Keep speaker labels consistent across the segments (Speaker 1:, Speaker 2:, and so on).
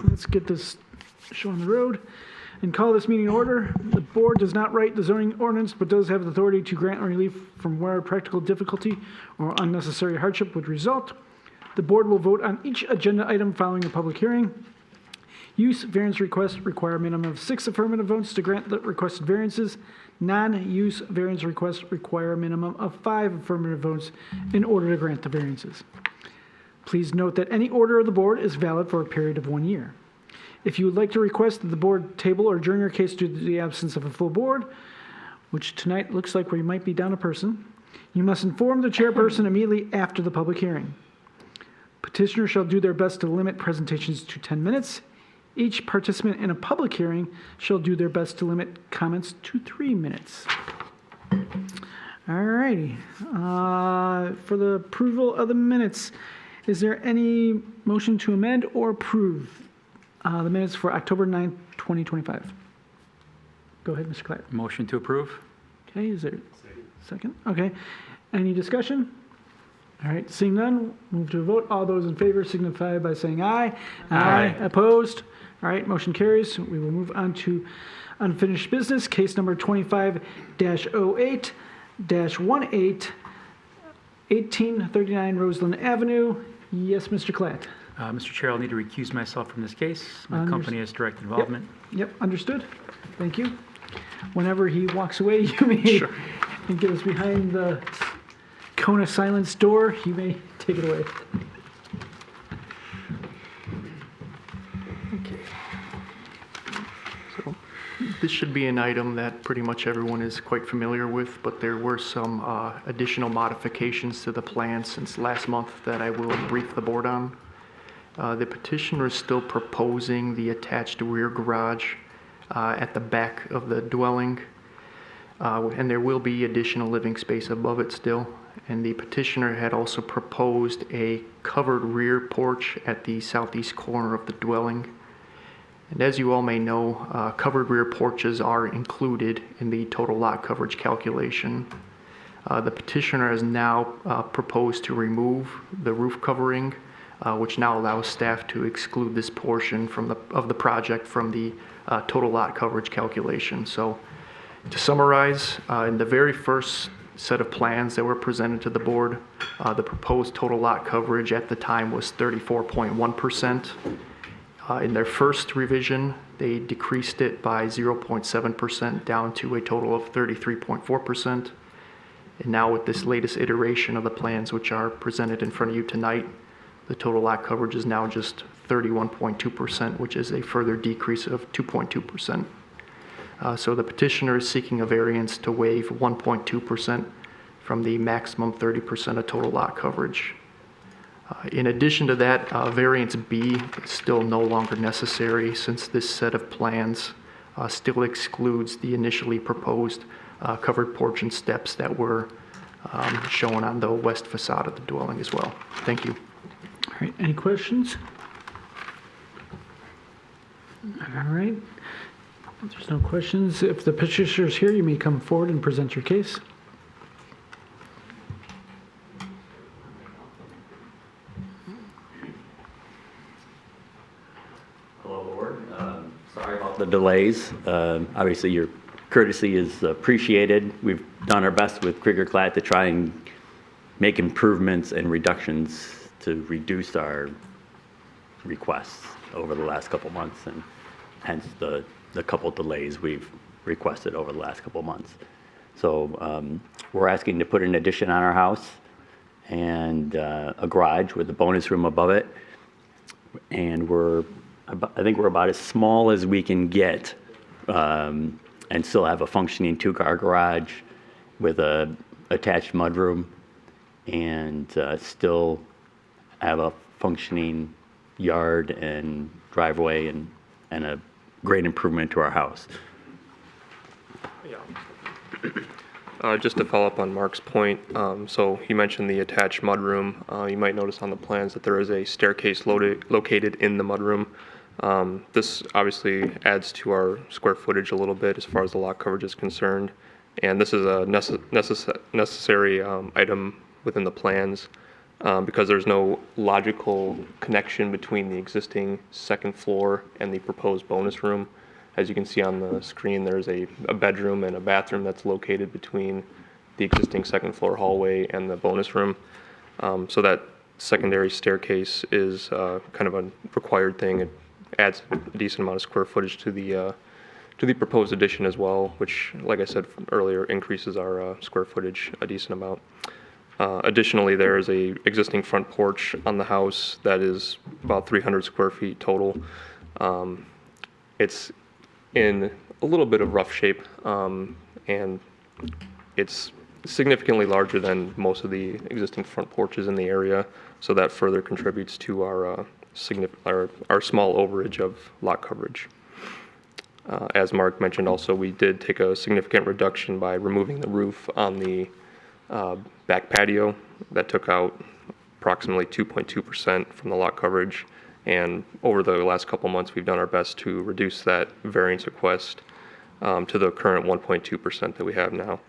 Speaker 1: Let's get this show on the road and call this meeting in order. The board does not write the zoning ordinance, but does have the authority to grant relief from where practical difficulty or unnecessary hardship would result. The board will vote on each agenda item following the public hearing. Use variance requests require a minimum of 6 affirmative votes to grant the requested variances. Non-use variance requests require a minimum of 5 affirmative votes in order to grant the variances. Please note that any order of the board is valid for a period of 1 year. If you would like to request that the board table or adjourn your case due to the absence of a full board, which tonight looks like we might be down a person, you must inform the chairperson immediately after the public hearing. Petitioners shall do their best to limit presentations to 10 minutes. Each participant in a public hearing shall do their best to limit comments to 3 minutes. All righty. For the approval of the minutes, is there any motion to amend or approve the minutes for October 9th, 2025? Go ahead, Mr. Klatt.
Speaker 2: Motion to approve.
Speaker 1: Okay, is there a second? Okay. Any discussion? All right, seeing none, move to a vote. All those in favor signify by saying aye.
Speaker 2: Aye.
Speaker 1: Opposed? All right, motion carries. We will move on to unfinished business, case number 25-08-18, 1839 Roseland Avenue. Yes, Mr. Klatt.
Speaker 2: Mr. Chair, I'll need to recuse myself from this case. My company has direct involvement.
Speaker 1: Yep, understood. Thank you. Whenever he walks away, you may and get us behind the cone of silence door. You may take it away.
Speaker 3: Okay. So this should be an item that pretty much everyone is quite familiar with, but there were some additional modifications to the plan since last month that I will brief the board on. The petitioner is still proposing the attached rear garage at the back of the dwelling, and there will be additional living space above it still. And the petitioner had also proposed a covered rear porch at the southeast corner of the dwelling. And as you all may know, covered rear porches are included in the total lot coverage calculation. The petitioner has now proposed to remove the roof covering, which now allows staff to exclude this portion of the project from the total lot coverage calculation. So to summarize, in the very first set of plans that were presented to the board, the proposed total lot coverage at the time was 34.1%. In their first revision, they decreased it by 0.7% down to a total of 33.4%. And now with this latest iteration of the plans, which are presented in front of you tonight, the total lot coverage is now just 31.2%, which is a further decrease of 2.2%. So the petitioner is seeking a variance to waive 1.2% from the maximum 30% of total lot coverage. In addition to that, variance B is still no longer necessary since this set of plans still excludes the initially proposed covered porch and steps that were shown on the west facade of the dwelling as well. Thank you.
Speaker 1: All right, any questions? All right. If there's no questions, if the petitioner is here, you may come forward and present your case.
Speaker 4: Hello, board. Sorry about the delays. Obviously, your courtesy is appreciated. We've done our best with Krieger Klatt to try and make improvements and reductions to reduce our requests over the last couple months, and hence the couple delays we've requested over the last couple months. So we're asking to put an addition on our house and a garage with a bonus room above it. And I think we're about as small as we can get and still have a functioning 2-car garage with a attached mudroom and still have a functioning yard and driveway and a great improvement to our house.
Speaker 5: Yeah. Just to follow up on Mark's point, so he mentioned the attached mudroom. You might notice on the plans that there is a staircase located in the mudroom. This obviously adds to our square footage a little bit as far as the lot coverage is concerned. And this is a necessary item within the plans. because there's no logical connection between the existing second floor and the proposed bonus room. As you can see on the screen, there's a bedroom and a bathroom that's located between the existing second floor hallway and the bonus room. So that secondary staircase is kind of a required thing. It adds a decent amount of square footage to the proposed addition as well, which, like I said earlier, increases our square footage a decent amount. Additionally, there is a existing front porch on the house that is about 300 square feet total. It's in a little bit of rough shape, and it's significantly larger than most of the existing front porches in the area, so that further contributes to our small overage of lot coverage. As Mark mentioned also, we did take a significant reduction by removing the roof on the back patio. That took out approximately 2.2% from the lot coverage, and over the last couple months we've done our best to reduce that variance request to the current 1.2% that we have now.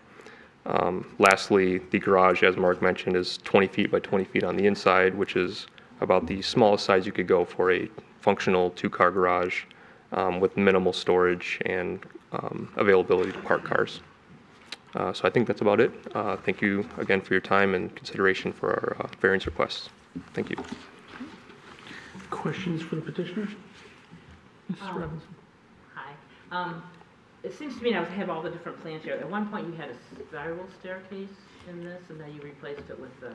Speaker 5: Lastly, the garage, as Mark mentioned, is 20 feet by 20 feet on the inside, which is about the smallest size you could go for a functional two-car garage with minimal storage and availability to park cars. So I think that's about it. Thank you again for your time and consideration for our variance requests. Thank you.
Speaker 1: Questions for the petitioner? Mrs. Robinson?
Speaker 6: Hi. It seems to me now I have all the different plans here. At one point you had a spiral staircase in this, and then you replaced it with the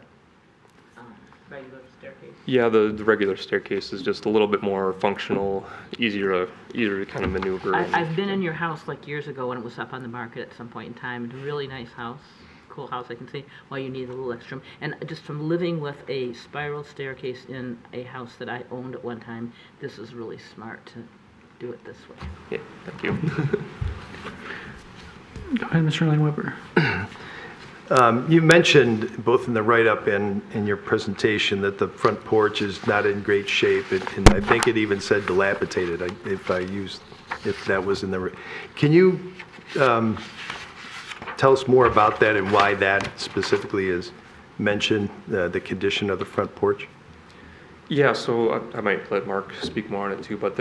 Speaker 6: regular staircase.
Speaker 5: Yeah, the regular staircase is just a little bit more functional, easier to kind of maneuver.
Speaker 6: I've been in your house like years ago when it was up on the market at some point in time. It's a really nice house, cool house, I can see why you need a little extra room. And just from living with a spiral staircase in a house that I owned at one time, this is really smart to do it this way.
Speaker 5: Yeah, thank you.
Speaker 1: Go ahead, Mr. Langweber.
Speaker 7: You mentioned both in the write-up and in your presentation that the front porch is not in great shape, and I think it even said dilapidated. If that was in the. Can you tell us more about that and why that specifically is mentioned, the condition of the front porch?
Speaker 5: Yeah, so I might let Mark speak more on it too, but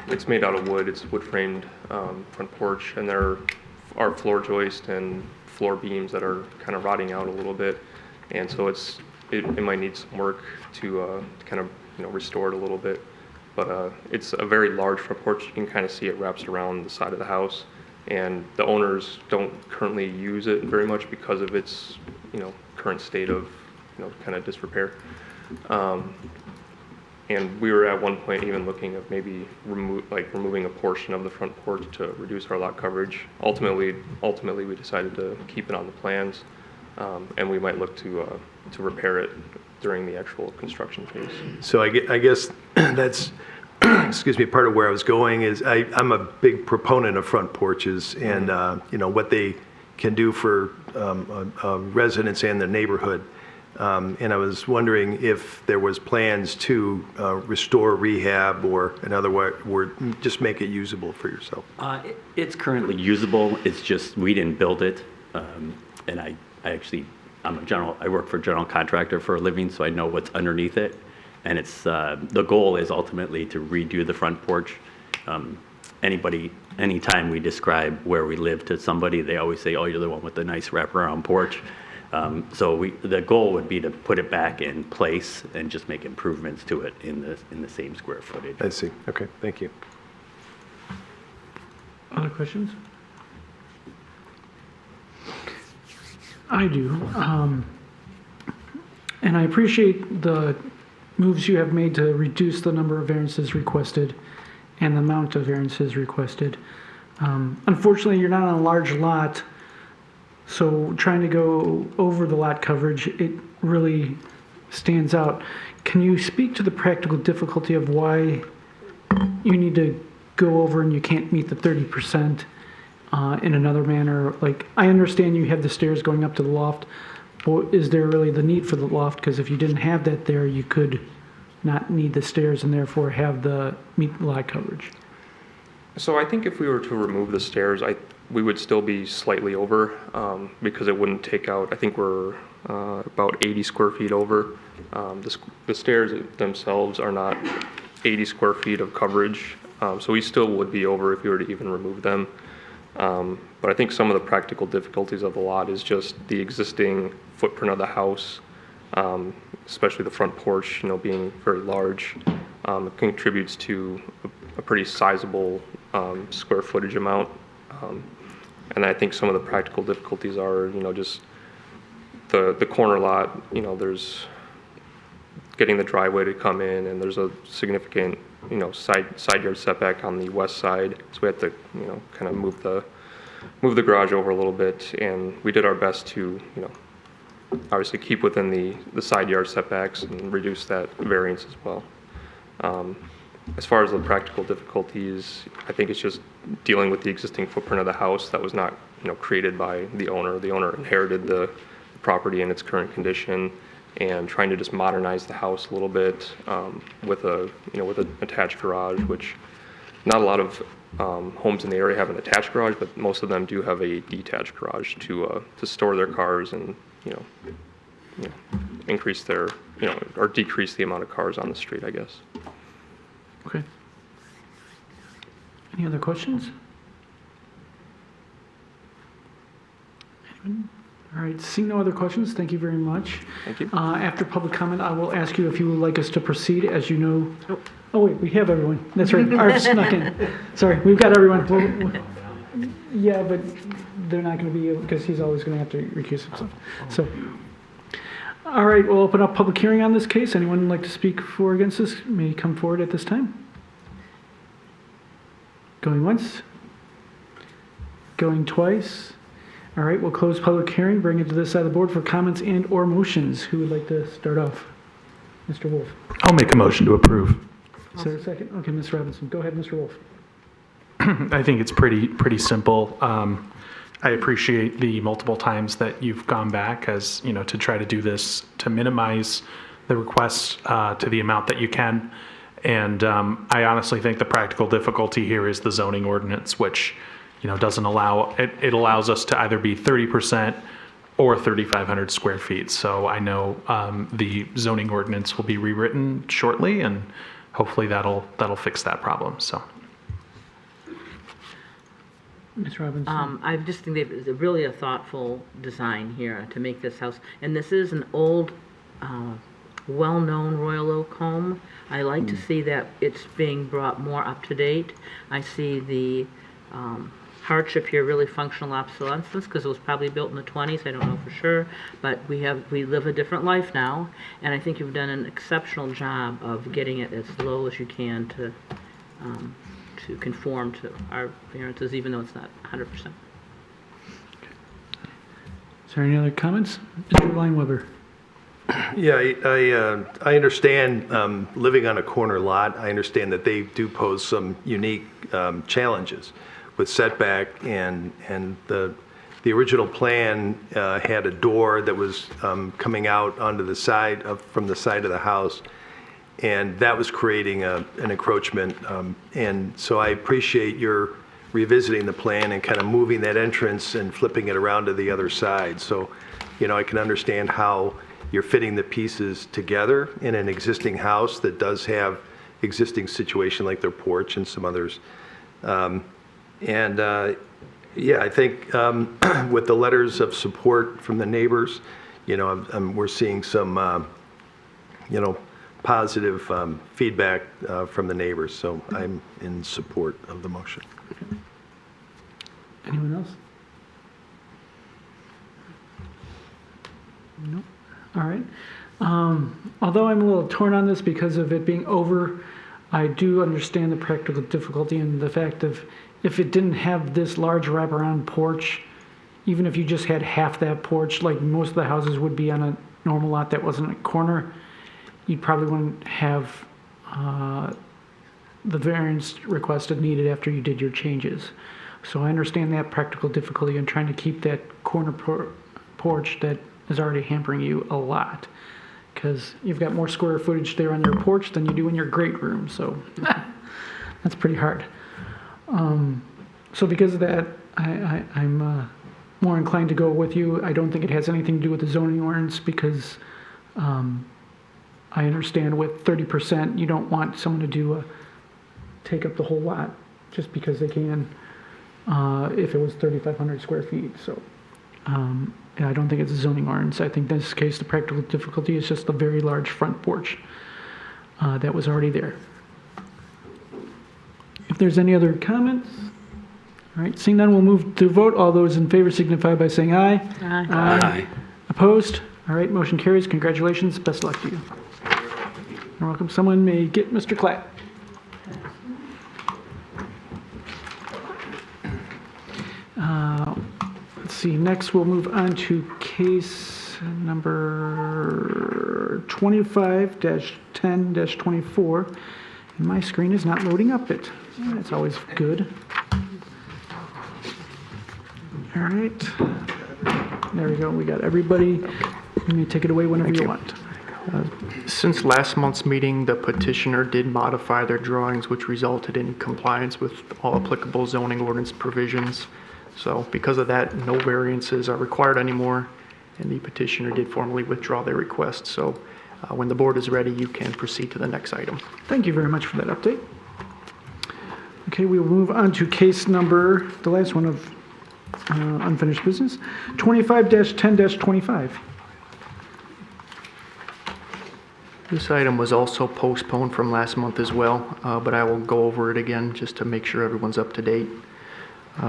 Speaker 5: it's made out of wood. It's wood framed front porch, and there are floor joists and floor beams that are kind of rotting out a little bit, and so it might need some work to kind of restore it a little bit. But it's a very large front porch. You can kind of see it wraps around the side of the house, and the owners don't currently use it very much because of its current state of kind of disrepair. And we were at one point even looking at maybe removing a portion of the front porch to reduce our lot coverage. Ultimately, we decided to keep it on the plans, and we might look to repair it during the actual construction phase.
Speaker 7: So I guess that's, excuse me, part of where I was going is I'm a big proponent of front porches and what they can do for residents and the neighborhood. And I was wondering if there was plans to restore, rehab, or in other words, just make it usable for yourself.
Speaker 4: It's currently usable. It's just we didn't build it, and I work for a general contractor for a living, so I know what's underneath it. And it's the goal is ultimately to redo the front porch. Anytime we describe where we live to somebody, they always say, "Oh, you're the one with the nice wraparound porch." So the goal would be to put it back in place and just make improvements to it in the same square footage.
Speaker 7: I see. Okay, thank you.
Speaker 1: Other questions? I do. And I appreciate the moves you have made to reduce the number of variances requested and the amount of variances requested. Unfortunately, you're not on a large lot, so trying to go over the lot coverage, it really stands out. Can you speak to the practical difficulty of why you need to go over and you can't meet the 30% in another manner? Like, I understand you have the stairs going up to the loft, but is there really the need for the loft? Because if you didn't have that there, you could not need the stairs and therefore meet the lot coverage.
Speaker 5: So I think if we were to remove the stairs, we would still be slightly over, because it wouldn't take out, I think we're about 80 square feet over. The stairs themselves are not 80 square feet of coverage, so we still would be over if we were to even remove them. But I think some of the practical difficulties of the lot is just the existing footprint of the house, especially the front porch, being very large. It contributes to a pretty sizable square footage amount. And I think some of the practical difficulties are, just the corner lot, there's getting the driveway to come in, and there's a significant, side yard setback on the west side. So we had to, kind of move the garage over a little bit, and we did our best to, obviously keep within the side yard setbacks and reduce that variance as well. As far as the practical difficulties, I think it's just dealing with the existing footprint of the house that was not, created by the owner. The owner inherited the property in its current condition, and trying to just modernize the house a little bit with an attached garage, which not a lot of homes in the area have an attached garage, but most of them do have a detached garage to store their cars and increase their or decrease the amount of cars on the street, I guess.
Speaker 1: Okay. Any other questions? Anyone? All right, seeing no other questions, thank you very much.
Speaker 5: Thank you.
Speaker 1: After public comment, I will ask you if you would like us to proceed. As you know, oh wait, we have everyone. That's right, Art snuck in. Sorry, we've got everyone. Yeah, but they're not going to be able, because he's always going to have to recuse himself. So, all right, we'll open up public hearing on this case. Anyone would like to speak for or against this may come forward at this time. Going once. Going twice. All right, we'll close public hearing, bring it to this side of the board for comments and or motions. Who would like to start off? Mr. Wolf.
Speaker 8: I'll make a motion to approve.
Speaker 1: Is there a second? Okay, Ms. Robinson. Go ahead, Mr. Wolf.
Speaker 8: I think it's pretty simple. I appreciate the multiple times that you've gone back as, to try to do this, to minimize the requests to the amount that you can. And I honestly think the practical difficulty here is the zoning ordinance, which, doesn't allow, it allows us to either be 30% or 3,500 square feet. So I know the zoning ordinance will be rewritten shortly, and hopefully that'll fix that problem, so.
Speaker 1: Ms. Robinson.
Speaker 6: I just think it's really a thoughtful design here to make this house. And this is an old, well-known Royal Oak home. I like to see that it's being brought more up to date. I see the hardship here, really functional obsolescence, because it was probably built in the 20s. I don't know for sure, but we live a different life now, and I think you've done an exceptional job of getting it as low as you can to conform to our variances, even though it's not 100%.
Speaker 1: Is there any other comments? Mr. Lineweber.
Speaker 7: Yeah, I understand living on a corner lot. I understand that they do pose some unique challenges with setback, and the original plan had a door that was coming out onto the side from the side of the house, and that was creating an encroachment. And so I appreciate your revisiting the plan and kind of moving that entrance and flipping it around to the other side. So, I can understand how you're fitting the pieces together in an existing house that does have existing situation like their porch and some others. Yeah, I think with the letters of support from the neighbors, we're seeing some, positive feedback from the neighbors. So I'm in support of the motion.
Speaker 1: Anyone else? No. All right. Although I'm a little torn on this because of it being over, I do understand the practical difficulty and the fact of if it didn't have this large wraparound porch, even if you just had half that porch, like most of the houses would be on a normal lot that wasn't a corner, you probably wouldn't have the variance requested needed after you did your changes. So I understand that practical difficulty in trying to keep that corner porch that is already hampering you a lot, because you've got more square footage there on your porch than you do in your great room, so that's pretty hard. So because of that, I'm more inclined to go with you. I don't think it has anything to do with the zoning ordinance because I understand with 30%, you don't want someone to take up the whole lot just because they can, if it was 3,500 square feet. So yeah, I don't think it's a zoning ordinance. I think in this case, the practical difficulty is just the very large front porch that was already there. If there's any other comments, all right, seeing none, we'll move to vote. All those in favor signify by saying aye.
Speaker 6: Aye.
Speaker 4: Aye.
Speaker 1: Opposed? All right, motion carries. Congratulations. Best of luck to you. You're welcome. Someone may get Mr. Klatt. Let's see, next we'll move on to case number 25-10-24. And my screen is not loading up it. That's always good. All right. There we go. We got everybody. You may take it away whenever you want.
Speaker 3: Since last month's meeting, the petitioner did modify their drawings, which resulted in compliance with all applicable zoning ordinance provisions. So because of that, no variances are required anymore, and the petitioner did formally withdraw their request. So when the board is ready, you can proceed to the next item.
Speaker 1: Thank you very much for that update. Okay, we will move on to case number, the last one of unfinished business, 25-10-25.
Speaker 3: This item was also postponed from last month as well, but I will go over it again just to make sure everyone's up to date.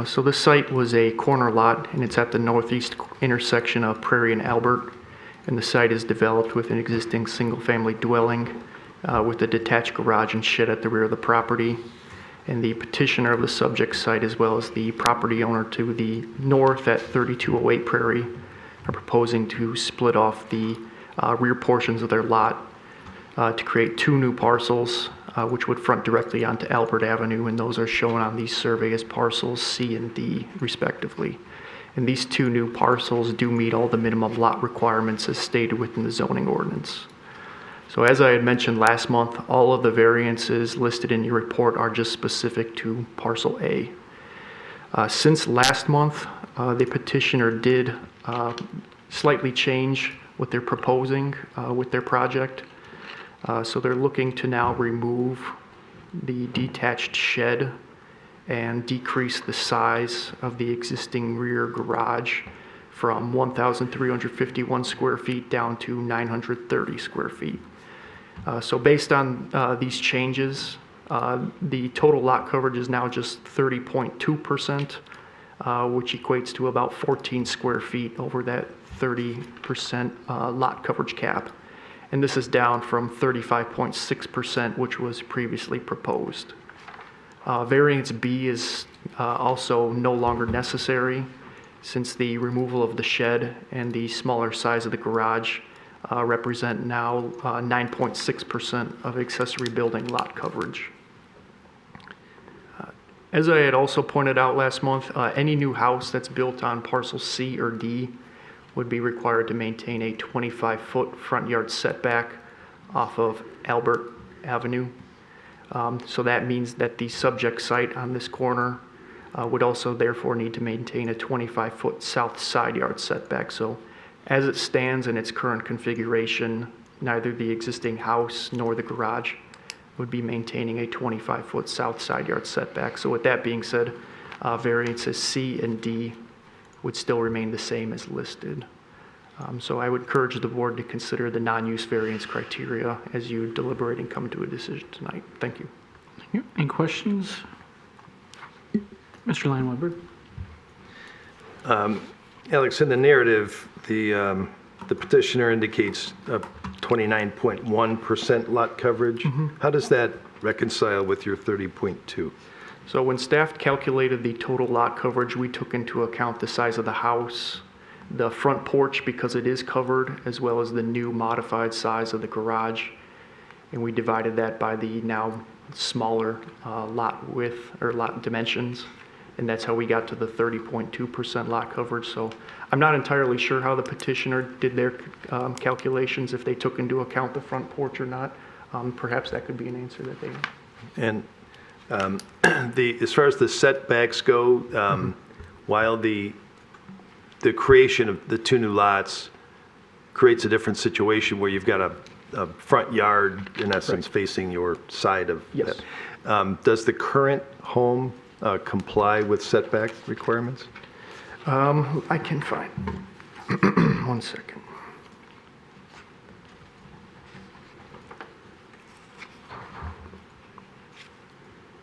Speaker 3: So this site was a corner lot, and it's at the northeast intersection of Prairie and Albert. And the site is developed with an existing single-family dwelling with a detached garage and shed at the rear of the property. And the petitioner of the subject site, as well as the property owner to the north at 3208 Prairie, are proposing to split off the rear portions of their lot to create two new parcels, which would front directly onto Albert Avenue, and those are shown on the survey as parcels C and D, respectively. And these two new parcels do meet all the minimum lot requirements as stated within the zoning ordinance. So as I had mentioned last month, all of the variances listed in your report are just specific to parcel A. Since last month, the petitioner did slightly change what they're proposing with their project. So they're looking to now remove the detached shed and decrease the size of the existing rear garage from 1,351 square feet down to 930 square feet. So based on these changes, the total lot coverage is now just 30.2%, which equates to about 14 square feet over that 30% lot coverage cap. And this is down from 35.6%, which was previously proposed. Variance B is also no longer necessary since the removal of the shed and the smaller size of the garage represent now 9.6% of accessory building lot coverage. As I had also pointed out last month, any new house that's built on parcel C or D would be required to maintain a 25-foot front yard setback off of Albert Avenue. So that means that the subject site on this corner would also therefore need to maintain a 25-foot south side yard setback. So as it stands in its current configuration, neither the existing house nor the garage would be maintaining a 25-foot south side yard setback. So with that being said, variances C and D would still remain the same as listed. So I would encourage the board to consider the non-use variance criteria as you deliberate and come to a decision tonight. Thank you.
Speaker 1: Thank you. Any questions? Mr. Leinweber.
Speaker 7: Alex, in the narrative, the petitioner indicates 29.1% lot coverage. How does that reconcile with your 30.2?
Speaker 3: So when staff calculated the total lot coverage, we took into account the size of the house, the front porch because it is covered, as well as the new modified size of the garage. And we divided that by the now smaller lot width or lot dimensions. And that's how we got to the 30.2% lot coverage. So I'm not entirely sure how the petitioner did their calculations, if they took into account the front porch or not. Perhaps that could be an answer that they...
Speaker 7: And As far as the setbacks go, while the creation of the two new lots creates a different situation where you've got a front yard, in essence, facing your side of
Speaker 3: Yes.
Speaker 7: that. Does the current home comply with setback requirements?
Speaker 3: I can find, 1 second.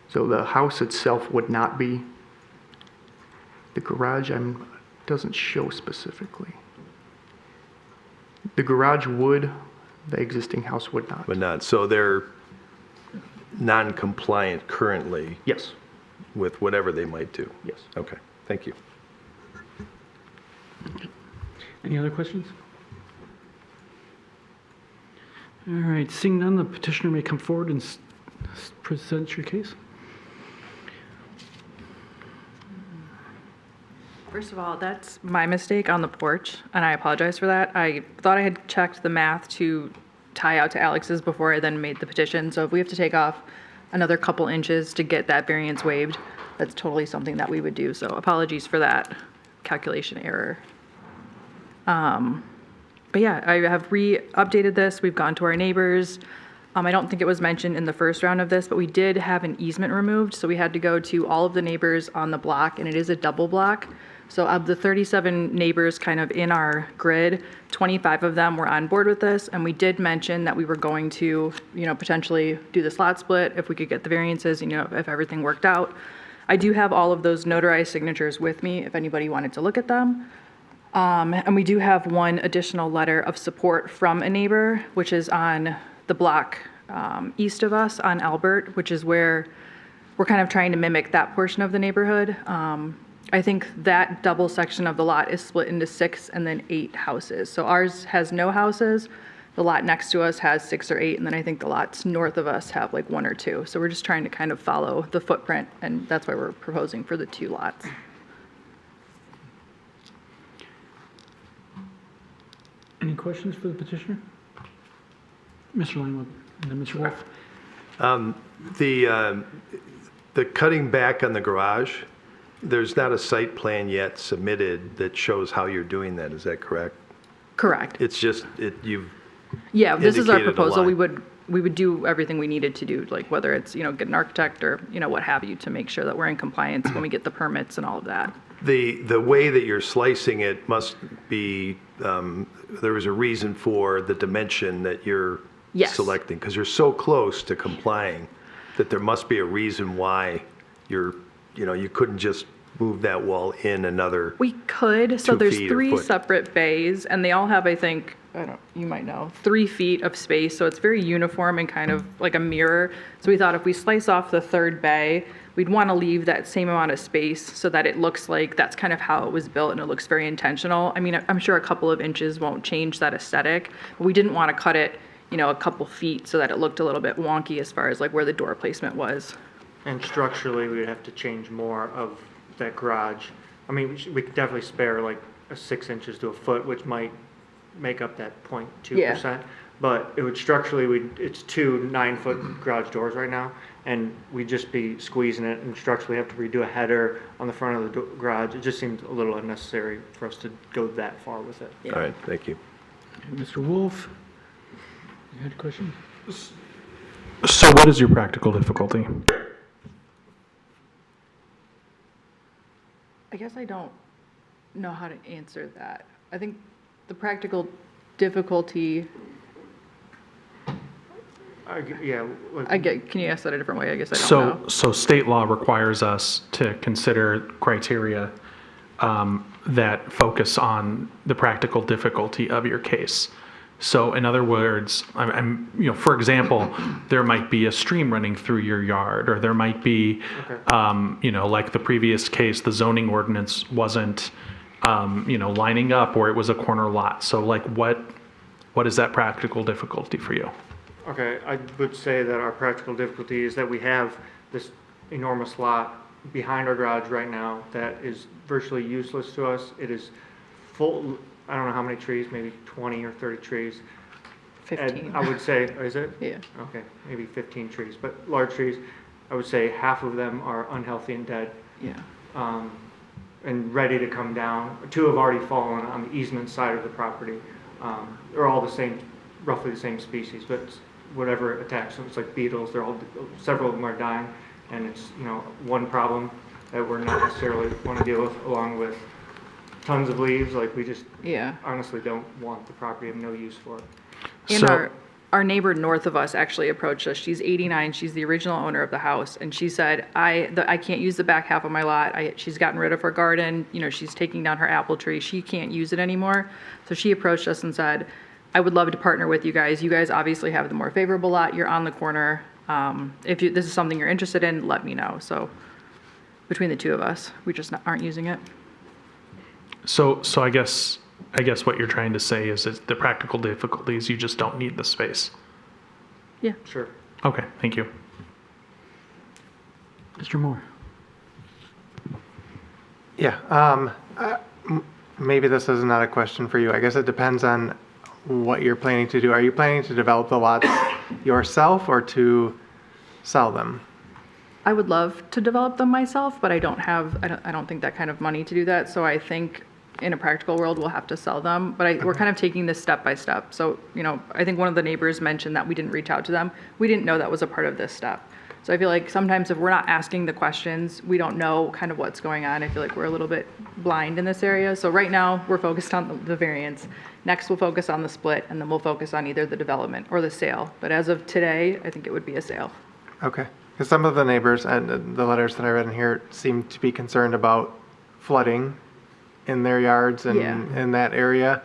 Speaker 3: So the house itself would not be, the garage doesn't show specifically. The garage would, the existing house would not.
Speaker 7: But not, so they're non-compliant currently
Speaker 3: Yes,
Speaker 7: with whatever they might do?
Speaker 3: yes.
Speaker 7: Okay, thank you.
Speaker 1: Any other questions? All right, seeing none, the petitioner may come forward and present your case.
Speaker 9: First of all, that's my mistake on the porch, and I apologize for that. I thought I had checked the math to tie out to Alex's before I then made the petition, so if we have to take off another couple inches to get that variance waived, that's totally something that we would do, so apologies for that calculation error. But yeah, I have updated this, we've gone to our neighbors. I don't think it was mentioned in the first round of this, but we did have an easement removed, so we had to go to all of the neighbors on the block, and it is a double block. So of the 37 neighbors kind of in our grid, 25 of them were on board with this, and we did mention that we were going to, potentially do the slot split if we could get the variances, if everything worked out. I do have all of those notarized signatures with me if anybody wanted to look at them. And we do have one additional letter of support from a neighbor, which is on the block east of us on Albert, which is where we're kind of trying to mimic that portion of the neighborhood. I think that double section of the lot is split into 6 and then 8 houses. So ours has no houses. The lot next to us has 6 or 8, and then I think the lots north of us have like 1 or 2. So we're just trying to kind of follow the footprint, and that's why we're proposing for the 2 lots.
Speaker 1: Any questions for the petitioner? Mr. Langwood, and then Mr. Wolf.
Speaker 7: The cutting back on the garage, there's not a site plan yet submitted that shows how you're doing that, is that correct?
Speaker 9: Correct.
Speaker 7: It's just, you've
Speaker 9: Yeah, this is our
Speaker 7: indicated a
Speaker 9: proposal.
Speaker 7: line.
Speaker 9: We would do everything we needed to do, like whether it's, get an architect or, what have you, to make sure that we're in compliance when we get the permits and all of that.
Speaker 7: The way that you're slicing it must be, there was a reason for the dimension that you're
Speaker 9: Yes.
Speaker 7: selecting, because you're so close to complying that there must be a reason why you couldn't just move that wall in another.
Speaker 9: We could, so
Speaker 7: 2
Speaker 9: there's
Speaker 7: feet or
Speaker 9: 3
Speaker 7: foot.
Speaker 9: separate bays, and they all have, I think, you might know, 3 feet of space, so it's very uniform and kind of like a mirror. So we thought if we slice off the 3rd bay, we'd want to leave that same amount of space so that it looks like that's kind of how it was built, and it looks very intentional. I mean, I'm sure a couple of inches won't change that aesthetic, but we didn't want to cut it, a couple feet so that it looked a little bit wonky as far as like where the door placement was.
Speaker 10: And structurally, we would have to change more of that garage. I mean, we could definitely spare like 6 inches to a foot, which might make up that 0.2%. But it would structurally, it's 2 9-foot garage doors right now, and we'd just be squeezing it and structurally have to redo a header on the front of the garage. It just seemed a little unnecessary for us to go that far with it.
Speaker 7: All right, thank you.
Speaker 1: Okay, Mr. Wolf, you had a question?
Speaker 8: So what is your practical difficulty?
Speaker 9: I guess I don't know how to answer that. I think the practical difficulty, can you ask that a different way? I guess I don't know.
Speaker 8: So state law requires us to consider criteria that focus on the practical difficulty of your case. So in other words, for example, there might be a stream running through your yard, or there might be, like the previous case, the zoning ordinance wasn't, lining up, or it was a corner lot. So like what is that practical difficulty for you?
Speaker 10: Okay, I would say that our practical difficulty is that we have this enormous lot behind our garage right now that is virtually useless to us. It is full, I don't know how many trees, maybe 20 or 30 trees.
Speaker 9: 15.
Speaker 10: And I would say, is it?
Speaker 9: Yeah.
Speaker 10: Okay, maybe 15 trees, but large trees. I would say half of them are unhealthy and dead.
Speaker 9: Yeah.
Speaker 10: And ready to come down. 2 have already fallen on the easement side of the property. They're all the same, roughly the same species, but whatever attacks them, it's like beetles. Several of them are dying, and it's one problem that we're not necessarily want to deal with, along with tons of leaves. Like we just honestly don't want the property, have no use for it.
Speaker 9: And
Speaker 8: So-
Speaker 9: our neighbor north of us actually approached us. She's 89. She's the original owner of the house. And she said, I can't use the back half of my lot. She's gotten rid of her garden. She's taking down her apple tree. She can't use it anymore. So she approached us and said, I would love to partner with you guys. You guys obviously have the more favorable lot. You're on the corner. If this is something you're interested in, let me know. So between the 2 of us, we just aren't using it.
Speaker 8: So I guess what you're trying to say is the practical difficulties, you just don't need the space.
Speaker 9: Yeah.
Speaker 10: Sure.
Speaker 8: Okay, thank you.
Speaker 1: Mr. Moore?
Speaker 11: Yeah, maybe this is not a question for you. I guess it depends on what you're planning to do. Are you planning to develop the lots yourself or to sell them?
Speaker 9: I would love to develop them myself, but I don't think that kind of money to do that. So I think in a practical world, we'll have to sell them. But we're kind of taking this step by step. So, I think one of the neighbors mentioned that we didn't reach out to them. We didn't know that was a part of this step. So I feel like sometimes if we're not asking the questions, we don't know kind of what's going on. I feel like we're a little bit blind in this area. So right now, we're focused on the variance. Next, we'll focus on the split, and then we'll focus on either the development or the sale. But as of today, I think it would be a sale.
Speaker 11: Okay. Because some of the neighbors and the letters that I read in here seem to be concerned about flooding in their yards and in that area.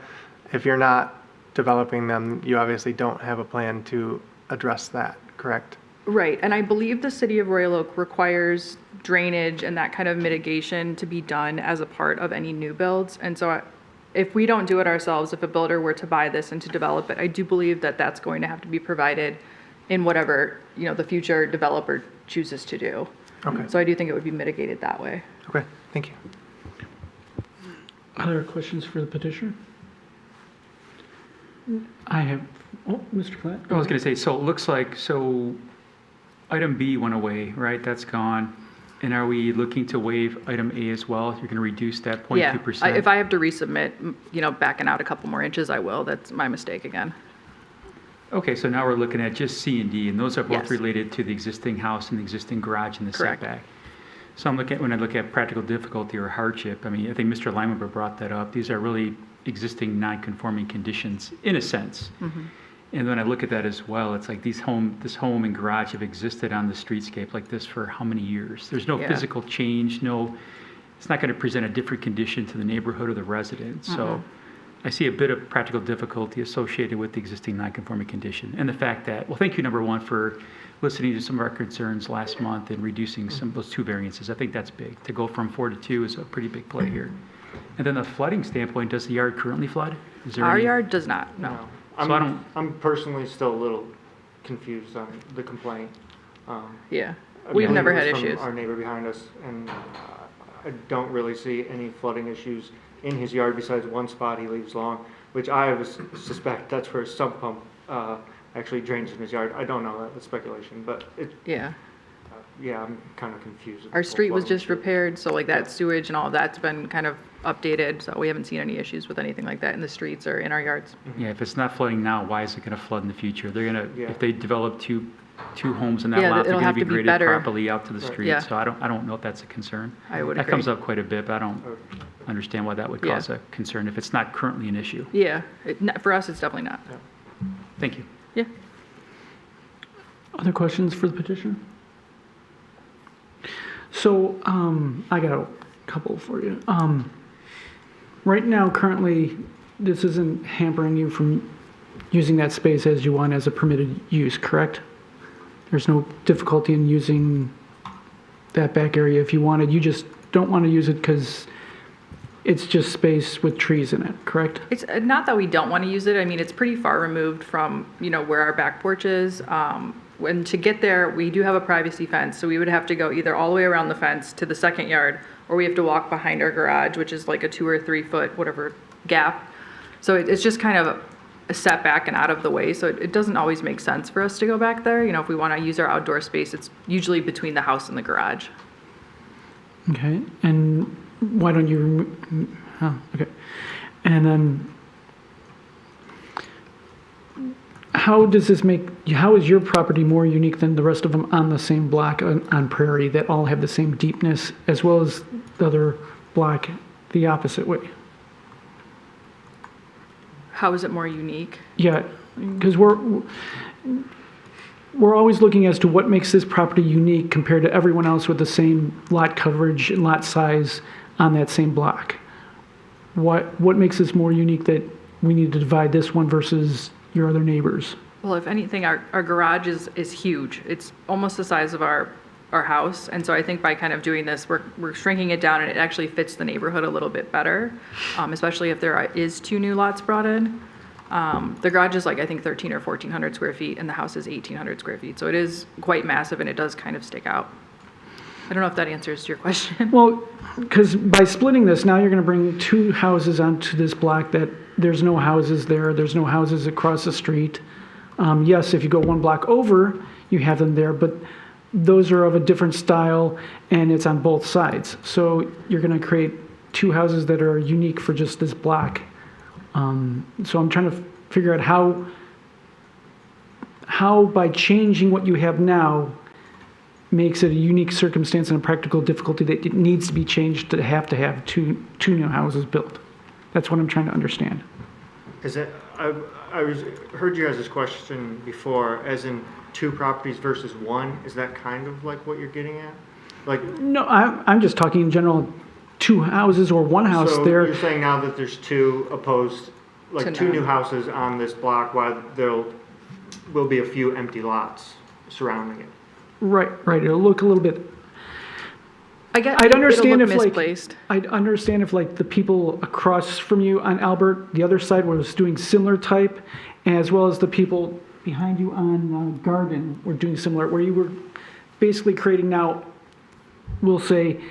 Speaker 11: If you're not developing them, you obviously don't have a plan to address that, correct?
Speaker 9: Right, and I believe the city of Royal Oak requires drainage and that kind of mitigation to be done as a part of any new builds. And so if we don't do it ourselves, if a builder were to buy this and to develop it, I do believe that that's going to have to be provided in whatever, the future developer chooses to do.
Speaker 11: Okay.
Speaker 9: So I do think it would be mitigated that way.
Speaker 11: Okay, thank you.
Speaker 1: Other questions for the petitioner? I have, Mr. Platt?
Speaker 2: I was going to say, so it looks like, item B went away, right? That's gone. And are we looking to waive item A as well? You're going to reduce that 0.2%?
Speaker 9: Yeah, if I have to resubmit, backing out a couple more inches, I will. That's my mistake again.
Speaker 2: Okay, so now we're looking at just C and D, and those are both
Speaker 9: Yes.
Speaker 2: related to the existing house and the existing garage and the
Speaker 9: Correct.
Speaker 2: setback. So when I look at practical difficulty or hardship, I think Mr. Limeber brought that up. These are really existing non-conforming conditions in a sense.
Speaker 9: Mm-hmm.
Speaker 2: And when I look at that as well, it's like this home and garage have existed on the streetscape like this for how many years? There's no physical change, it's not going to present a different condition to the neighborhood or the residents. So I see a bit of practical difficulty associated with the existing non-conforming condition. And the fact that, well, thank you, number one, for listening to some of our concerns last month and reducing some of those 2 variances. I think that's big. To go from 4 to 2 is a pretty big play here. And then the flooding standpoint, does the yard currently flood? Is there
Speaker 9: Our
Speaker 2: any-
Speaker 9: yard does not, no.
Speaker 2: So I don't-
Speaker 10: I'm personally still a little confused on the complaint.
Speaker 9: Yeah,
Speaker 10: I
Speaker 9: we've
Speaker 10: believe
Speaker 9: never
Speaker 10: it was
Speaker 9: had
Speaker 10: from
Speaker 9: issues.
Speaker 10: Our neighbor behind us, and I don't really see any flooding issues in his yard besides one spot he leaves long, which I suspect that's where his sump pump actually drains in his yard. I don't know, that's speculation, but
Speaker 9: Yeah.
Speaker 10: I'm kind of confused. with
Speaker 9: Our
Speaker 10: the whole
Speaker 9: street was
Speaker 10: flooding
Speaker 9: just
Speaker 10: issue.
Speaker 9: repaired, so like that sewage and all of that's been kind of updated, so we haven't seen any issues with anything like that in the streets or in our yards.
Speaker 2: Yeah, if it's not flooding now, why is it going to flood in the future? They're going to,
Speaker 10: Yeah.
Speaker 2: if they develop two homes in that
Speaker 9: Yeah,
Speaker 2: lot, they're
Speaker 9: it'll
Speaker 2: going to
Speaker 9: have
Speaker 2: be
Speaker 9: to be
Speaker 2: graded
Speaker 9: better.
Speaker 2: properly out to the street.
Speaker 9: Yeah.
Speaker 2: So I don't know if that's a concern.
Speaker 9: I would
Speaker 2: That
Speaker 9: agree.
Speaker 2: comes up quite a bit, but I don't understand why that would
Speaker 9: Yeah.
Speaker 2: cause a concern if it's not currently an issue.
Speaker 9: Yeah, for us, it's definitely not.
Speaker 2: Thank you.
Speaker 9: Yeah.
Speaker 1: Other questions for the petitioner? So, I got a couple for you. Right now, currently, this isn't hampering you from using that space as you want as a permitted use, correct? There's no difficulty in using that back area if you wanted. You just don't want to use it because it's just space with trees in it, correct?
Speaker 9: It's not that we don't want to use it. I mean, it's pretty far removed from, where our back porch is. When to get there, we do have a privacy fence, so we would have to go either all the way around the fence to the second yard, or we have to walk behind our garage, which is like a 2 or 3 foot, whatever, gap. So it's just kind of a setback and out of the way, so it doesn't always make sense for us to go back there. You know, if we want to use our outdoor space, it's usually between the house and the garage.
Speaker 1: Okay, and why don't you, okay. And then, how is your property more unique than the rest of them on the same block on Prairie that all have the same deepness, as well as the other block the opposite way?
Speaker 9: How is it more unique?
Speaker 1: Yeah, because we're always looking as to what makes this property unique compared to everyone else with the same lot coverage and lot size on that same block. What makes this more unique that we need to divide this one versus your other neighbors?
Speaker 9: Well, if anything, our garage is huge. It's almost the size of our house. And so I think by kind of doing this, we're shrinking it down, and it actually fits the neighborhood a little bit better, especially if there is 2 new lots brought in. The garage is like, I think 13 or 1,400 square feet, and the house is 1,800 square feet. So it is quite massive, and it does kind of stick out. I don't know if that answers your question.
Speaker 1: Well, because by splitting this, now you're going to bring 2 houses onto this block that there's no houses there. There's no houses across the street. Yes, if you go 1 block over, you have them there, but those are of a different style, and it's on both sides. So you're going to create 2 houses that are unique for just this block. So I'm trying to figure out how by changing what you have now makes it a unique circumstance and a practical difficulty that it needs to be changed to have two new houses built. That's what I'm trying to understand.
Speaker 10: Is it, I heard you guys this question before, as in 2 properties versus 1. Is that kind of like what you're getting at? Like,
Speaker 1: No, I'm just talking in general, 2 houses or 1 house
Speaker 10: so
Speaker 1: there.
Speaker 10: you're saying now that there's 2 opposed, like
Speaker 9: To
Speaker 10: 2
Speaker 9: none.
Speaker 10: new houses on this block, while there will be a few empty lots surrounding it.
Speaker 1: Right. It'll look a little bit.
Speaker 9: I'd
Speaker 1: understand if
Speaker 9: misplaced.
Speaker 1: I'd understand if like the people across from you on Albert, the other side was doing similar type, as well as the people behind you on Garden were doing similar, where you were basically creating now, we'll say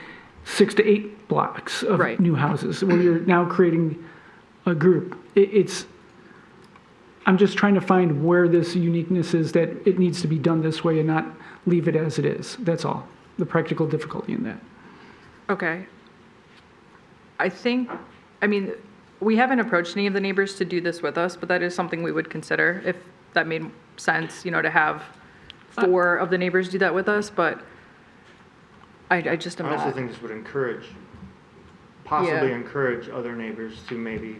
Speaker 1: 6 to 8 blocks of
Speaker 9: Right.
Speaker 1: new houses, where you're now creating a group. I'm just trying to find where this uniqueness is, that it needs to be done this way and not leave it as it is. That's all. The practical difficulty in that.
Speaker 9: Okay. I mean, we haven't approached any of the neighbors to do this with us, but that is something we would consider if that made sense, you know, to have 4 of the neighbors do that with us, but I just am
Speaker 10: I also
Speaker 9: not.
Speaker 10: think this would possibly
Speaker 9: Yeah.
Speaker 10: encourage other neighbors to maybe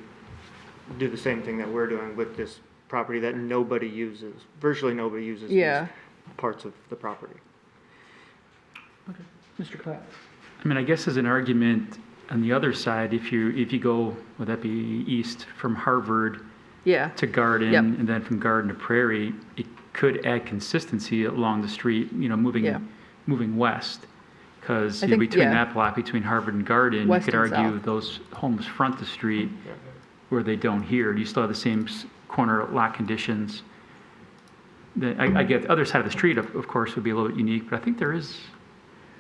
Speaker 10: do the same thing that we're doing with this property that nobody uses, virtually nobody uses
Speaker 9: Yeah.
Speaker 10: these parts of the property.
Speaker 1: Okay. Mr. Clapp.
Speaker 2: I mean, I guess as an argument on the other side, if you go, would that be east from Harvard
Speaker 9: Yeah.
Speaker 2: to Garden,
Speaker 9: Yep.
Speaker 2: and then from Garden to Prairie, it could add consistency along the street, you know, moving west. Because
Speaker 9: I think,
Speaker 2: between
Speaker 9: yeah.
Speaker 2: that block, between Harvard and Garden,
Speaker 9: West
Speaker 2: you could
Speaker 9: and
Speaker 2: argue
Speaker 9: south.
Speaker 2: those homes front the street where they don't here. You still have the same corner lot conditions. I get the other side of the street, of course, would be a little bit unique, but I think there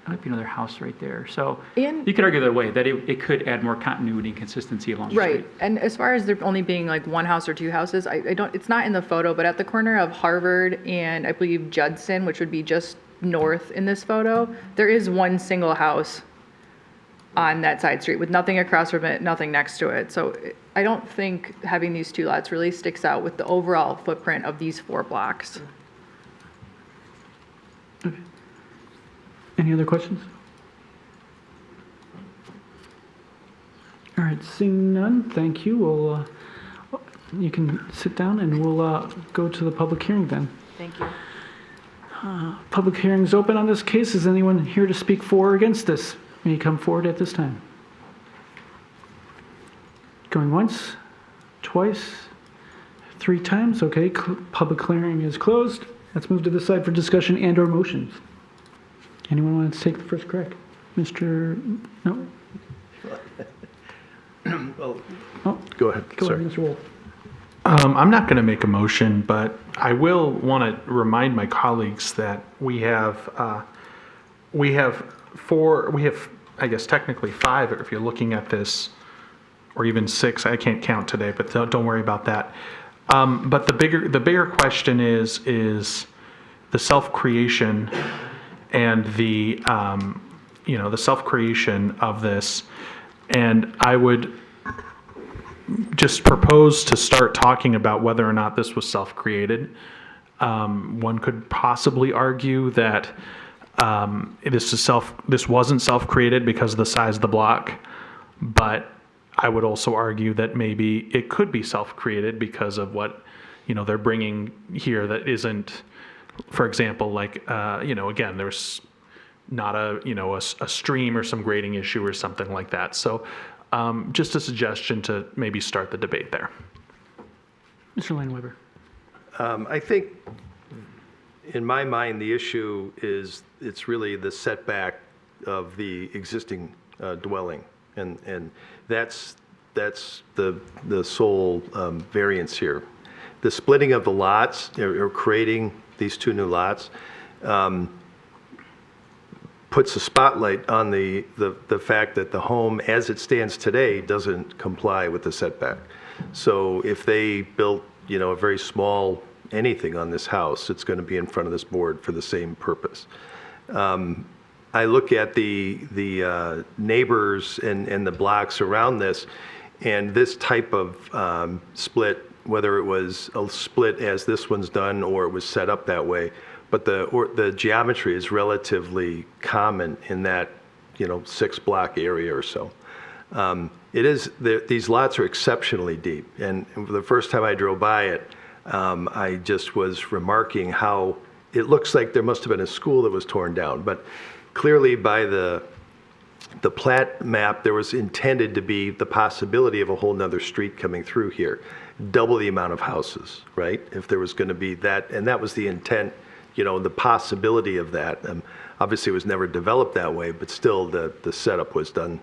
Speaker 2: might be another house right there. So
Speaker 9: And-
Speaker 2: you could argue that way, that it could add more continuity and consistency along the street.
Speaker 9: Right, and as far as there only being like 1 house or 2 houses, I don't, it's not in the photo, but at the corner of Harvard and I believe Judson, which would be just north in this photo, there is 1 single house on that side street with nothing across from it, nothing next to it. So I don't think having these 2 lots really sticks out with the overall footprint of these 4 blocks.
Speaker 1: Any other questions? All right, seeing none, thank you. You can sit down and we'll go to the public hearing then.
Speaker 9: Thank you.
Speaker 1: Public hearing's open on this case. Is anyone here to speak for or against this? May you come forward at this time. Going once, twice, 3 times. Okay, public hearing is closed. Let's move to this side for discussion and or motions. Anyone want to take the first crack? No?
Speaker 7: Go ahead,
Speaker 1: Go
Speaker 7: sorry.
Speaker 1: ahead, Mr. Wolf.
Speaker 8: I'm not going to make a motion, but I will want to remind my colleagues that we have 4, I guess technically 5 if you're looking at this, or even 6, I can't count today, but don't worry about that. But the bigger question is the self-creation and the self-creation of this. And I would just propose to start talking about whether or not this was self-created. One could possibly argue that this wasn't self-created because of the size of the block, but I would also argue that maybe it could be self-created because of what they're bringing here that isn't, for example, like again, there's not a stream or some grading issue or something like that. So just a suggestion to maybe start the debate there.
Speaker 1: Mr. Langweber.
Speaker 7: I think, in my mind, the issue is it's really the setback of the existing dwelling, and that's the sole variance here. The splitting of the lots or creating these two new lots puts a spotlight on the fact that the home, as it stands today, doesn't comply with the setback. So if they built, a very small anything on this house, it's going to be in front of this board for the same purpose. I look at the neighbors and the blocks around this, and this type of split, whether it was a split as this one's done or it was set up that way, but the geometry is relatively common in that 6-block area or so. These lots are exceptionally deep, and the first time I drove by it, I just was remarking how it looks like there must have been a school that was torn down, but clearly by the plat map, there was intended to be the possibility of a whole nother street coming through here, double the amount of houses, right? If there was going to be that, and that was the intent, the possibility of that. Obviously, it was never developed that way, but still the setup was done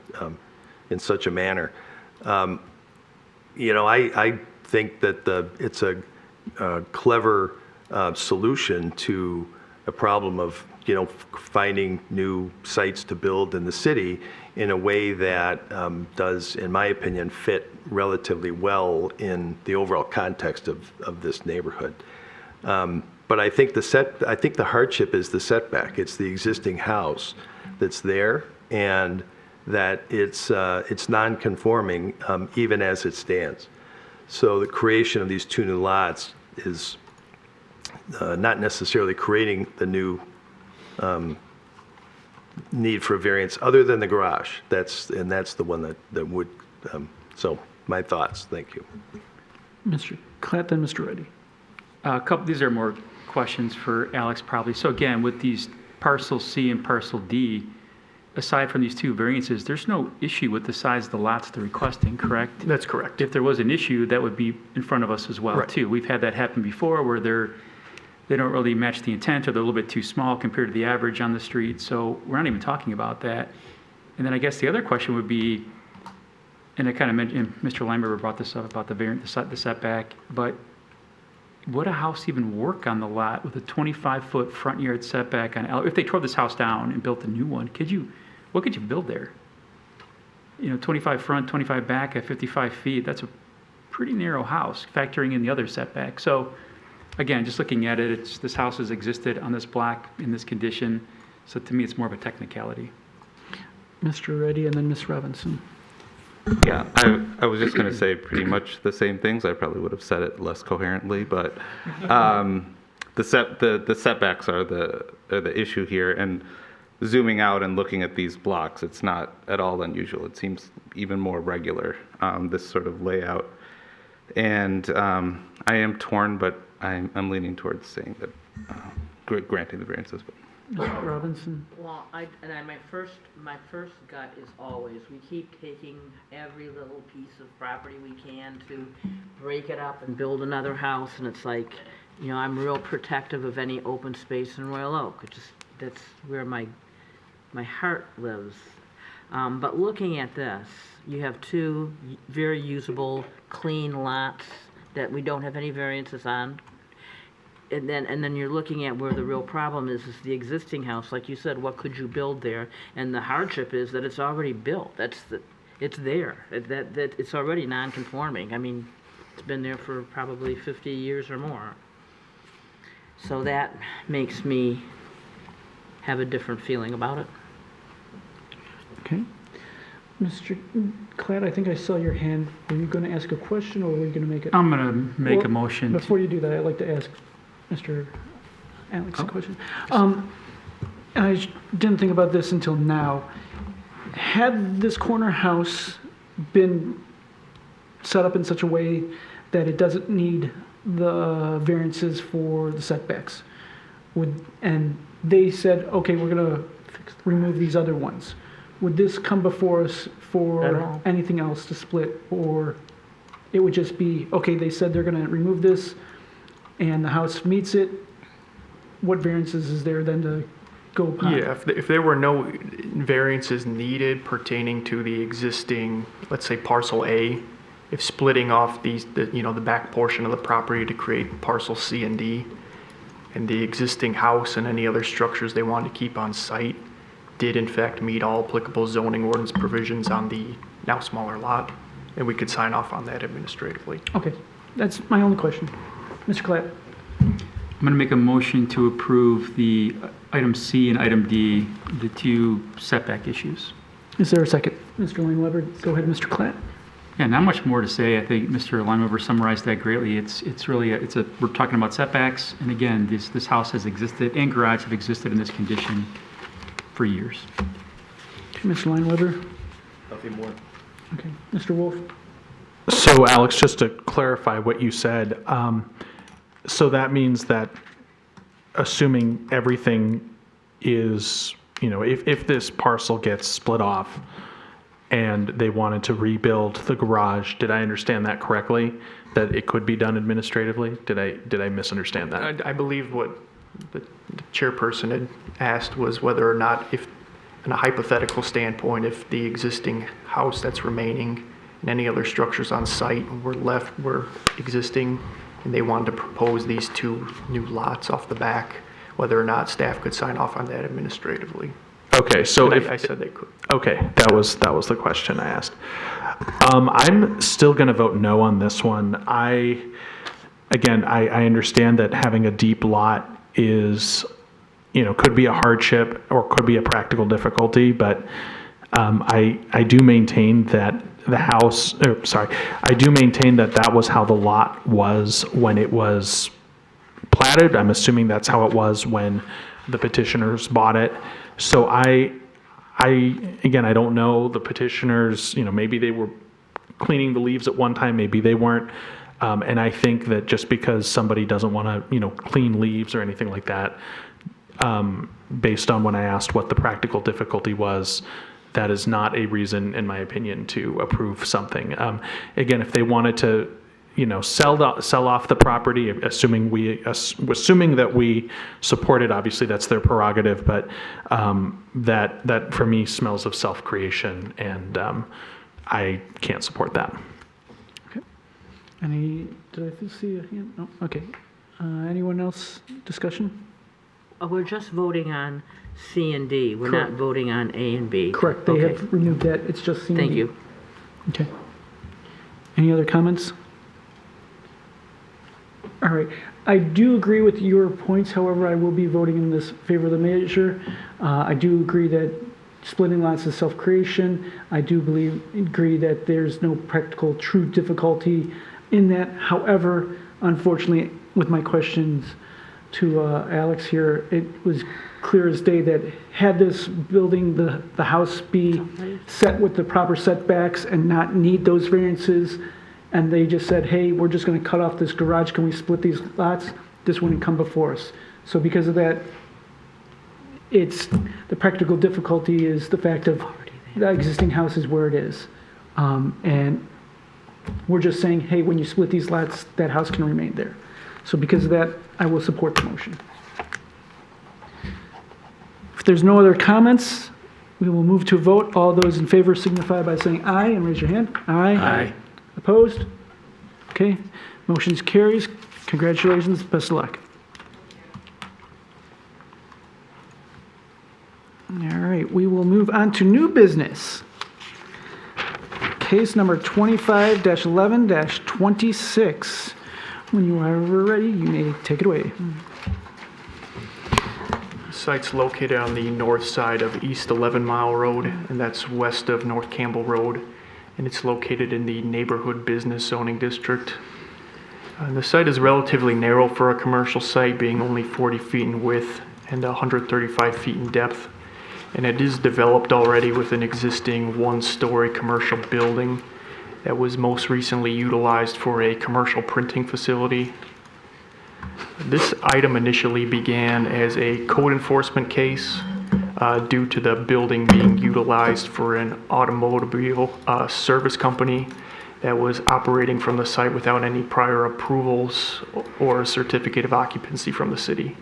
Speaker 7: in such a manner. I think that it's a clever solution to a problem of finding new sites to build in the city in a way that does, in my opinion, fit relatively well in the overall context of this neighborhood. But I think the hardship is the setback. It's the existing house that's there, and that it's non-conforming even as it stands. So the creation of these two new lots is not necessarily creating the new need for a variance other than the garage. That's the one that would, so my thoughts, thank you.
Speaker 1: Mr. Klatt, then Mr. Reddy.
Speaker 2: These are more questions for Alex probably. So again, with these parcel C and parcel D, aside from these two variances, there's no issue with the size of the lots they're requesting, correct?
Speaker 3: That's correct.
Speaker 2: If there was an issue, that would be in front of us as well,
Speaker 3: Right.
Speaker 2: too. We've had that happen before where they don't really match the intent, or they're a little bit too small compared to the average on the street. So we're not even talking about that. And then I guess the other question would be, and I kind of mentioned, Mr. Langberger brought this up about the setback, but would a house even work on the lot with a 25-foot front yard setback if they tore this house down and built a new one? What could you build there? 25 front, 25 back at 55 feet. That's a pretty narrow house, factoring in the other setback. So again, just looking at it, this house has existed on this block in this condition. So to me, it's more of a technicality.
Speaker 1: Mr. Reddy and then Ms. Robinson.
Speaker 12: Yeah, I was just going to say pretty much the same things. I probably would have said it less coherently, but the setbacks are the issue here. And zooming out and looking at these blocks, it's not at all unusual. It seems even more regular, this sort of layout. And I am torn, but I'm leaning towards saying that granting the variances.
Speaker 1: Mr. Robinson.
Speaker 6: Well, my first gut is always, we keep taking every little piece of property we can to break it up and build another house, and it's like, I'm real protective of any open space in Royal Oak. That's where my heart lives. But looking at this, you have two very usable, clean lots that we don't have any variances on. And then you're looking at where the real problem is the existing house. Like you said, what could you build there? And the hardship is that it's already built. It's there. That it's already non-conforming. I mean, It's been there for probably 50 years or more. So that makes me have a different feeling about it.
Speaker 1: Okay. Mr. Klatt, I think I saw your hand. Were you going to ask a question, or were you going to make it?
Speaker 2: I'm going to make a
Speaker 1: Well,
Speaker 2: motion.
Speaker 1: Before you do that, I'd like to ask Mr. Alex a question. And I didn't think about this until now. Had this corner house been set up in such a way that it doesn't need the variances for the setbacks, and they said, okay, we're going to remove these other ones, would this come before us for anything else to split, or it would just be, okay, they said they're going to remove this, and the house meets it, what variances is there then to go upon?
Speaker 3: Yeah, if there were no variances needed pertaining to the existing, let's say parcel A, if splitting off the back portion of the property to create parcel C and D, and the existing house and any other structures they wanted to keep on site did in fact meet all applicable zoning ordinance provisions on the now smaller lot, and we could sign off on that administratively.
Speaker 1: Okay, that's my only question. Mr. Klatt?
Speaker 2: I'm going to make a motion to approve the item C and item D, the two setback issues.
Speaker 1: Is there a second? Mr. Langweber, go ahead, Mr. Klatt.
Speaker 2: Yeah, not much more to say. I think Mr. Limeover summarized that greatly. It's really we're talking about setbacks, and again, this house has existed and garage have existed in this condition for years.
Speaker 1: Okay, Mr. Limeover.
Speaker 7: Nothing more.
Speaker 1: Okay, Mr. Wolf.
Speaker 8: So Alex, just to clarify what you said, so that means that assuming everything is, if this parcel gets split off and they wanted to rebuild the garage, did I understand that correctly? That it could be done administratively? Did I misunderstand that?
Speaker 3: I believe what the chairperson had asked was whether or not, if, in a hypothetical standpoint, if the existing house that's remaining and any other structures on site were existing, and they wanted to propose these two new lots off the back, whether or not staff could sign off on that administratively.
Speaker 8: Okay, so
Speaker 3: And
Speaker 8: if
Speaker 3: I said they could.
Speaker 8: Okay, that was the question I asked. I'm still going to vote no on this one. I understand that having a deep lot is, could be a hardship or could be a practical difficulty, but I do maintain that I do maintain that was how the lot was when it was platted. I'm assuming that's how it was when the petitioners bought it. So I don't know the petitioners, maybe they were cleaning the leaves at one time, maybe they weren't. And I think that just because somebody doesn't want to, clean leaves or anything like that, based on when I asked what the practical difficulty was, that is not a reason, in my opinion, to approve something. Again, if they wanted to, sell off the property, assuming that we support it, obviously that's their prerogative, but that for me smells of self-creation, and I can't support that.
Speaker 1: Okay. Did I see a hand? No, okay. Anyone else discussion?
Speaker 6: We're just voting on C and D. We're not voting on A and B.
Speaker 1: Correct, they have removed that, it's just C and D.
Speaker 6: Thank you.
Speaker 1: Okay. Any other comments? All right, I do agree with your points, however, I will be voting in this favor of the measure. I do agree that splitting lots is self-creation. I do agree that there's no practical true difficulty in that. However, unfortunately, with my questions to Alex here, it was clear as day that had this building, the house be set with the proper setbacks and not need those variances, and they just said, hey, we're just going to cut off this garage, can we split these lots? This wouldn't come before us. So because of that, the practical difficulty is the fact of the existing house is where it is. And we're just saying, hey, when you split these lots, that house can remain there. So because of that, I will support the motion. If there's no other comments, we will move to a vote. All those in favor signify by saying aye and raise your hand. Aye.
Speaker 2: Aye.
Speaker 1: Opposed? Okay, motion carries. Congratulations, best of luck. All right, we will move on to new business. case number 25-11-26. When you are ready, you may take it away.
Speaker 3: Site's located on the north side of East 11 Mile Road, and that's west of North Campbell Road, and it's located in the Neighborhood Business Zoning District. The site is relatively narrow for a commercial site, being only 40 feet in width and 135 feet in depth, and it is developed already with an existing one-story commercial building that was most recently utilized for a commercial printing facility. This item initially began as a code enforcement case due to the building being utilized for an automobile service company that was operating from the site without any prior approvals or a certificate of occupancy from the city.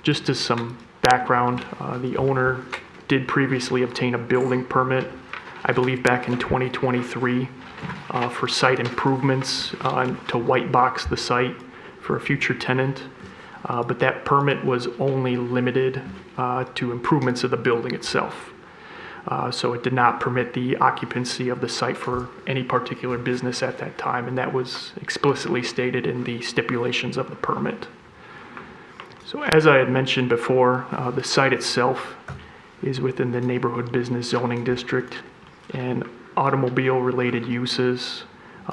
Speaker 3: Just as some background, the owner did previously obtain a building permit, I believe back in 2023, for site improvements to white box the site for a future tenant, but that permit was only limited to improvements of the building itself. So it did not permit the occupancy of the site for any particular business at that time, and that was explicitly stated in the stipulations of the permit. So as I had mentioned before, the site itself is within the Neighborhood Business Zoning District, and automobile-related uses,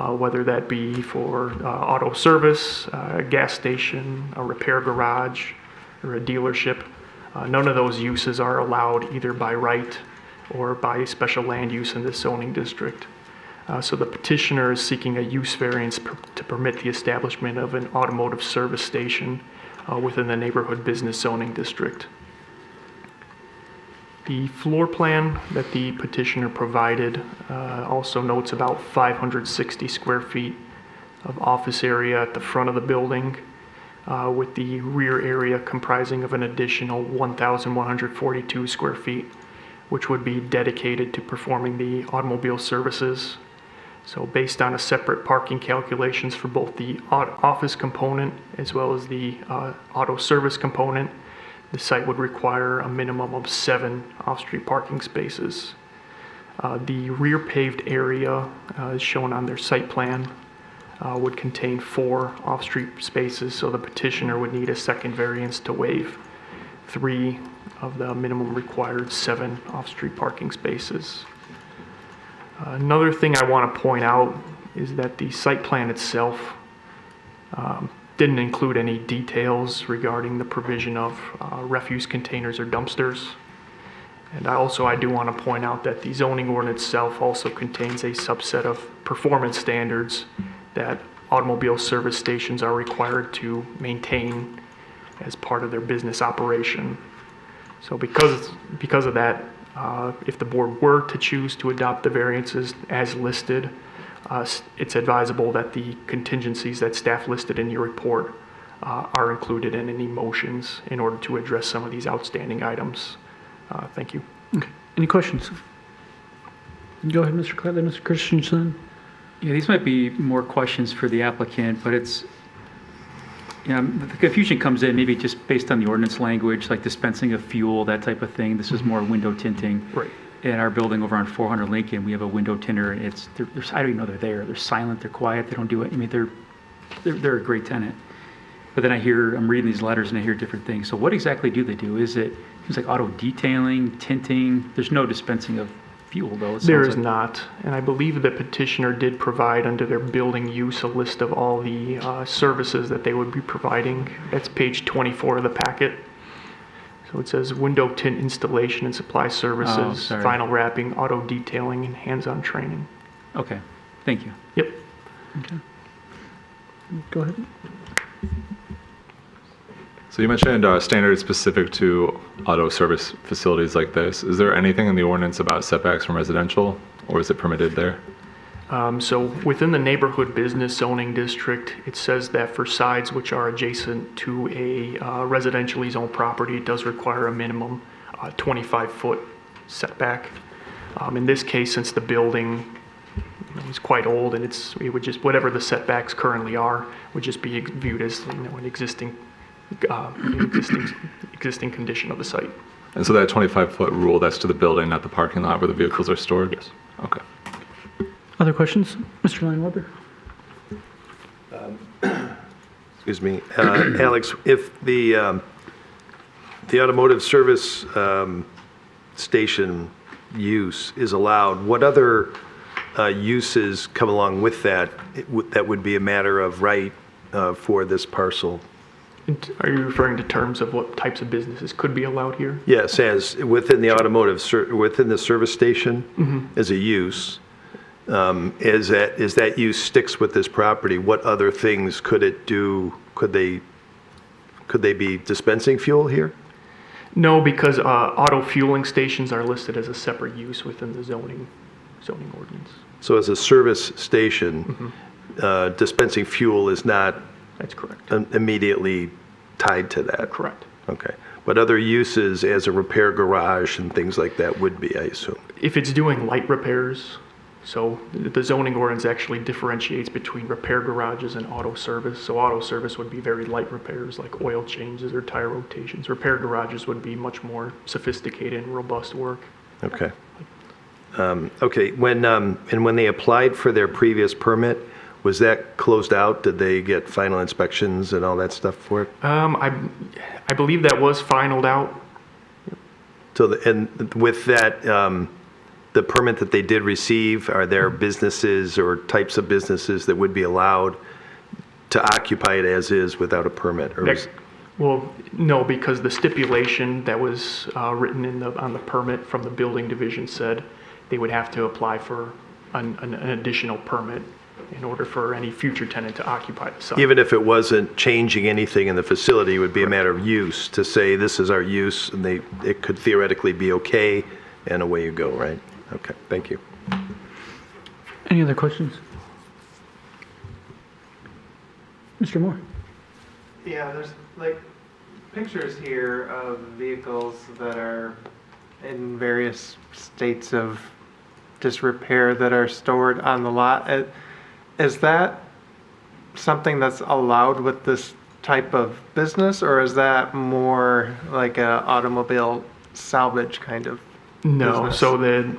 Speaker 3: whether that be for auto service, a gas station, a repair garage, or a dealership, none of those uses are allowed either by right or by special land use in this zoning district. So the petitioner is seeking a use variance to permit the establishment of an automotive service station within the Neighborhood Business Zoning District. The floor plan that the petitioner provided also notes about 560 square feet of office area at the front of the building, with the rear area comprising of an additional 1,142 square feet, which would be dedicated to performing the automobile services. So based on a separate parking calculations for both the office component as well as the auto service component, the site would require a minimum of 7 off-street parking spaces. The rear paved area, as shown on their site plan, would contain 4 off-street spaces, so the petitioner would need a second variance to waive 3 of the minimum required 7 off-street parking spaces. Another thing I want to point out is that the site plan itself didn't include any details regarding the provision of refuse containers or dumpsters. And I do want to point out that the zoning ordinance itself also contains a subset of performance standards that automobile service stations are required to maintain as part of their business operation. So because of that, if the board were to choose to adopt the variances as listed, it's advisable that the contingencies that staff listed in your report are included in any motions in order to address some of these outstanding items. Thank you.
Speaker 1: Okay. Any questions? Go ahead, Mr. Cladley, Mr. Christensen.
Speaker 2: Yeah, these might be more questions for the applicant, but it's, the confusion comes in maybe just based on the ordinance language, like dispensing of fuel, that type of thing. This is more window tinting.
Speaker 3: Right.
Speaker 2: In our building over on 400 Lincoln, we have a window tinter, and I don't even know they're there. They're silent, they're quiet, they don't do it. I mean, they're a great tenant. But then I'm reading these letters and I hear different things. So what exactly do they do? Is it seems like auto detailing, tinting? There's no dispensing of fuel though.
Speaker 3: There is not, and I believe the petitioner did provide under their building use a list of all the services that they would be providing. That's page 24 of the packet. So it says window tint installation and supply services, vinyl wrapping, auto detailing, and hands-on training.
Speaker 2: Okay, thank you.
Speaker 3: Yep.
Speaker 1: Okay. Go ahead.
Speaker 13: So you mentioned standards specific to auto service facilities like this. Is there anything in the ordinance about setbacks from residential, or is it permitted there?
Speaker 3: So within the neighborhood business zoning district, it says that for sides which are adjacent to a residentially zoned property, it does require a minimum 25-foot setback. In this case, since the building is quite old and it would just, whatever the setbacks currently are, would just be viewed as an existing condition of the site.
Speaker 13: And so that 25-foot rule, that's to the building, not the parking lot where the vehicles are stored?
Speaker 3: Yes.
Speaker 13: Okay.
Speaker 1: Other questions? Mr. Lineweber?
Speaker 7: Excuse me. Alex, if the automotive service station use is allowed, what other uses come along with that that would be a matter of right for this parcel?
Speaker 3: Are you referring to terms of what types of businesses could be allowed here?
Speaker 7: Yes, as within the within the service station as a use, as that use sticks with this property, what other things could it do? Could they be dispensing fuel here?
Speaker 3: No, because auto fueling stations are listed as a separate use within the zoning ordinance.
Speaker 7: So as a service station, dispensing fuel is not.
Speaker 3: That's correct.
Speaker 7: Immediately tied to that?
Speaker 3: Correct.
Speaker 7: Okay. But other uses as a repair garage and things like that would be, I assume?
Speaker 3: If it's doing light repairs, so the zoning ordinance actually differentiates between repair garages and auto service. So auto service would be very light repairs like oil changes or tire rotations. Repair garages would be much more sophisticated and robust work.
Speaker 7: Okay. Okay. When they applied for their previous permit, was that closed out? Did they get final inspections and all that stuff for it?
Speaker 3: I believe that was finalized out.
Speaker 7: So, and with that, the permit that they did receive, are there businesses or types of businesses that would be allowed to occupy it as is without a permit? Or
Speaker 3: Well, no, because the stipulation that was written on the permit from the building division said they would have to apply for an additional permit in order for any future tenant to occupy the site.
Speaker 7: Even if it wasn't changing anything in the facility, it would be a matter of use to say this is our use, and it could theoretically be okay, and away you go, right? Okay, thank you.
Speaker 1: Any other questions? Mr. Moore?
Speaker 11: Yeah, there's like pictures here of vehicles that are in various states of disrepair that are stored on the lot. Is that something that's allowed with this type of business, or is that more like a automobile salvage kind of
Speaker 3: No,
Speaker 11: business?
Speaker 3: so the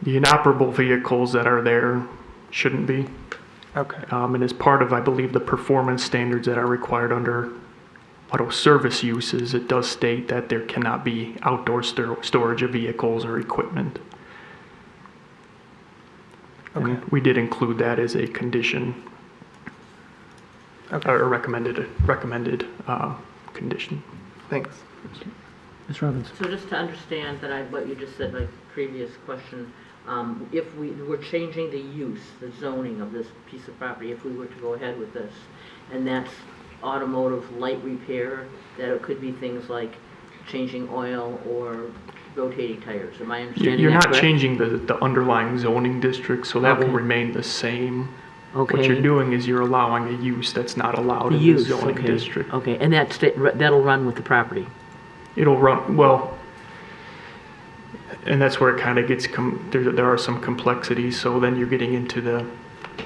Speaker 3: inoperable vehicles that are there shouldn't be.
Speaker 11: Okay.
Speaker 3: And as part of, I believe, the performance standards that are required under auto service uses, it does state that there cannot be outdoor storage of vehicles or equipment.
Speaker 11: Okay.
Speaker 3: And we did include that as a condition,
Speaker 11: Okay.
Speaker 3: or a recommended condition.
Speaker 11: Thanks.
Speaker 1: Ms. Robbins?
Speaker 6: So just to understand that what you just said, my previous question, if we were changing the use, the zoning of this piece of property, if we were to go ahead with this, and that's automotive light repair, that it could be things like changing oil or rotating tires. Am I understanding
Speaker 3: You're
Speaker 6: that
Speaker 3: not
Speaker 6: correct?
Speaker 3: changing the underlying zoning district, so that will
Speaker 6: Okay.
Speaker 3: remain the same. What
Speaker 6: Okay.
Speaker 3: you're doing is you're allowing a use that's not allowed
Speaker 6: The
Speaker 3: in the
Speaker 6: use,
Speaker 3: zoning
Speaker 6: okay.
Speaker 3: district.
Speaker 6: Okay, and that'll run with the property?
Speaker 3: It'll run, well, and that's where it kind of gets, there are some complexities, so then you're getting into the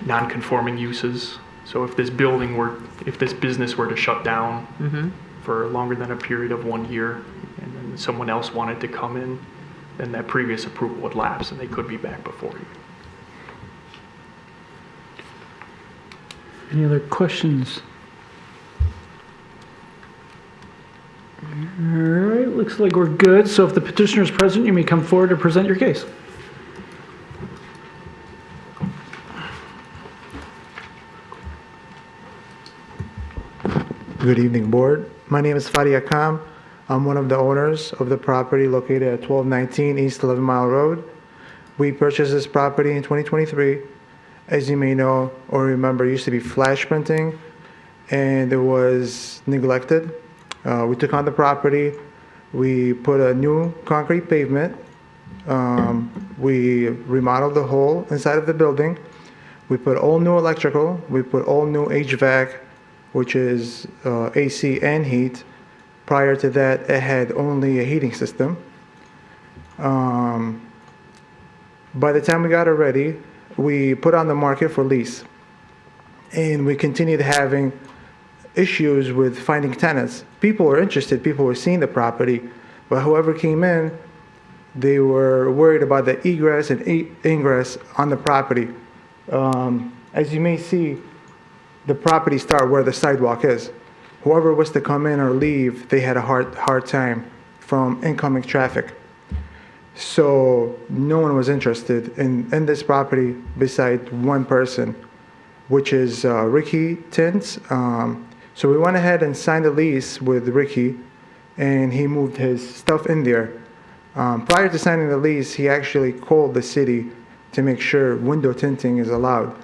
Speaker 3: non-conforming uses. So if this business were to shut down for longer than a period of 1 year, and then someone else wanted to come in, then that previous approval would lapse and they could be back before you.
Speaker 1: Any other questions? All right, looks like we're good. So if the petitioner is present, you may come forward to present your case.
Speaker 14: Good evening, Board. My name is Fadi Akam. I'm one of the owners of the property located at 1219 East 11 Mile Road. We purchased this property in 2023. As you may know or remember, it used to be flash printing, and it was neglected. We took on the property. We put a new concrete pavement. We remodeled the whole inside of the building. We put all new electrical. We put all new HVAC, which is AC and heat. Prior to that, it had only a heating system. By the time we got it ready, we put on the market for lease. And we continued having issues with finding tenants. People were interested, people were seeing the property, but whoever came in they were worried about the egress and ingress on the property. As you may see, the property start where the sidewalk is. Whoever was to come in or leave, they had a hard time from incoming traffic. So no one was interested in this property beside one person, which is Ricky Tins. So we went ahead and signed a lease with Ricky, and he moved his stuff in there. Prior to signing the lease, he actually called the city to make sure window tinting is allowed.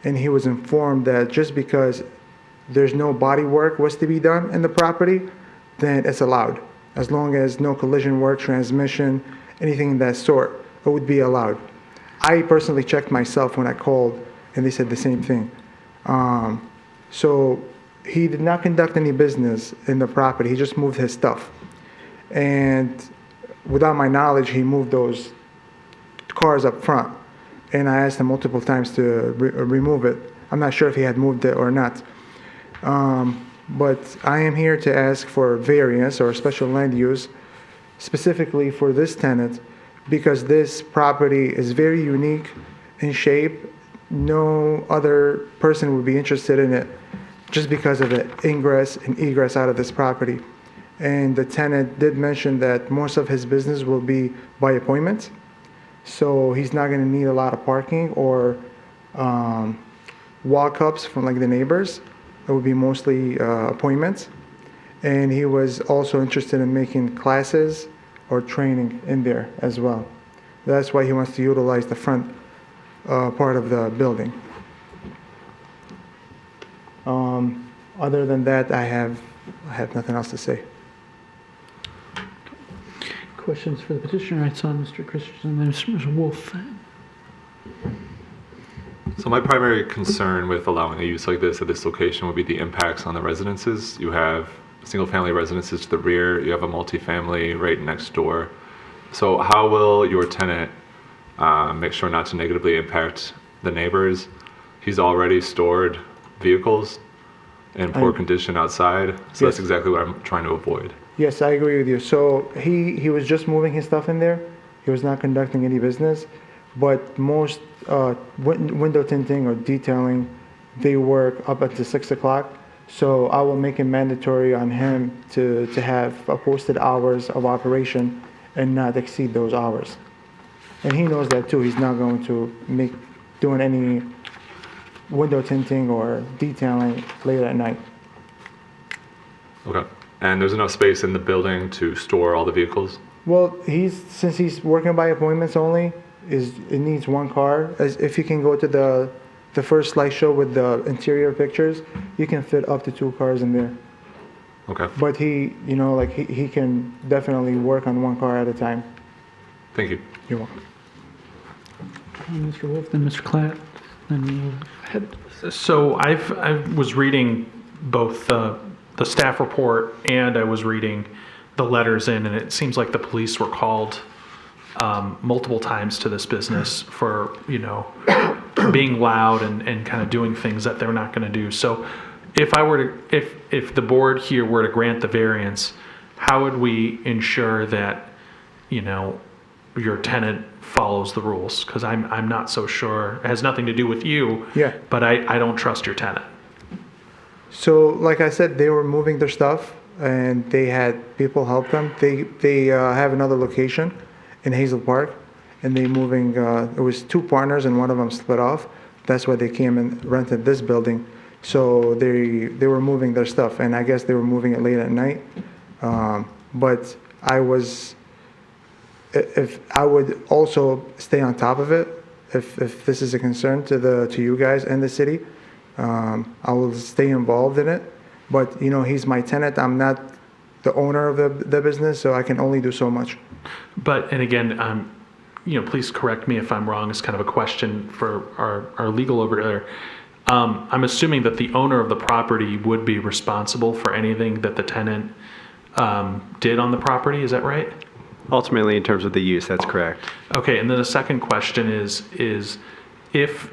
Speaker 14: And he was informed that just because there's no body work was to be done in the property, then it's allowed. As long as no collision work, transmission, anything of that sort, it would be allowed. I personally checked myself when I called, and they said the same thing. So he did not conduct any business in the property. He just moved his stuff. And without my knowledge, he moved those cars up front. And I asked him multiple times to remove it. I'm not sure if he had moved it or not. But I am here to ask for variance or special land use, specifically for this tenant, because this property is very unique in shape. No other person would be interested in it just because of the ingress and egress out of this property. And the tenant did mention that most of his business will be by appointment. So he's not going to need a lot of parking or walk-ups from like the neighbors. It would be mostly appointments. And he was also interested in making classes or training in there as well. That's why he wants to utilize the front part of the building. Other than that, I have nothing else to say.
Speaker 1: Questions for the petitioner? I saw Mr. Christensen, then Mr. Wolf.
Speaker 13: So my primary concern with allowing a use like this at this location would be the impacts on the residences. You have single-family residences to the rear. You have a multifamily right next door. So how will your tenant make sure not to negatively impact the neighbors? He's already stored vehicles in poor condition outside, so that's exactly what I'm trying to avoid.
Speaker 14: Yes, I agree with you. So he was just moving his stuff in there. He was not conducting any business. But most window tinting or detailing, they work up until 6 o'clock. So I will make it mandatory on him to have a posted hours of operation and not exceed those hours. And he knows that too. He's not going to doing any window tinting or detailing late at night.
Speaker 13: Okay. And there's enough space in the building to store all the vehicles?
Speaker 14: Well, since he's working by appointments only, it needs one car. If you can go to the first slideshow with the interior pictures, you can fit up to 2 cars in there.
Speaker 13: Okay.
Speaker 14: But he can definitely work on 1 car at a time.
Speaker 13: Thank you.
Speaker 14: You're welcome.
Speaker 1: Mr. Wolf, then Mr. Klatt, then we'll head.
Speaker 8: So I was reading both the staff report and I was reading the letters in, and it seems like the police were called multiple times to this business for being loud and kind of doing things that they're not going to do. So if the board here were to grant the variance, how would we ensure that your tenant follows the rules? Because I'm not so sure. It has nothing to do with you.
Speaker 14: Yeah.
Speaker 8: But I don't trust your tenant.
Speaker 14: So like I said, they were moving their stuff and they had people help them. They have another location in Hazel Park, and they moving. It was 2 partners and one of them split off. That's why they came and rented this building. So they were moving their stuff, and I guess they were moving it late at night. But if I would also stay on top of it, if this is a concern to you guys and the city, I will stay involved in it. But he's my tenant. I'm not the owner of the business, so I can only do so much.
Speaker 8: And again, please correct me if I'm wrong. It's kind of a question for our legal over there. I'm assuming that the owner of the property would be responsible for anything that the tenant did on the property. Is that right?
Speaker 15: Ultimately, in terms of the use, that's correct.
Speaker 8: Okay, and then the second question is if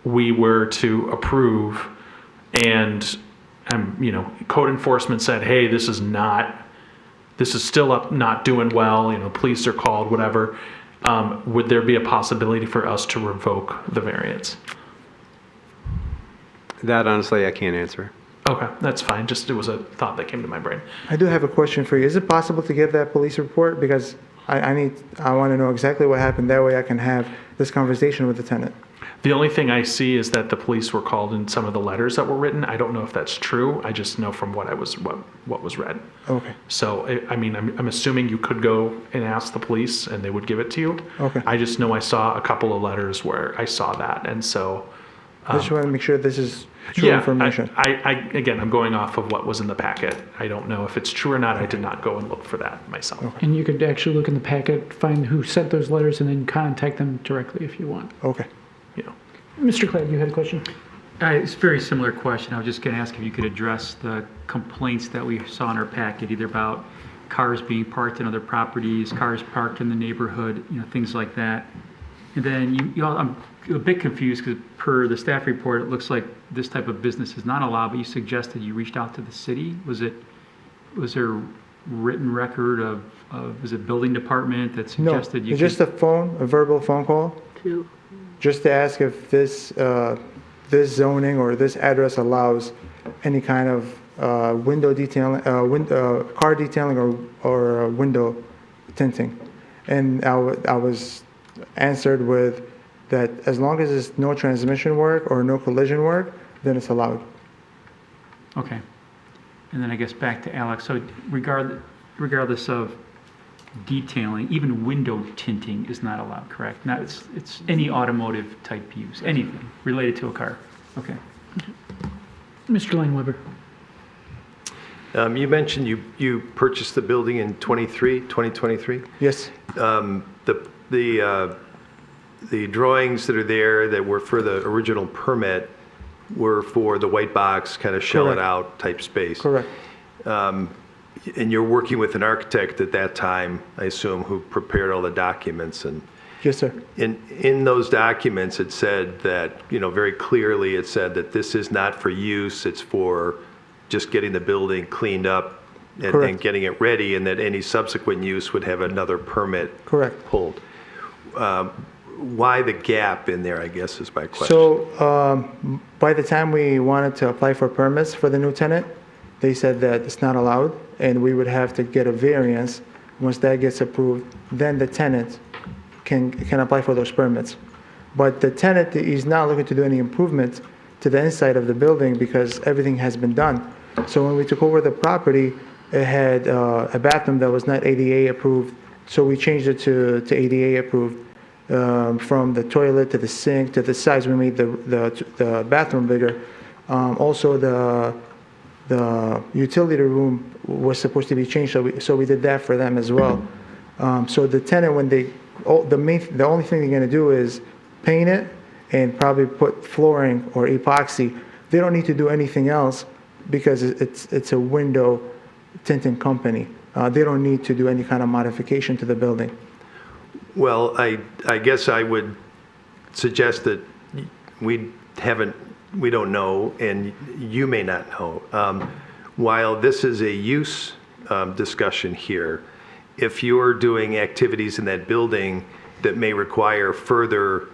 Speaker 8: we were to approve and code enforcement said, hey, this is not this is still up, not doing well, police are called, whatever, would there be a possibility for us to revoke the variance?
Speaker 15: That honestly, I can't answer.
Speaker 8: Okay, that's fine. Just, it was a thought that came to my brain.
Speaker 14: I do have a question for you. Is it possible to get that police report? Because I want to know exactly what happened. That way I can have this conversation with the tenant.
Speaker 8: The only thing I see is that the police were called in some of the letters that were written. I don't know if that's true. I just know from what was read.
Speaker 14: Okay.
Speaker 8: So, I'm assuming you could go and ask the police and they would give it to you.
Speaker 14: Okay.
Speaker 8: I just know I saw a couple of letters where I saw that. And so.
Speaker 14: I just want to make sure this is true information.
Speaker 8: Again, I'm going off of what was in the packet. I don't know if it's true or not. I did not go and look for that myself.
Speaker 14: Okay.
Speaker 1: And you could actually look in the packet, find who sent those letters, and then contact them directly if you want.
Speaker 14: Okay.
Speaker 1: Mr. Clad, you had a question?
Speaker 2: It's a very similar question. I was just going to ask if you could address the complaints that we saw in our packet, either about cars being parked in other properties, cars parked in the neighborhood, things like that. And then I'm a bit confused because per the staff report, it looks like this type of business is not allowed, but you suggested you reached out to the city. Was there a written record of was it building department that suggested
Speaker 14: no, just a verbal phone call? Just to ask if this zoning or this address allows any kind of window detailing, car detailing or window tinting. And I was answered with that as long as it's no transmission work or no collision work, then it's allowed.
Speaker 2: Okay. And then I guess back to Alex. So regardless of detailing, even window tinting is not allowed, correct? Not, it's any automotive type use, anything related to a car. Okay.
Speaker 1: Mr. Langweber.
Speaker 7: You mentioned you purchased the building in 2023?
Speaker 14: Yes.
Speaker 7: The drawings that are there that were for the original permit were for the white box, kind of shell it out type space.
Speaker 14: Correct.
Speaker 7: And you're working with an architect at that time, I assume, who prepared all the documents. And
Speaker 14: yes, sir.
Speaker 7: In those documents, it said that, very clearly, it said that this is not for use, it's for just getting the building cleaned up and getting it ready, and that any subsequent use would have another permit pulled. Why the gap in there, I guess, is my question.
Speaker 14: So by the time we wanted to apply for permits for the new tenant, they said that it's not allowed, and we would have to get a variance. Once that gets approved, then the tenant can apply for those permits. But the tenant is not looking to do any improvement to the inside of the building because everything has been done. So when we took over the property, it had a bathroom that was not ADA approved, so we changed it to ADA approved. From the toilet to the sink to the size, we made the bathroom bigger. Also, the utility room was supposed to be changed, so we did that for them as well. So the tenant, the only thing they're going to do is paint it and probably put flooring or epoxy. They don't need to do anything else because it's a window tinting company. They don't need to do any kind of modification to the building.
Speaker 7: Well, I guess I would suggest that we don't know, and you may not know. While this is a use discussion here, if you're doing activities in that building that may require further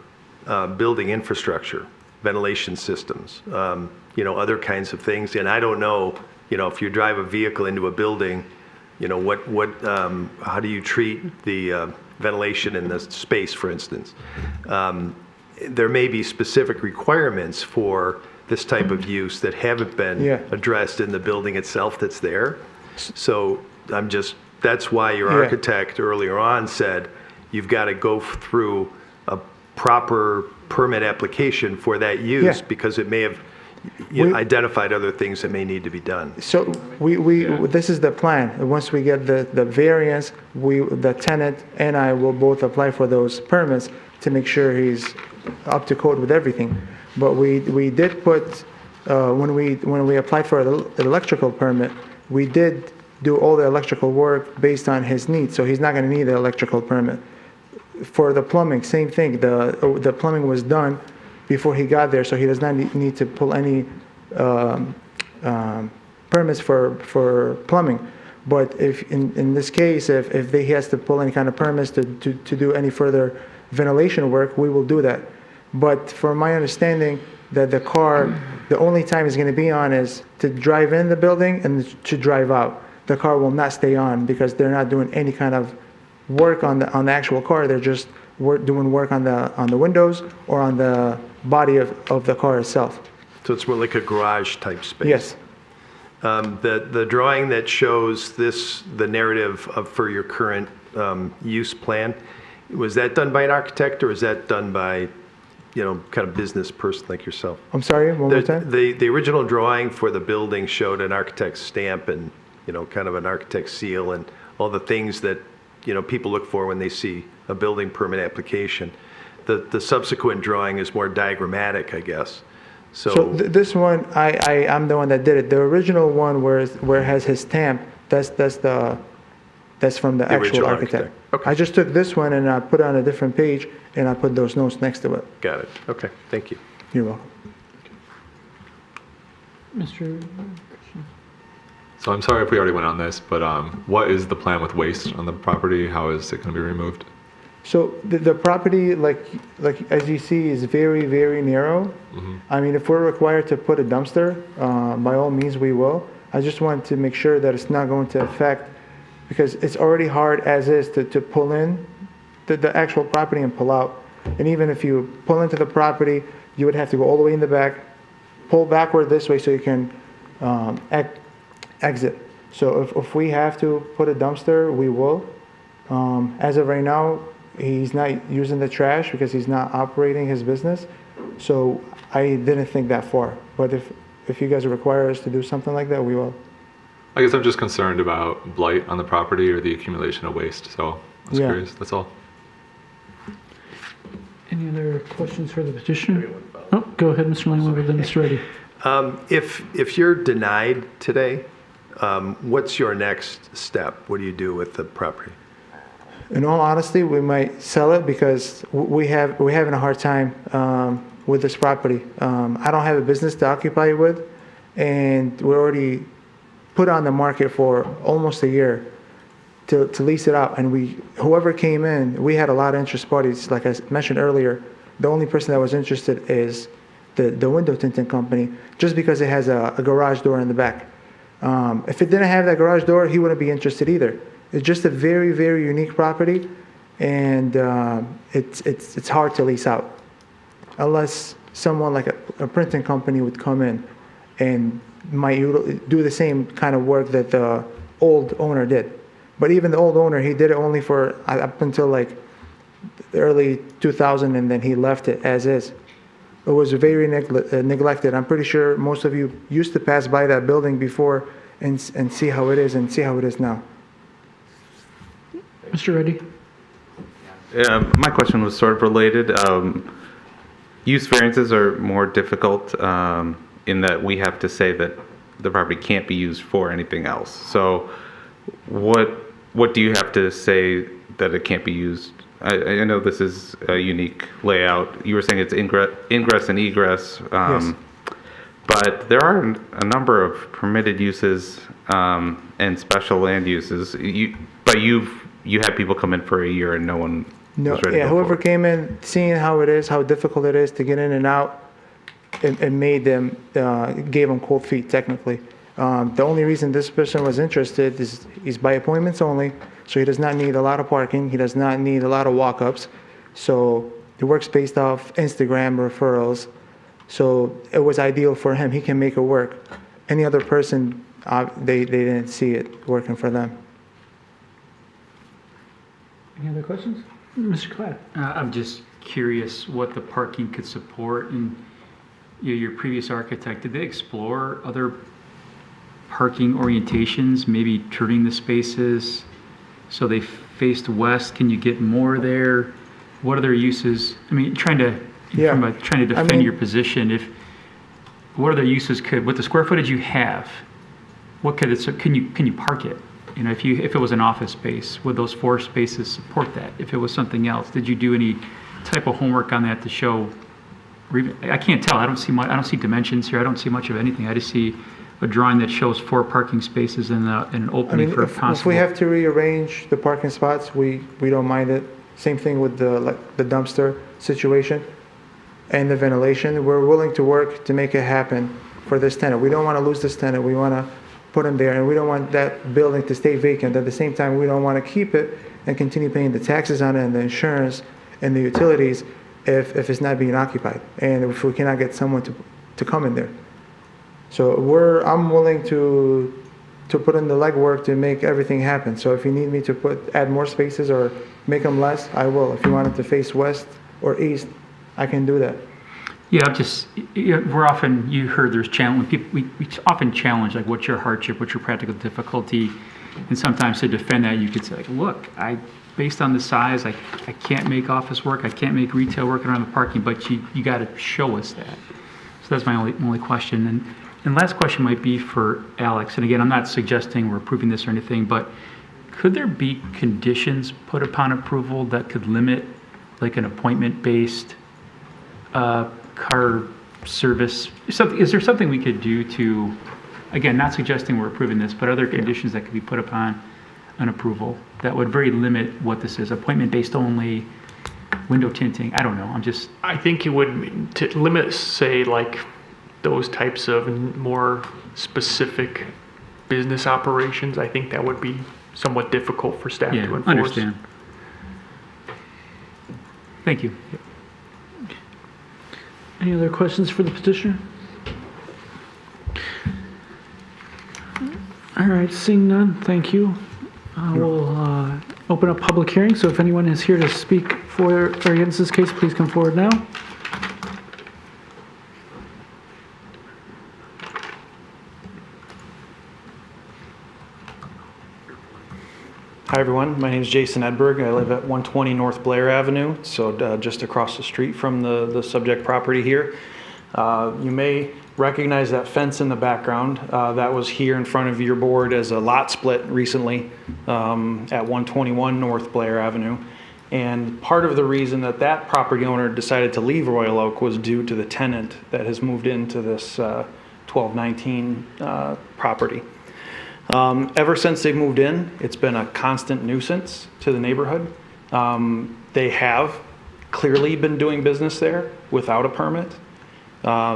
Speaker 7: building infrastructure, ventilation systems, other kinds of things, and I don't know, if you drive a vehicle into a building, how do you treat the ventilation in the space, for instance? There may be specific requirements for this type of use that haven't been addressed in the building itself that's there. So that's why your architect earlier on said you've got to go through a proper permit application for that use because it may have identified other things that may need to be done.
Speaker 14: So this is the plan. Once we get the variance, the tenant and I will both apply for those permits to make sure he's up to code with everything. But we did put when we applied for the electrical permit, we did do all the electrical work based on his needs. So he's not going to need the electrical permit. For the plumbing, same thing. The plumbing was done before he got there, so he does not need to pull any permits for plumbing. But if, in this case, if he has to pull any kind of permits to do any further ventilation work, we will do that. But from my understanding, that the car, the only time it's going to be on is to drive in the building and to drive out. The car will not stay on because they're not doing any kind of work on the actual car. They're just doing work on the windows or on the body of the car itself.
Speaker 7: So it's more like a garage type space?
Speaker 14: Yes.
Speaker 7: The drawing that shows the narrative for your current use plan, was that done by an architect or is that done by, kind of business person like yourself?
Speaker 14: I'm sorry, one more time?
Speaker 7: The original drawing for the building showed an architect's stamp and, kind of an architect's seal and all the things that, people look for when they see a building permit application. The subsequent drawing is more diagrammatic, I guess. So
Speaker 14: this one, I'm the one that did it. The original one where it has his stamp, that's from the actual architect.
Speaker 7: Okay.
Speaker 14: I just took this one and I put it on a different page and I put those notes next to it.
Speaker 7: Got it. Okay, thank you.
Speaker 14: You're welcome.
Speaker 1: Mr.
Speaker 13: So I'm sorry if we already went on this, but what is the plan with waste on the property? How is it going to be removed?
Speaker 14: So the property, like as you see, is very, very narrow.
Speaker 13: Mm-hmm.
Speaker 14: I mean, if we're required to put a dumpster, by all means we will. I just want to make sure that it's not going to affect, because it's already hard as is to pull in the actual property and pull out. And even if you pull into the property, you would have to go all the way in the back, pull backward this way so you can exit. So if we have to put a dumpster, we will. As of right now, he's not using the trash because he's not operating his business. So I didn't think that far. But if you guys require us to do something like that, we will.
Speaker 13: I guess I'm just concerned about blight on the property or the accumulation of waste. So I was curious. That's all.
Speaker 1: Any other questions for the petitioner? Oh, go ahead, Mr. Langlover, then Mr. Reddy.
Speaker 7: If you're denied today, what's your next step? What do you do with the property?
Speaker 14: In all honesty, we might sell it because we're having a hard time with this property. I don't have a business to occupy it with, and we're already put on the market for almost a year to lease it out. And whoever came in, we had a lot of interest parties. Like I mentioned earlier, the only person that was interested is the window tinting company, just because it has a garage door in the back. If it didn't have that garage door, he wouldn't be interested either. It's just a very, very unique property, and it's hard to lease out unless someone like a printing company would come in and might do the same kind of work that the old owner did. But even the old owner, he did it only for up until like the early 2000, and then he left it as is. It was very neglected. I'm pretty sure most of you used to pass by that building before and see how it is and see how it is now.
Speaker 1: Mr. Reddy?
Speaker 12: My question was sort of related. Use variances are more difficult in that we have to say that the property can't be used for anything else. So what do you have to say that it can't be used? I know this is a unique layout. You were saying it's ingress and egress.
Speaker 14: Yes.
Speaker 12: But there are a number of permitted uses and special land uses. But you had people come in for a year and no one was ready to go
Speaker 14: whoever
Speaker 12: forward.
Speaker 14: came in, seeing how it is, how difficult it is to get in and out, it made them, gave them cold feet technically. The only reason this person was interested is he's by appointments only, so he does not need a lot of parking, he does not need a lot of walk-ups. So it works based off Instagram referrals. So it was ideal for him. He can make it work. Any other person, they didn't see it working for them.
Speaker 1: Any other questions? Mr. Cladd?
Speaker 2: I'm just curious what the parking could support, and your previous architect, did they explore other parking orientations, maybe turning the spaces so they faced west? Can you get more there? What other uses? I mean, trying to defend your position. What other uses with the square footage you have, what could it? Can you park it? You know, if it was an office space, would those 4 spaces support that? If it was something else, did you do any type of homework on that to show? I can't tell. I don't see dimensions here. I don't see much of anything. I just see a drawing that shows 4 parking spaces and an
Speaker 14: I
Speaker 2: opening
Speaker 14: mean,
Speaker 2: for
Speaker 14: if
Speaker 2: possible.
Speaker 14: we have to rearrange the parking spots, we don't mind it. Same thing with the dumpster situation and the ventilation. We're willing to work to make it happen for this tenant. We don't want to lose this tenant. We want to put him there, and we don't want that building to stay vacant. At the same time, we don't want to keep it and continue paying the taxes on it and the insurance and the utilities if it's not being occupied, and if we cannot get someone to come in there. So I'm willing to put in the legwork to make everything happen. So if you need me to add more spaces or make them less, I will. If you want it to face west or east, I can do that.
Speaker 2: Yeah, you heard there's challenge, we often challenge, like, what's your hardship, what's your practical difficulty? And sometimes to defend that, you could say, like, look, based on the size, I can't make office work, I can't make retail work around the parking, but you got to show us that. So that's my only question. And last question might be for Alex. And again, I'm not suggesting we're approving this or anything, but could there be conditions put upon approval that could limit, like, an appointment-based car service? Is there something we could do to, again, not suggesting we're approving this, but other conditions that could be put upon an approval that would very limit what this is, appointment-based only, window tinting? I don't know.
Speaker 3: I think you would, to limit, say, like, those types of more specific business operations, I think that would be somewhat difficult for staff to enforce.
Speaker 2: Understand. Thank you.
Speaker 1: Any other questions for the petitioner? All right, seeing none, thank you. We'll open up public hearing, so if anyone is here to speak for or against this case, please come forward now.
Speaker 16: Hi everyone, my name is Jason Edberg. I live at 120 North Blair Avenue, so just across the street from the subject property here. You may recognize that fence in the background. That was here in front of your board as a lot split recently at 121 North Blair Avenue. And part of the reason that property owner decided to leave Royal Oak was due to the tenant that has moved into this 1219 property. Ever since they moved in, it's been a constant nuisance to the neighborhood. They have clearly been doing business there without a permit.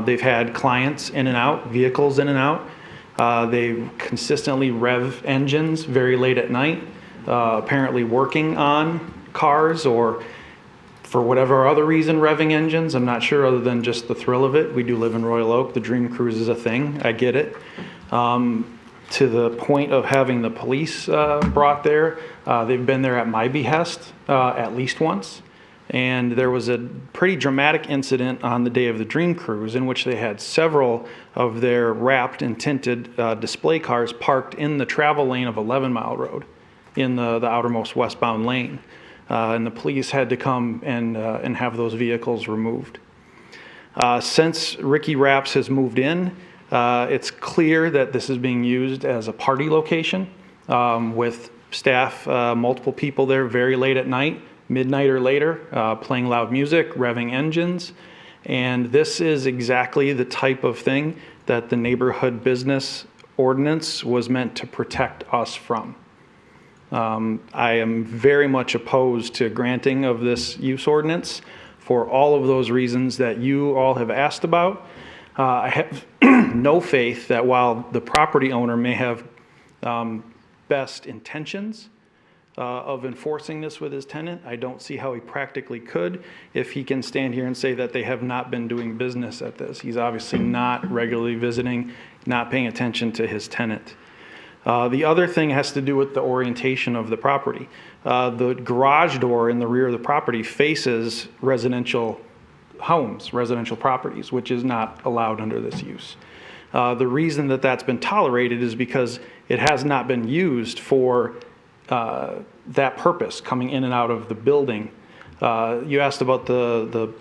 Speaker 16: They've had clients in and out, vehicles in and out. They consistently rev engines very late at night, apparently working on cars or for whatever other reason revving engines. I'm not sure, other than just the thrill of it. We do live in Royal Oak. The Dream Cruise is a thing. I get it. To the point of having the police brought there. They've been there at my behest at least once. And there was a pretty dramatic incident on the day of the Dream Cruise in which they had several of their wrapped and tinted display cars parked in the travel lane of 11 Mile Road in the outermost westbound lane. And the police had to come and have those vehicles removed. Since Ricky Rapps has moved in, it's clear that this is being used as a party location with staff, multiple people there very late at night, midnight or later, playing loud music, revving engines. And this is exactly the type of thing that the neighborhood business ordinance was meant to protect us from. I am very much opposed to granting of this use ordinance for all of those reasons that you all have asked about. I have no faith that while the property owner may have best intentions of enforcing this with his tenant, I don't see how he practically could if he can stand here and say that they have not been doing business at this. He's obviously not regularly visiting, not paying attention to his tenant. The other thing has to do with the orientation of the property. The garage door in the rear of the property faces residential homes, residential properties, which is not allowed under this use. The reason that that's been tolerated is because it has not been used for that purpose, coming in and out of the building. You asked about the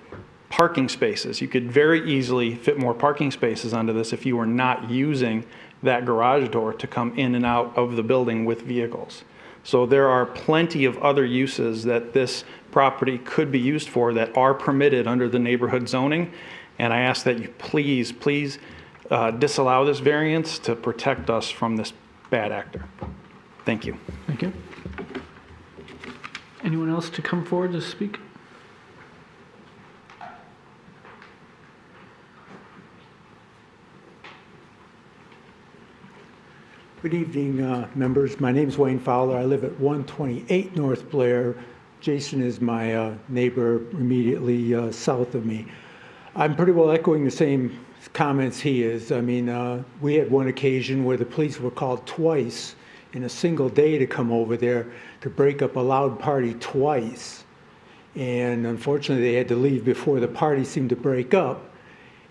Speaker 16: parking spaces. You could very easily fit more parking spaces onto this if you were not using that garage door to come in and out of the building with vehicles. So there are plenty of other uses that this property could be used for that are permitted under the neighborhood zoning. And I ask that you please disallow this variance to protect us from this bad actor. Thank you.
Speaker 1: Thank you. Anyone else to come forward to speak?
Speaker 17: Good evening, members. My name is Wayne Fowler. I live at 128 North Blair. Jason is my neighbor immediately south of me. I'm pretty well echoing the same comments he is. I mean, we had one occasion where the police were called twice in a single day to come over there to break up a loud party twice. And unfortunately, they had to leave before the party seemed to break up.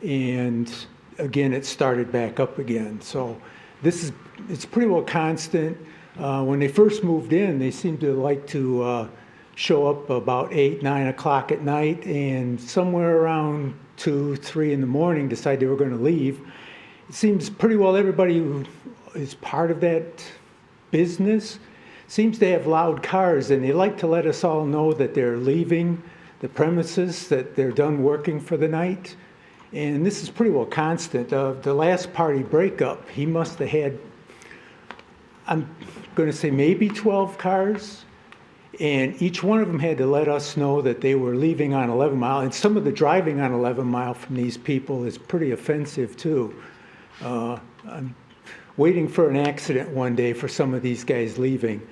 Speaker 17: And again, it started back up again. So it's pretty well constant. When they first moved in, they seemed to like to show up about 8, 9 o'clock at night, and somewhere around 2, 3 in the morning decide they were going to leave. It seems pretty well everybody who is part of that business seems to have loud cars, and they like to let us all know that they're leaving the premises, that they're done working for the night. And this is pretty well constant. The last party breakup, he must have had, I'm going to say maybe 12 cars. And each one of them had to let us know that they were leaving on 11 Mile. And some of the driving on 11 Mile from these people is pretty offensive too. I'm waiting for an accident one day for some of these guys leaving.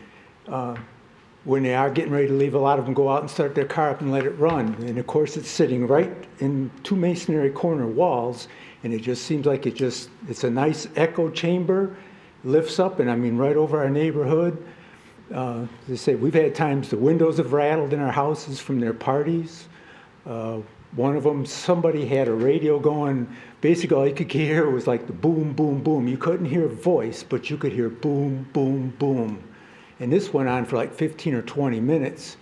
Speaker 17: When they are getting ready to leave, a lot of them go out and start their car up and let it run. And of course, it's sitting right in 2 masonry corner walls. And it just seems like it's a nice echo chamber, lifts up, and I mean, right over our neighborhood. They say we've had times the windows have rattled in our houses from their parties. One of them, somebody had a radio going. Basically, all you could hear was like the boom, boom, boom. You couldn't hear a voice, but you could hear boom, boom, boom. And this went on for like 15 or 20 minutes.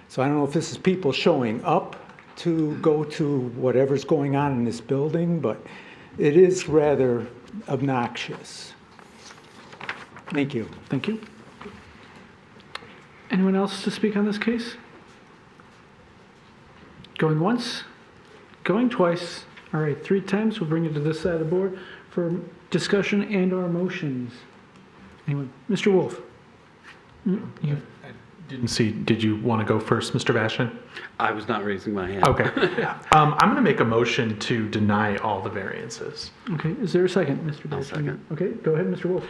Speaker 17: So I don't know if this is people showing up to go to whatever's going on in this building, but it is rather obnoxious. Thank you.
Speaker 1: Thank you. Anyone else to speak on this case? Going once? Going twice? All right, 3 times. We'll bring it to this side of the board for discussion and our motions. Anyone? Mr. Wolf?
Speaker 8: I didn't see, did you want to go first, Mr. Bastian?
Speaker 4: I was not raising my hand.
Speaker 8: Okay. I'm going to make a motion to deny all the variances.
Speaker 1: Okay, is there a second, Mr.
Speaker 4: I'll
Speaker 1: Bastian?
Speaker 4: second.
Speaker 1: Okay, go ahead, Mr. Wolf.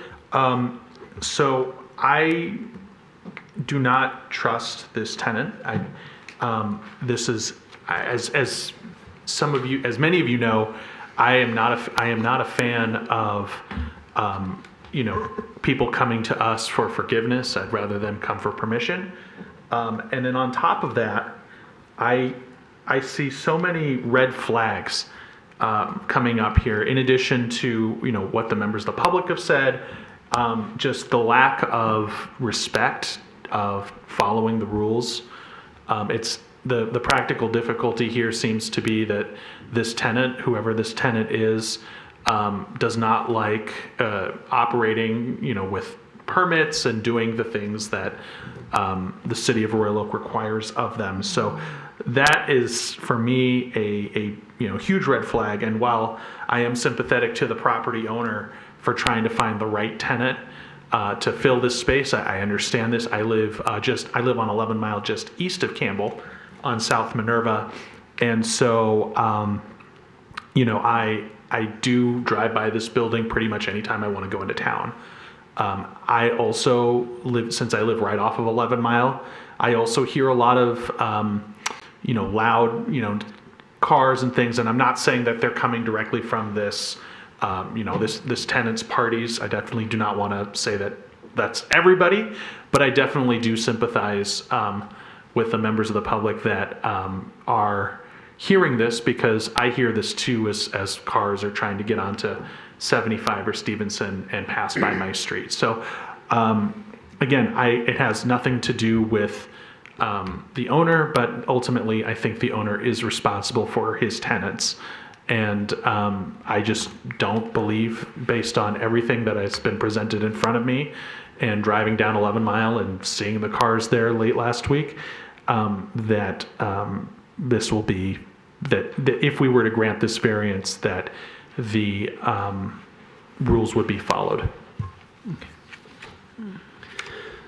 Speaker 8: So I do not trust this tenant. This is, as some of you, as many of you know, I am not a fan of, people coming to us for forgiveness. I'd rather them come for permission. And then on top of that, I see so many red flags coming up here. In addition to what the members of the public have said, just the lack of respect of following the rules. It's the practical difficulty here seems to be that this tenant, whoever this tenant is, does not like operating, with permits and doing the things that the city of Royal Oak requires of them. So that is, for me, a huge red flag. And while I am sympathetic to the property owner for trying to find the right tenant to fill this space, I understand this. I live on 11 Mile just east of Campbell on South Minerva, and so I do drive by this building pretty much anytime I want to go into town. I also since I live right off of 11 Mile, I also hear a lot of, loud, cars and things. And I'm not saying that they're coming directly from this, this tenant's parties. I definitely do not want to say that that's everybody, but I definitely do sympathize with the members of the public that are hearing this, because I hear this too as cars are trying to get onto 75 or Stevenson and pass by my street. So again, it has nothing to do with the owner, but ultimately I think the owner is responsible for his tenants. And I just don't believe, based on everything that has been presented in front of me and driving down 11 Mile and seeing the cars there late last week, that this will be, that if we were to grant this variance, that the rules would be followed.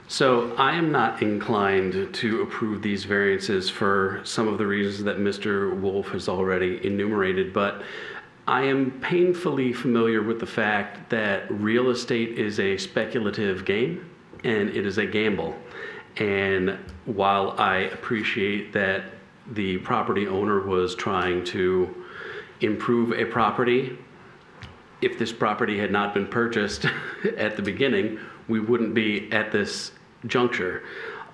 Speaker 18: So I am not inclined to approve these variances for some of the reasons that Mr. Wolf has already enumerated, but I am painfully familiar with the fact that real estate is a speculative game and it is a gamble. And while I appreciate that the property owner was trying to improve a property, if this property had not been purchased at the beginning, we wouldn't be at this juncture.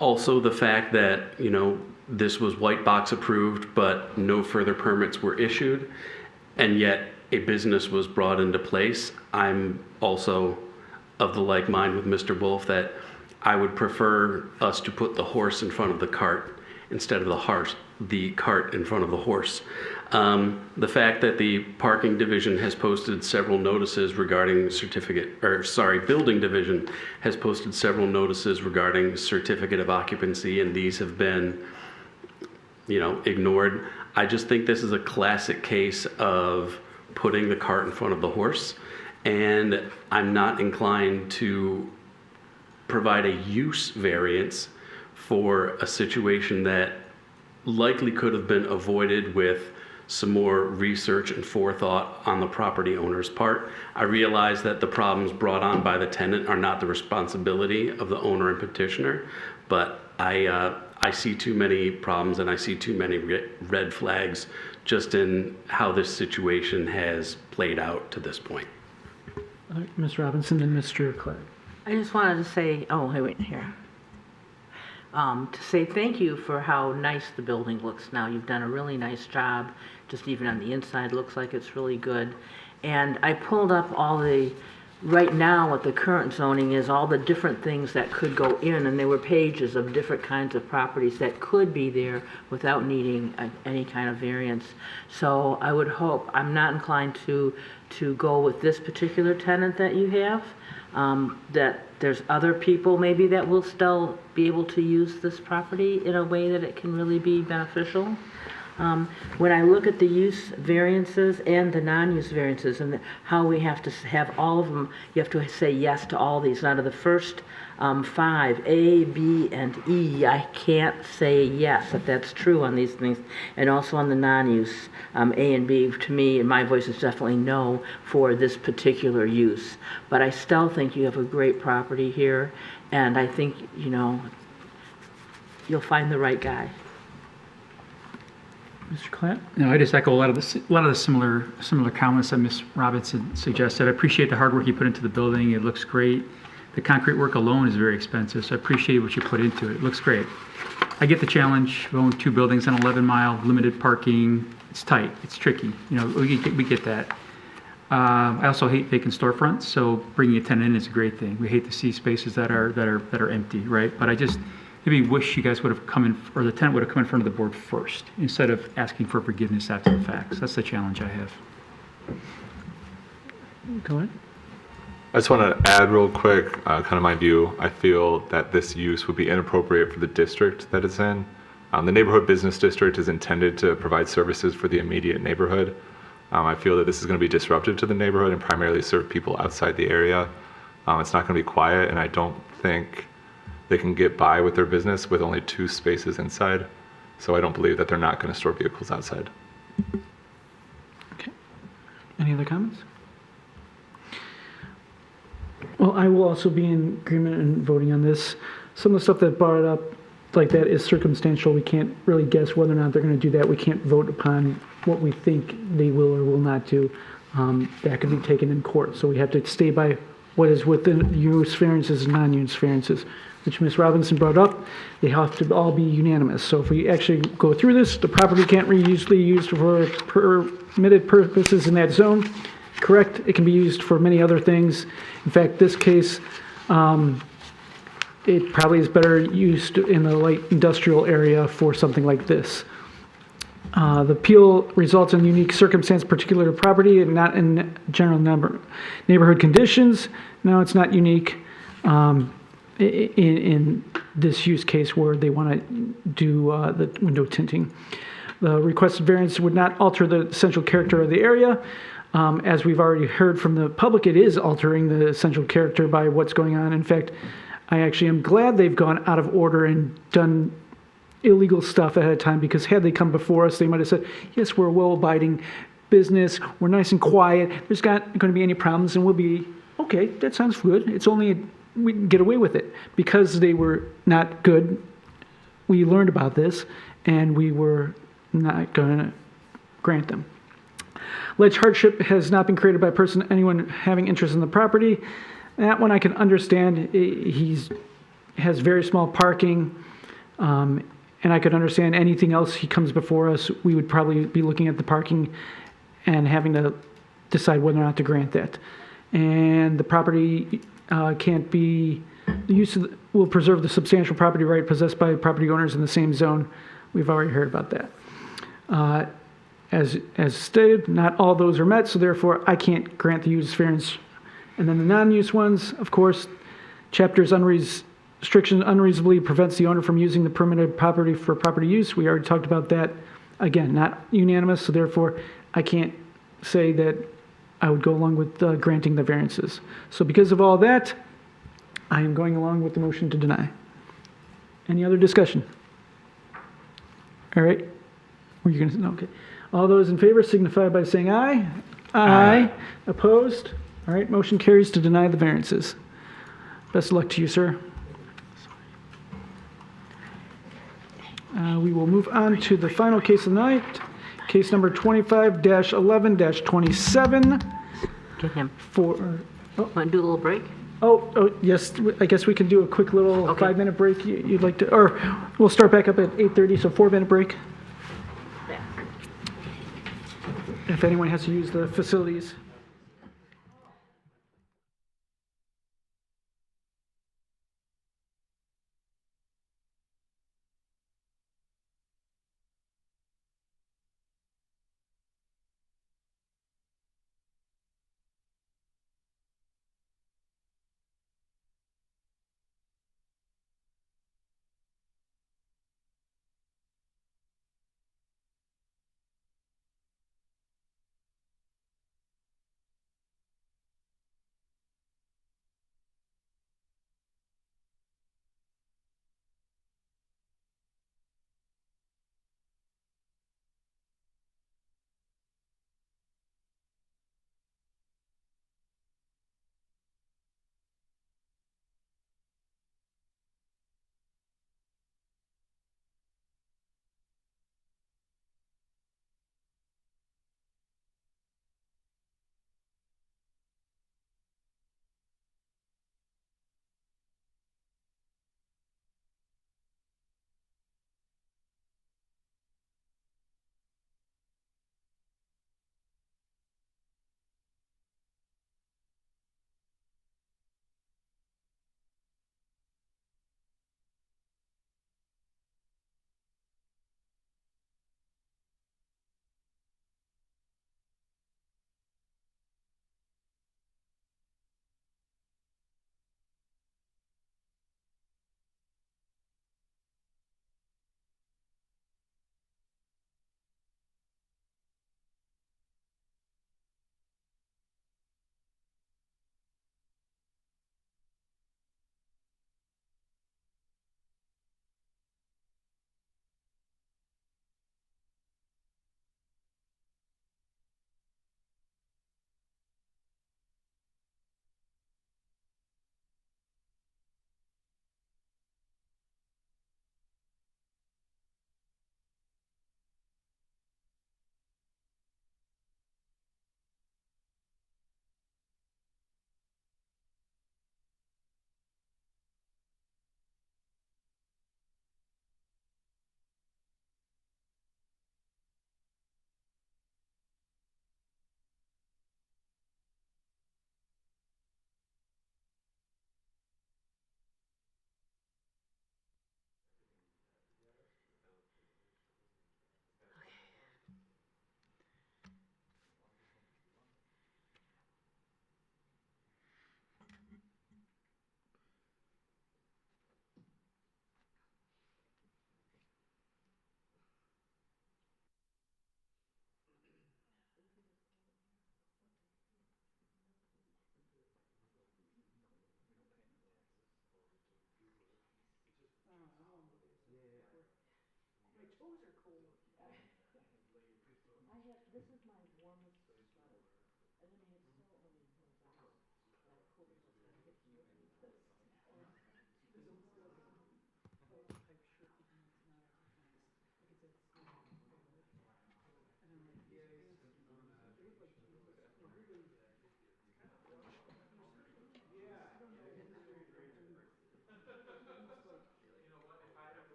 Speaker 18: Also, the fact that, you know, this was white box approved, but no further permits were issued, and yet a business was brought into place. I'm also of the like mind with Mr. Wolf that I would prefer us to put the horse in front of the cart instead of the cart in front of the horse. The fact that the parking division has posted several notices regarding building division has posted several notices regarding certificate of occupancy, and these have been, you know, ignored. I just think this is a classic case of putting the cart in front of the horse, and I'm not inclined to provide a use variance for a situation that likely could have been avoided with some more research and forethought on the property owner's part. I realize that the problems brought on by the tenant are not the responsibility of the owner and petitioner, but I see too many problems and I see too many red flags just in how this situation has played out to this point.
Speaker 1: Ms. Robinson and Mr. Clark.
Speaker 6: I just wanted to say, to say thank you for how nice the building looks now. You've done a really nice job. Just even on the inside, looks like it's really good. And I pulled up right now what the current zoning is, all the different things that could go in, and there were pages of different kinds of properties that could be there without needing any kind of variance. So I would hope, I'm not inclined to go with this particular tenant that you have, that there's other people maybe that will still be able to use this property in a way that it can really be beneficial. When I look at the use variances and the non-use variances and how we have to have all of them, you have to say yes to all these. Out of the first 5, A, B, and E, I can't say yes if that's true on these things. And also on the non-use, A and B, to me, and my voice is definitely no for this particular use. But I still think you have a great property here, and I think, you know, you'll find the right guy.
Speaker 1: Mr. Clant?
Speaker 2: No, I just echo a lot of the similar comments that Ms. Robinson suggested. I appreciate the hard work you put into the building. It looks great. The concrete work alone is very expensive, so I appreciate what you put into it. It looks great. I get the challenge. We own 2 buildings on 11-mile, limited parking. It's tight. It's tricky. You know, we get that. I also hate vacant storefronts, so bringing a tenant in is a great thing. We hate to see spaces that are empty, right? But I just maybe wish you guys would have come in, or the tenant would have come in front of the board first, instead of asking for forgiveness after the fact. So that's the challenge I have.
Speaker 1: Go ahead.
Speaker 13: I just want to add real quick, kind of my view. I feel that this use would be inappropriate for the district that it's in. The neighborhood business district is intended to provide services for the immediate neighborhood. I feel that this is going to be disruptive to the neighborhood and primarily serve people outside the area. It's not going to be quiet, and I don't think they can get by with their business with only 2 spaces inside. So I don't believe that they're not going to store vehicles outside.
Speaker 1: Okay. Any other comments? Well, I will also be in agreement in voting on this. Some of the stuff that brought up like that is circumstantial. We can't really guess whether or not they're going to do that. We can't vote upon what we think they will or will not do. That could be taken in court. So we have to stay by what is within use variances and non-use variances, which Ms. Robinson brought up. They have to all be unanimous. So if we actually go through this, the property can't be used for permitted purposes in that zone. Correct, it can be used for many other things. In fact, this case, it probably is better used in the light industrial area for something like this. The appeal results in unique circumstance particular to property and not in general neighborhood conditions. No, it's not unique in this use case where they want to do the window tinting. The requested variance would not alter the essential character of the area. As we've already heard from the public, it is altering the essential character by what's going on. In fact, I actually am glad they've gone out of order and done illegal stuff ahead of time, because had they come before us, they might have said, yes, we're a well-abiding business, we're nice and quiet, there's not going to be any problems, and we'll be, okay, that sounds good. It's only, we can get away with it. Because they were not good, we learned about this, and we were not going to grant them. Alleged hardship has not been created by a person, anyone having interest in the property. That one I can understand. He's has very small parking, and I could understand anything else he comes before us. We would probably be looking at the parking and having to decide whether or not to grant that. And the property can't be, the use of, will preserve the substantial property right possessed by property owners in the same zone. We've already heard about that. As stated, not all those are met, so therefore I can't grant the use variance. And then the non-use ones, of course, chapter's restriction unreasonably prevents the owner from using the permitted property for property use. We already talked about that. Again, not unanimous, so therefore I can't say that I would go along with granting the variances. So because of all that, I am going along with the motion to deny. Any other discussion? All right. Were you going to? Okay. All those in favor signify by saying aye. Aye. Opposed? All right. Motion carries to deny the variances. Best of luck to you, sir. We will move on to the final case of the night. Case number 25-11-27.
Speaker 6: Get him.
Speaker 1: For.
Speaker 6: Want to do a little break?
Speaker 1: Oh, yes. I guess we can do a quick little 5-minute break. You'd like to, or we'll start back up at 8:30. So 4-minute break. If anyone has to use the facilities.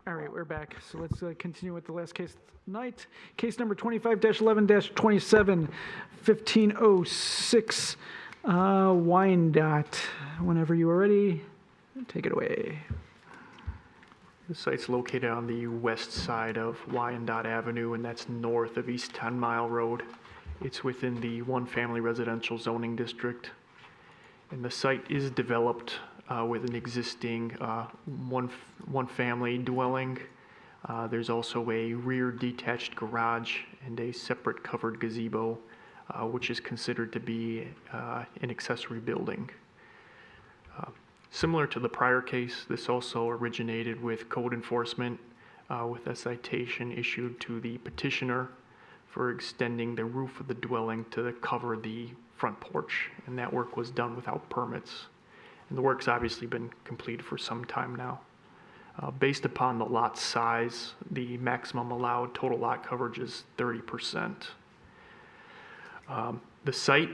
Speaker 1: All right, we're back. So let's continue with the last case tonight. Case number 25-11-27, 1506 Wyandotte. Whenever you are ready, take it away.
Speaker 3: The site's located on the west side of Wyandotte Avenue, and that's north of East 10 Mile Road. It's within the one-family residential zoning district. And the site is developed with an existing one-family dwelling. There's also a rear detached garage and a separate covered gazebo, which is considered to be an accessory building. Similar to the prior case, this also originated with code enforcement with a citation issued to the petitioner for extending the roof of the dwelling to cover the front porch, and that work was done without permits. And the work's obviously been completed for some time now. Based upon the lot size, the maximum allowed total lot coverage is 30%. The site,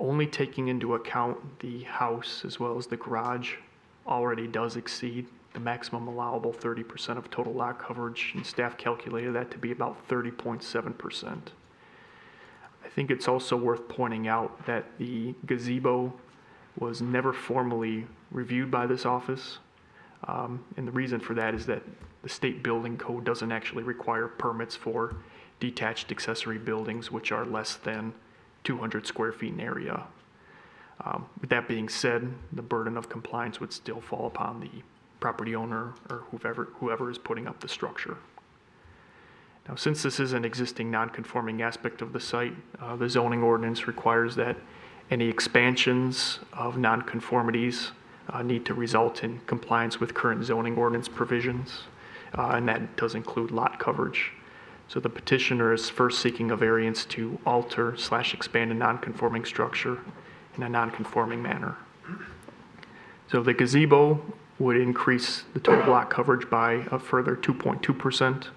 Speaker 3: only taking into account the house as well as the garage, already does exceed the maximum allowable 30% of total lot coverage, and staff calculated that to be about 30.7%. I think it's also worth pointing out that the gazebo was never formally reviewed by this office. And the reason for that is that the state building code doesn't actually require permits for detached accessory buildings, which are less than 200 square feet in area. With that being said, the burden of compliance would still fall upon the property owner or whoever is putting up the structure. Now, since this is an existing non-conforming aspect of the site, the zoning ordinance requires that any expansions of non-conformities need to result in compliance with current zoning ordinance provisions, and that does include lot coverage. So the petitioner is first seeking a variance to alter/expand a non-conforming structure in a non-conforming manner. So the gazebo would increase the total lot coverage by a further 2.2%,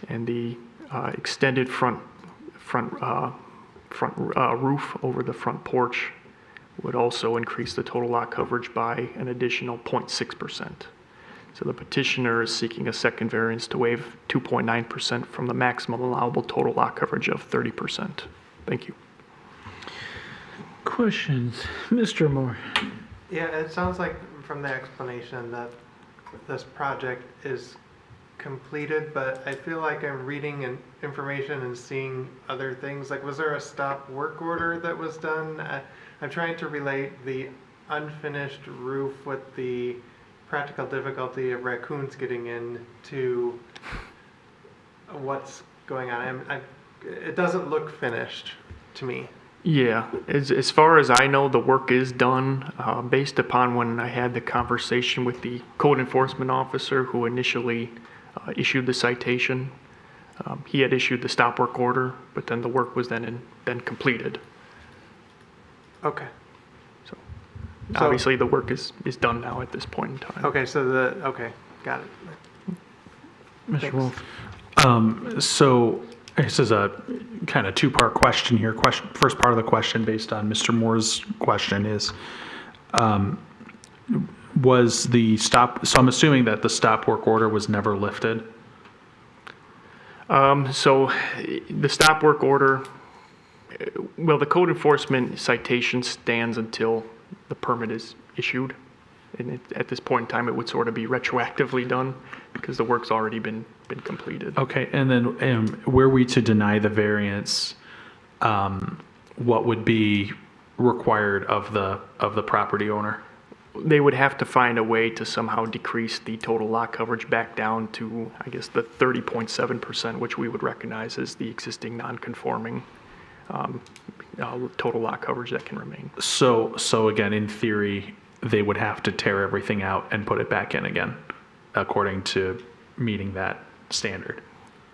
Speaker 3: and the extended front roof over the front porch would also increase the total lot coverage by an additional 0.6%. So the petitioner is seeking a second variance to waive 2.9% from the maximum allowable total lot coverage of 30%. Thank you.
Speaker 1: Questions? Mr. Moore.
Speaker 11: Yeah, it sounds like from the explanation that this project is completed, but I feel like I'm reading information and seeing other things. Like, was there a stop work order that was done? I'm trying to relate the unfinished roof with the practical difficulty of raccoons getting in to what's going on. It doesn't look finished to me.
Speaker 3: Yeah, as far as I know, the work is done based upon when I had the conversation with the code enforcement officer who initially issued the citation. He had issued the stop work order, but then the work was then completed.
Speaker 11: Okay.
Speaker 3: So obviously the work is done now at this point in time.
Speaker 11: Okay, so okay, got it.
Speaker 1: Mr. Wolf.
Speaker 8: So this is a kind of two-part question here. First part of the question, based on Mr. Moore's question, is was the stop, so I'm assuming that the stop work order was never lifted?
Speaker 3: So the stop work order, well, the code enforcement citation stands until the permit is issued. And at this point in time, it would sort of be retroactively done because the work's already been completed.
Speaker 8: Okay, and then were we to deny the variance, what would be required of the property owner?
Speaker 3: They would have to find a way to somehow decrease the total lot coverage back down to, I guess, the 30.7%, which we would recognize as the existing non-conforming total lot coverage that can remain.
Speaker 8: So again, in theory, they would have to tear everything out and put it back in again, according to meeting that standard.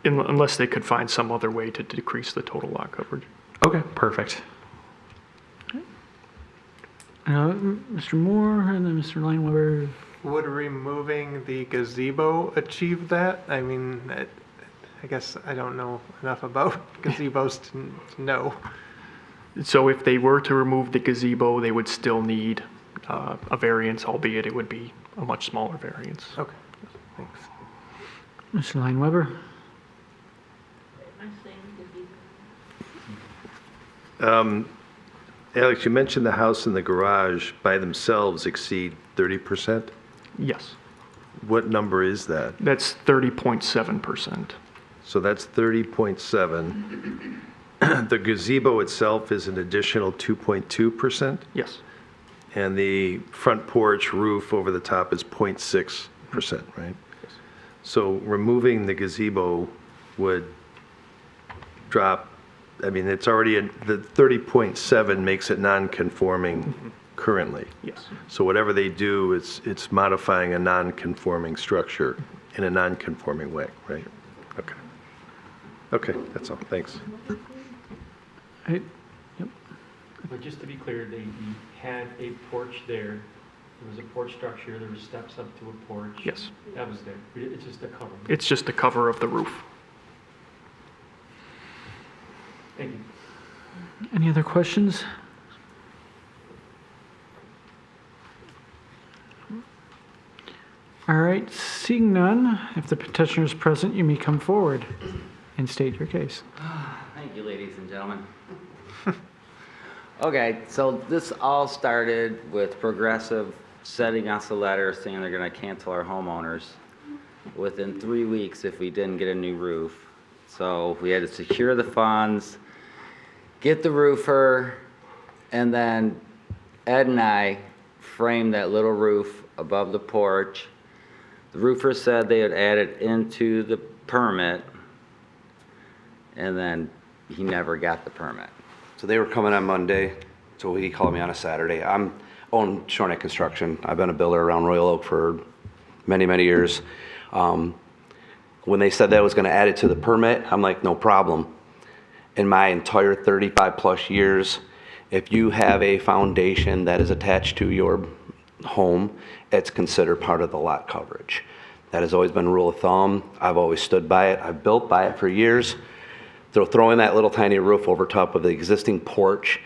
Speaker 3: Unless they could find some other way to decrease the total lot coverage.
Speaker 8: Okay, perfect.
Speaker 1: Mr. Moore and then Mr. Lineweber.
Speaker 11: Would removing the gazebo achieve that? I mean, I guess I don't know enough about gazebos to know.
Speaker 3: So if they were to remove the gazebo, they would still need a variance, albeit it would be a much smaller variance.
Speaker 11: Okay, thanks.
Speaker 1: Mr. Lineweber.
Speaker 7: Alex, you mentioned the house and the garage by themselves exceed 30%?
Speaker 3: Yes.
Speaker 7: What number is that?
Speaker 3: That's 30.7%.
Speaker 7: So that's 30.7. The gazebo itself is an additional 2.2%?
Speaker 3: Yes.
Speaker 7: And the front porch roof over the top is 0.6%, right?
Speaker 3: Yes.
Speaker 7: So removing the gazebo would drop, I mean, it's already, the 30.7 makes it non-conforming currently.
Speaker 3: Yes.
Speaker 7: So whatever they do, it's modifying a non-conforming structure in a non-conforming way, right? Okay. Okay, that's all, thanks.
Speaker 2: But just to be clear, they had a porch there. There was a porch structure, there were steps up to a porch.
Speaker 3: Yes.
Speaker 2: That was there. It's just a cover.
Speaker 3: It's just the cover of the roof.
Speaker 2: Thank you.
Speaker 1: Any other questions? All right, seeing none, if the petitioner is present, you may come forward and state your case.
Speaker 19: Thank you, ladies and gentlemen. Okay, so this all started with Progressive sending us a letter saying they're going to cancel our homeowners within 3 weeks if we didn't get a new roof. So we had to secure the funds, get the roofer, and then Ed and I framed that little roof above the porch. The roofer said they would add it into the permit, and then he never got the permit.
Speaker 20: So they were coming on Monday, so he called me on a Saturday. I'm own Shorneck Construction. I've been a builder around Royal Oak for many, many years. When they said that was going to add it to the permit, I'm like, no problem. In my entire 35 plus years, if you have a foundation that is attached to your home, it's considered part of the lot coverage. That has always been a rule of thumb. I've always stood by it. I've built by it for years. So throwing that little tiny roof over top of the existing porch,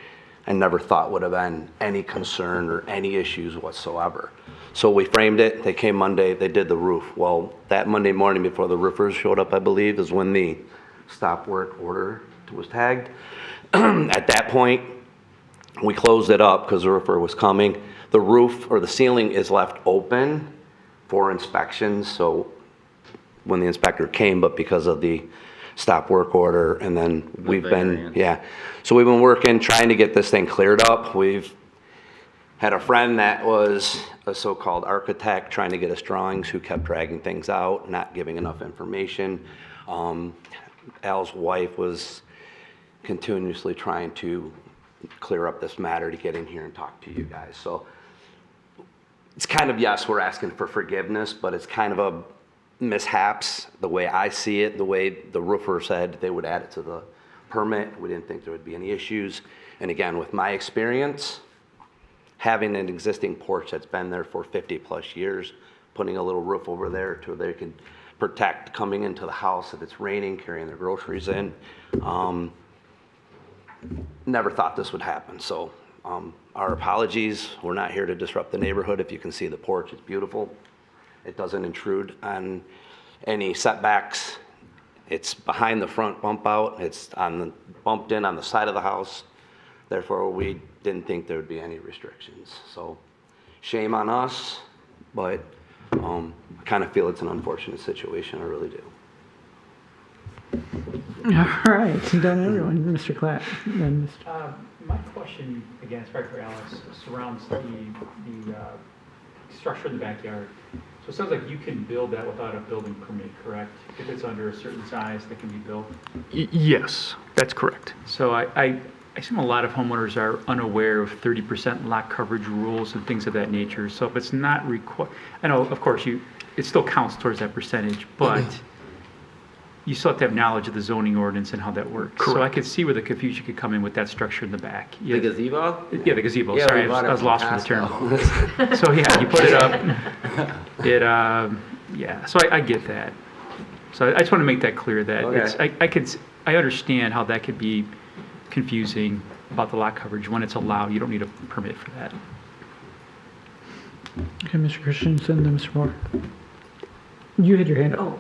Speaker 20: I never thought would have been any concern or any issues whatsoever. So we framed it. They came Monday. They did the roof. Well, that Monday morning before the roofers showed up, I believe, is when the stop work order was tagged. At that point, we closed it up because the roofer was coming. The roof or the ceiling is left open for inspections. So when the inspector came, but because of the stop work order, and then we've been, so we've been working, trying to get this thing cleared up. We've had a friend that was a so-called architect trying to get us drawings who kept dragging things out, not giving enough information. Al's wife was continuously trying to clear up this matter to get in here and talk to you guys. So it's kind of, yes, we're asking for forgiveness, but it's kind of a mishaps, the way I see it, the way the roofer said they would add it to the permit. We didn't think there would be any issues. And again, with my experience, having an existing porch that's been there for 50 plus years, putting a little roof over there to where they can protect coming into the house if it's raining, carrying their groceries in. Never thought this would happen. So our apologies. We're not here to disrupt the neighborhood. If you can see the porch, it's beautiful. It doesn't intrude on any setbacks. It's behind the front bump out. It's bumped in on the side of the house. Therefore, we didn't think there would be any restrictions. So shame on us, but I kind of feel it's an unfortunate situation. I really do.
Speaker 1: All right, done everyone. Mr. Klatt. Then
Speaker 2: My question, again, it's probably for Alex, surrounds the structure in the backyard. So it sounds like you can build that without a building permit, correct? If it's under a certain size that can be built.
Speaker 3: Yes, that's correct.
Speaker 2: So I assume a lot of homeowners are unaware of 30% lot coverage rules and things of that nature. So if it's not required, I know, of course, it still counts towards that percentage, but you still have to have knowledge of the zoning ordinance and how that works. So I could see where the confusion could come in with that structure in the back.
Speaker 19: The gazebo?
Speaker 2: Yeah, the gazebo.
Speaker 19: Yeah,
Speaker 2: Sorry,
Speaker 19: we bought
Speaker 2: I was
Speaker 19: it
Speaker 2: lost
Speaker 19: from
Speaker 2: for the term.
Speaker 19: Costco.
Speaker 2: So yeah, you put it up. Yeah, so I get that. So I just want to make that clear that
Speaker 19: Okay.
Speaker 2: I understand how that could be confusing about the lot coverage. When it's allowed, you don't need a permit for that.
Speaker 1: Okay, Mr. Christensen, then Mr. Moore. You had your hand up.
Speaker 6: Oh,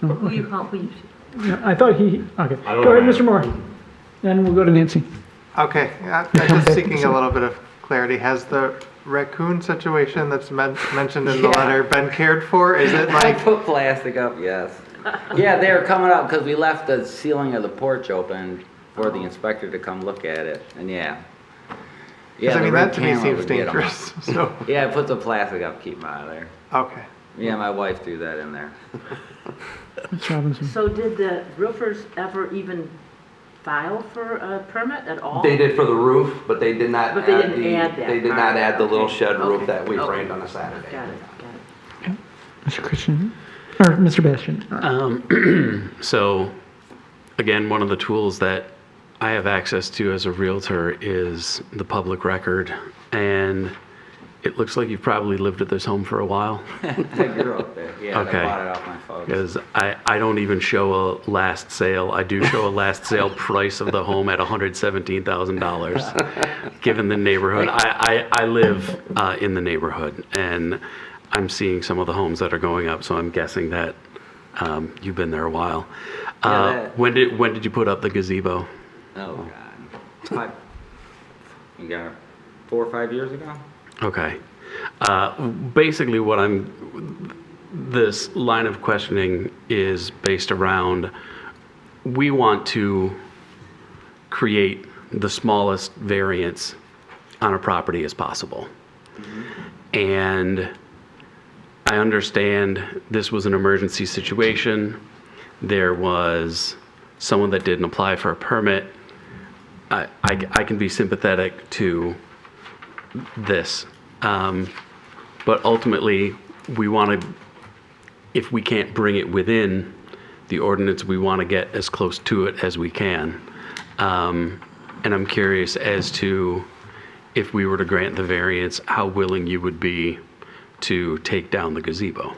Speaker 1: No,
Speaker 6: who
Speaker 1: okay.
Speaker 6: you call, who you?
Speaker 1: No, I thought he, okay.
Speaker 13: I don't
Speaker 1: Go ahead,
Speaker 13: know.
Speaker 1: Mr. Moore. Then we'll go to Nancy.
Speaker 11: Okay, I'm just seeking a little bit of clarity. Has the raccoon situation that's mentioned in the letter been cared for? Is it
Speaker 19: I
Speaker 11: like,
Speaker 19: put plastic up, yes. Yeah, they were coming up because we left the ceiling of the porch open for the inspector to come look at it, and yeah. Yeah,
Speaker 11: I
Speaker 19: the
Speaker 11: mean,
Speaker 19: red
Speaker 11: that to me
Speaker 19: camera
Speaker 11: seems
Speaker 19: would get 'em.
Speaker 11: dangerous, so.
Speaker 19: Yeah, I put the plastic up, keep them out of there.
Speaker 11: Okay.
Speaker 19: Yeah, my wife threw that in there.
Speaker 1: Ms. Robinson.
Speaker 6: So did the roofers ever even file for a permit at all?
Speaker 20: They did for the roof, but they did not
Speaker 6: But they
Speaker 20: add
Speaker 6: didn't
Speaker 20: the,
Speaker 6: add that
Speaker 20: they did
Speaker 6: part.
Speaker 20: not add the little
Speaker 6: Okay.
Speaker 20: shed roof
Speaker 6: Okay.
Speaker 20: that we
Speaker 6: Okay.
Speaker 20: framed on a Saturday.
Speaker 6: Got it.
Speaker 1: Mr. Christian, or Mr. Bastian.
Speaker 18: So, again, one of the tools that I have access to as a Realtor is the public record. And it looks like you've probably lived at this home for a while.
Speaker 19: I grew up there, yeah,
Speaker 18: Okay.
Speaker 19: I bought it off my folks.
Speaker 18: Because I don't even show a last sale. I do show a last sale price of the home at $117,000, given the neighborhood. I live in the neighborhood, and I'm seeing some of the homes that are going up, so I'm guessing that you've been there a while. When did you put up the gazebo?
Speaker 19: Oh, God. You got it 4 or 5 years ago?
Speaker 18: Okay. Basically, this line of questioning is based around, we want to create the smallest variance on a property as possible. And I understand this was an emergency situation. There was someone that didn't apply for a permit. I can be sympathetic to this. But ultimately, we want to, if we can't bring it within the ordinance, we want to get as close to it as we can. And I'm curious as to, if we were to grant the variance, how willing you would be to take down the gazebo.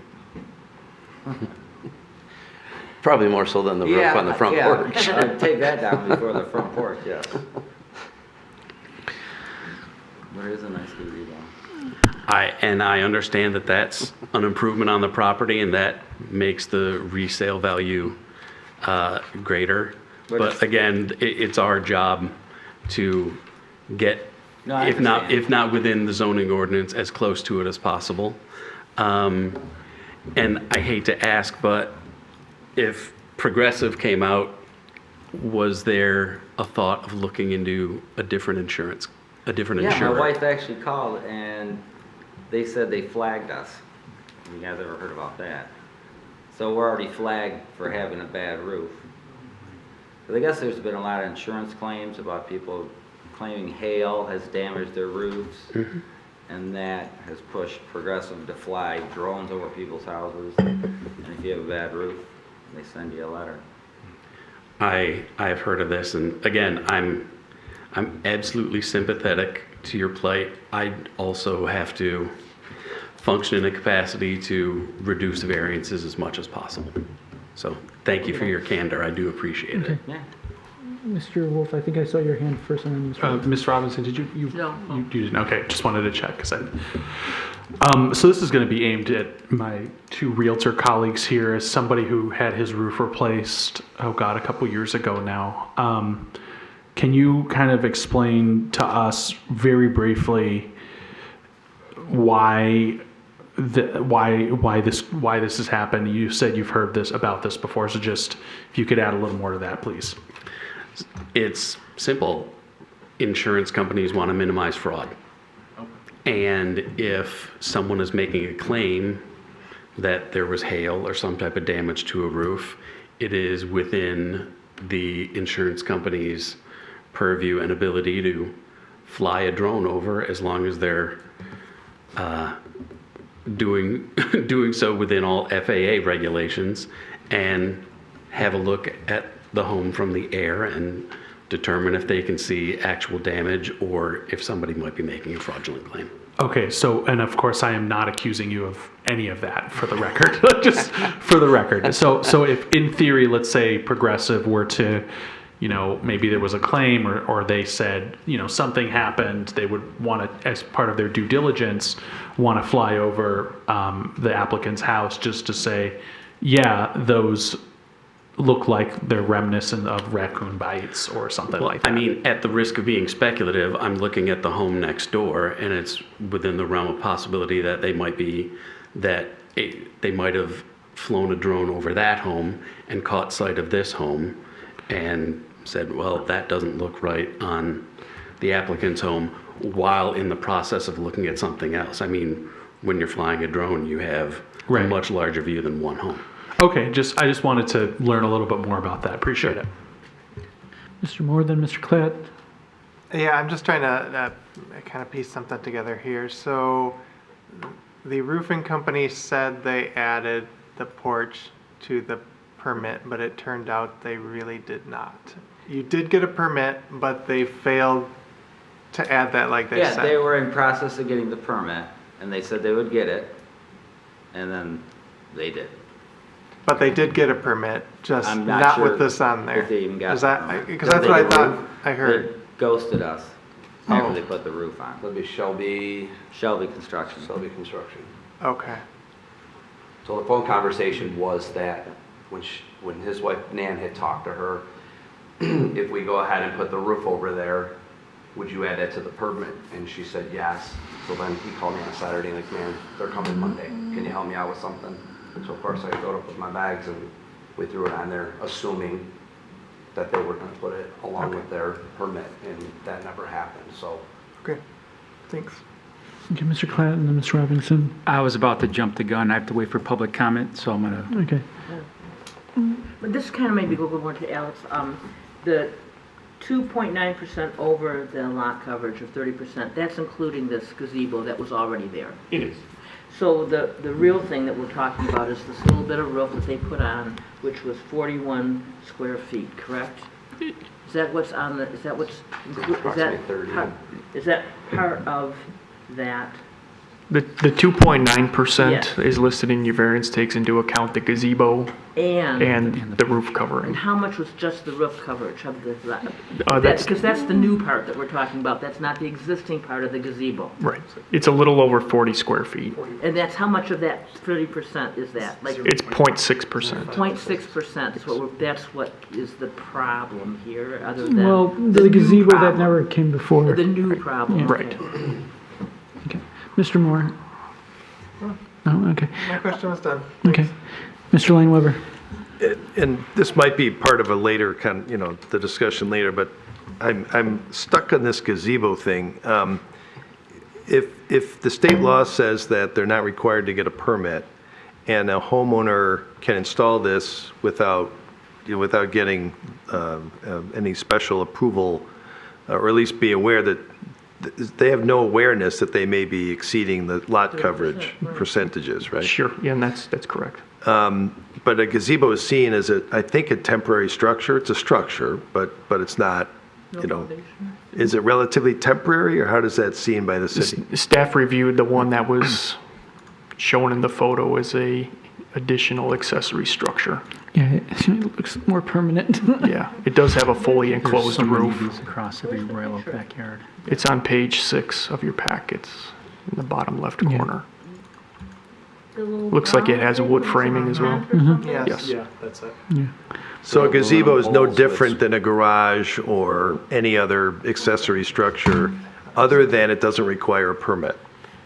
Speaker 20: Probably more so than the roof on the front porch.
Speaker 19: I'd take that down before the front porch, yes. But it is a nice gazebo.
Speaker 18: I understand that that's an improvement on the property, and that makes the resale value greater. But again, it's our job to get,
Speaker 19: No, I
Speaker 18: if not
Speaker 19: understand.
Speaker 18: within the zoning ordinance, as close to it as possible. And I hate to ask, but if Progressive came out, was there a thought of looking into a different insurer?
Speaker 19: Yeah, my wife actually called and they said they flagged us. You guys ever heard about that? So we're already flagged for having a bad roof. But I guess there's been a lot of insurance claims about people claiming hail has damaged their roofs. And that has pushed Progressive to fly drones over people's houses. And if you have a bad roof, they send you a letter.
Speaker 18: I have heard of this, and again, I'm absolutely sympathetic to your plight. I also have to function in a capacity to reduce variances as much as possible. So thank you for your candor. I do appreciate it.
Speaker 1: Okay. Mr. Wolf, I think I saw your hand first, and then Mr. Wolf.
Speaker 8: Ms. Robinson, did you
Speaker 6: No.
Speaker 8: you didn't? Okay, just wanted to check because so this is going to be aimed at my two Realtor colleagues here. As somebody who had his roof replaced, oh God, a couple years ago now. Can you kind of explain to us very briefly why this has happened? You said you've heard about this before, so just if you could add a little more to that, please.
Speaker 18: It's simple. Insurance companies want to minimize fraud. And if someone is making a claim that there was hail or some type of damage to a roof, it is within the insurance company's purview and ability to fly a drone over, as long as they're doing so within all FAA regulations, and have a look at the home from the air and determine if they can see actual damage or if somebody might be making a fraudulent claim.
Speaker 8: Okay, so, and of course, I am not accusing you of any of that, for the record, just for the record. So if, in theory, let's say Progressive were to, maybe there was a claim or they said, something happened, they would want to, as part of their due diligence, want to fly over the applicant's house just to say, yeah, those look like they're reminiscent of raccoon bites or something like that.
Speaker 18: I mean, at the risk of being speculative, I'm looking at the home next door, and it's within the realm of possibility that they might have flown a drone over that home and caught sight of this home and said, well, that doesn't look right on the applicant's home, while in the process of looking at something else. I mean, when you're flying a drone, you have a much larger view than one home.
Speaker 8: Okay, I just wanted to learn a little bit more about that. Appreciate it.
Speaker 1: Mr. Moore, then Mr. Klatt.
Speaker 11: Yeah, I'm just trying to kind of piece something together here. So the roofing company said they added the porch to the permit, but it turned out they really did not. You did get a permit, but they failed to add that like they said.
Speaker 19: Yeah, they were in process of getting the permit, and they said they would get it, and then they did.
Speaker 11: But they did get a permit, just
Speaker 19: I'm
Speaker 11: not
Speaker 19: sure
Speaker 11: with this on there.
Speaker 19: if they even got
Speaker 11: Is
Speaker 19: the
Speaker 11: that,
Speaker 19: permit.
Speaker 11: because that's what I thought I heard.
Speaker 19: They ghosted us after they put the roof on.
Speaker 20: That'd be Shelby
Speaker 19: Construction.
Speaker 20: Construction.
Speaker 11: Okay.
Speaker 20: So the phone conversation was that when his wife Nan had talked to her, if we go ahead and put the roof over there, would you add that to the permit? And she said yes. So then he called me on Saturday, like, man, they're coming Monday. Can you help me out with something? So of course I showed up with my bags and we threw it on there, assuming that they were going to put it along with their permit, and that never happened. So.
Speaker 11: Okay. Thanks.
Speaker 1: Okay, Mr. Klatt and then Ms. Robinson.
Speaker 2: I was about to jump the gun. I have to wait for public comment, so I'm going to.
Speaker 1: Okay.
Speaker 6: But this kind of made me go more to Alex. The 2.9% over the lot coverage of 30%, that's including this gazebo that was already there.
Speaker 3: It is.
Speaker 6: So the real thing that we're talking about is this little bit of roof that they put on, which was 41 square feet, correct? Is that what's on the, is that what's, is that part of that?
Speaker 3: The 2.9% is listed in your variance, takes into account the gazebo and the roof covering.
Speaker 6: And how much was just the roof coverage of the,
Speaker 3: that's
Speaker 6: because that's the new part that we're talking about. That's not the existing part of the gazebo.
Speaker 3: Right. It's a little over 40 square feet.
Speaker 6: And that's how much of that 30% is that? Like
Speaker 3: It's 0.6%.
Speaker 6: 0.6%. So that's what is the problem here, other than
Speaker 1: Well, the gazebo that never came before.
Speaker 6: the new problem.
Speaker 1: Yeah.
Speaker 3: Right.
Speaker 1: Okay. Mr. Moore. No, okay.
Speaker 11: My question was done.
Speaker 1: Okay. Mr. Lane Weber.
Speaker 7: And this might be part of a later the discussion later, but I'm stuck on this gazebo thing. If the state law says that they're not required to get a permit, and a homeowner can install this without getting any special approval, or at least be aware that they have no awareness that they may be exceeding the lot coverage percentages, right?
Speaker 3: Sure, yeah, and that's correct.
Speaker 7: But a gazebo is seen as I think a temporary structure. It's a structure, but it's not, is it relatively temporary, or how does that seen by the city?
Speaker 3: Staff reviewed the one that was shown in the photo as a additional accessory structure.
Speaker 1: Yeah, it looks more permanent.
Speaker 3: Yeah, it does have a fully enclosed
Speaker 2: There's so many
Speaker 3: roof.
Speaker 2: of these across every Royal Oak backyard.
Speaker 3: It's on page 6 of your packets in the bottom left corner. Looks like it has wood framing as well. Yes.
Speaker 11: Yeah, that's it.
Speaker 1: Yeah.
Speaker 7: So a gazebo is no different than a garage or any other accessory structure, other than it doesn't require a permit.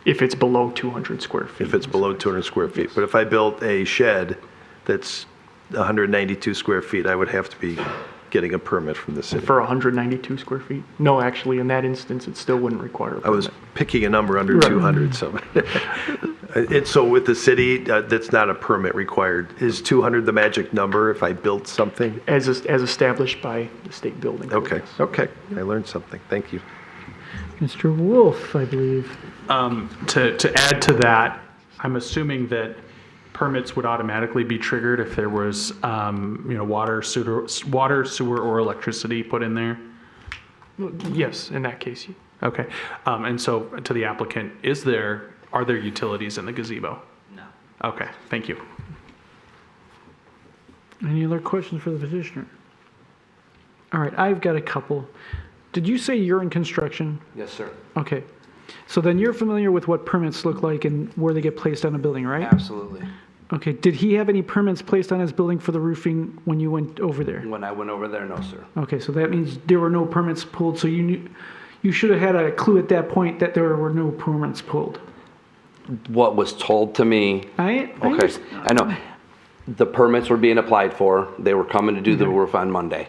Speaker 3: If it's below 200 square feet.
Speaker 7: If it's below 200 square feet. But if I built a shed that's 192 square feet, I would have to be getting a permit from the city.
Speaker 3: For 192 square feet? No, actually, in that instance, it still wouldn't require a permit.
Speaker 7: I was picking a number under 200, so. So with the city, that's not a permit required. Is 200 the magic number if I built something?
Speaker 3: As established by the state building code.
Speaker 7: Okay, okay, I learned something, thank you.
Speaker 1: Mr. Wolf, I believe.
Speaker 8: To add to that, I'm assuming that permits would automatically be triggered if there was, water, sewer, or electricity put in there?
Speaker 3: Yes, in that case.
Speaker 8: Okay. And so to the applicant, are there utilities in the gazebo?
Speaker 19: No.
Speaker 8: Okay, thank you.
Speaker 1: Any other questions for the petitioner? All right, I've got a couple. Did you say you're in construction?
Speaker 20: Yes, sir.
Speaker 1: Okay. So then you're familiar with what permits look like and where they get placed on a building, right?
Speaker 20: Absolutely.
Speaker 1: Okay. Did he have any permits placed on his building for the roofing when you went over there?
Speaker 20: When I went over there, no, sir.
Speaker 1: Okay, so that means there were no permits pulled, so you should have had a clue at that point that there were no permits pulled.
Speaker 20: What was told to me,
Speaker 1: I
Speaker 20: know. The permits were being applied for. They were coming to do the roof on Monday.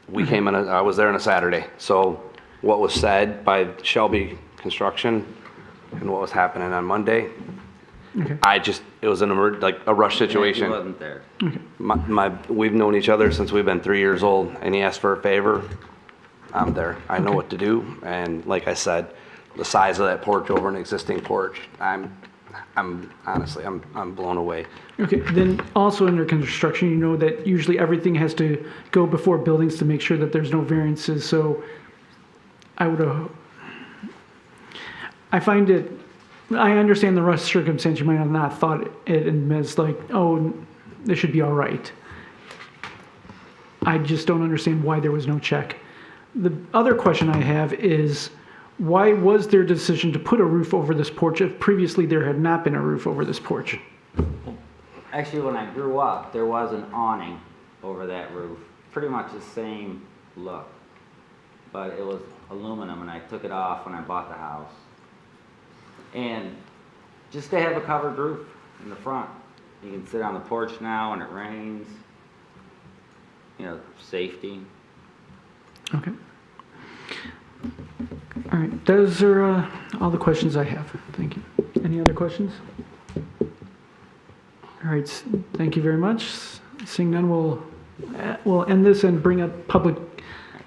Speaker 20: We came in, I was there on a Saturday. So what was said by Shelby Construction and what was happening on Monday, it was a rush situation.
Speaker 19: Yeah, he wasn't there.
Speaker 20: We've known each other since we've been 3 years old, and he asked for a favor. I'm there. I know what to do. And like I said, the size of that porch over an existing porch, I'm honestly blown away.
Speaker 1: Okay, then also under construction, you know that usually everything has to go before buildings to make sure that there's no variances. So I understand the rush circumstance. You might have not thought it as like, oh, this should be all right. I just don't understand why there was no check. The other question I have is, why was there a decision to put a roof over this porch if previously there had not been a roof over this porch?
Speaker 19: Actually, when I grew up, there was an awning over that roof. Pretty much the same look. But it was aluminum, and I took it off when I bought the house. And just to have a covered roof in the front. You can sit on the porch now when it rains. Safety.
Speaker 1: Okay. All right, those are all the questions I have. Thank you. Any other questions? All right, thank you very much. Seeing none, we'll end this and bring up public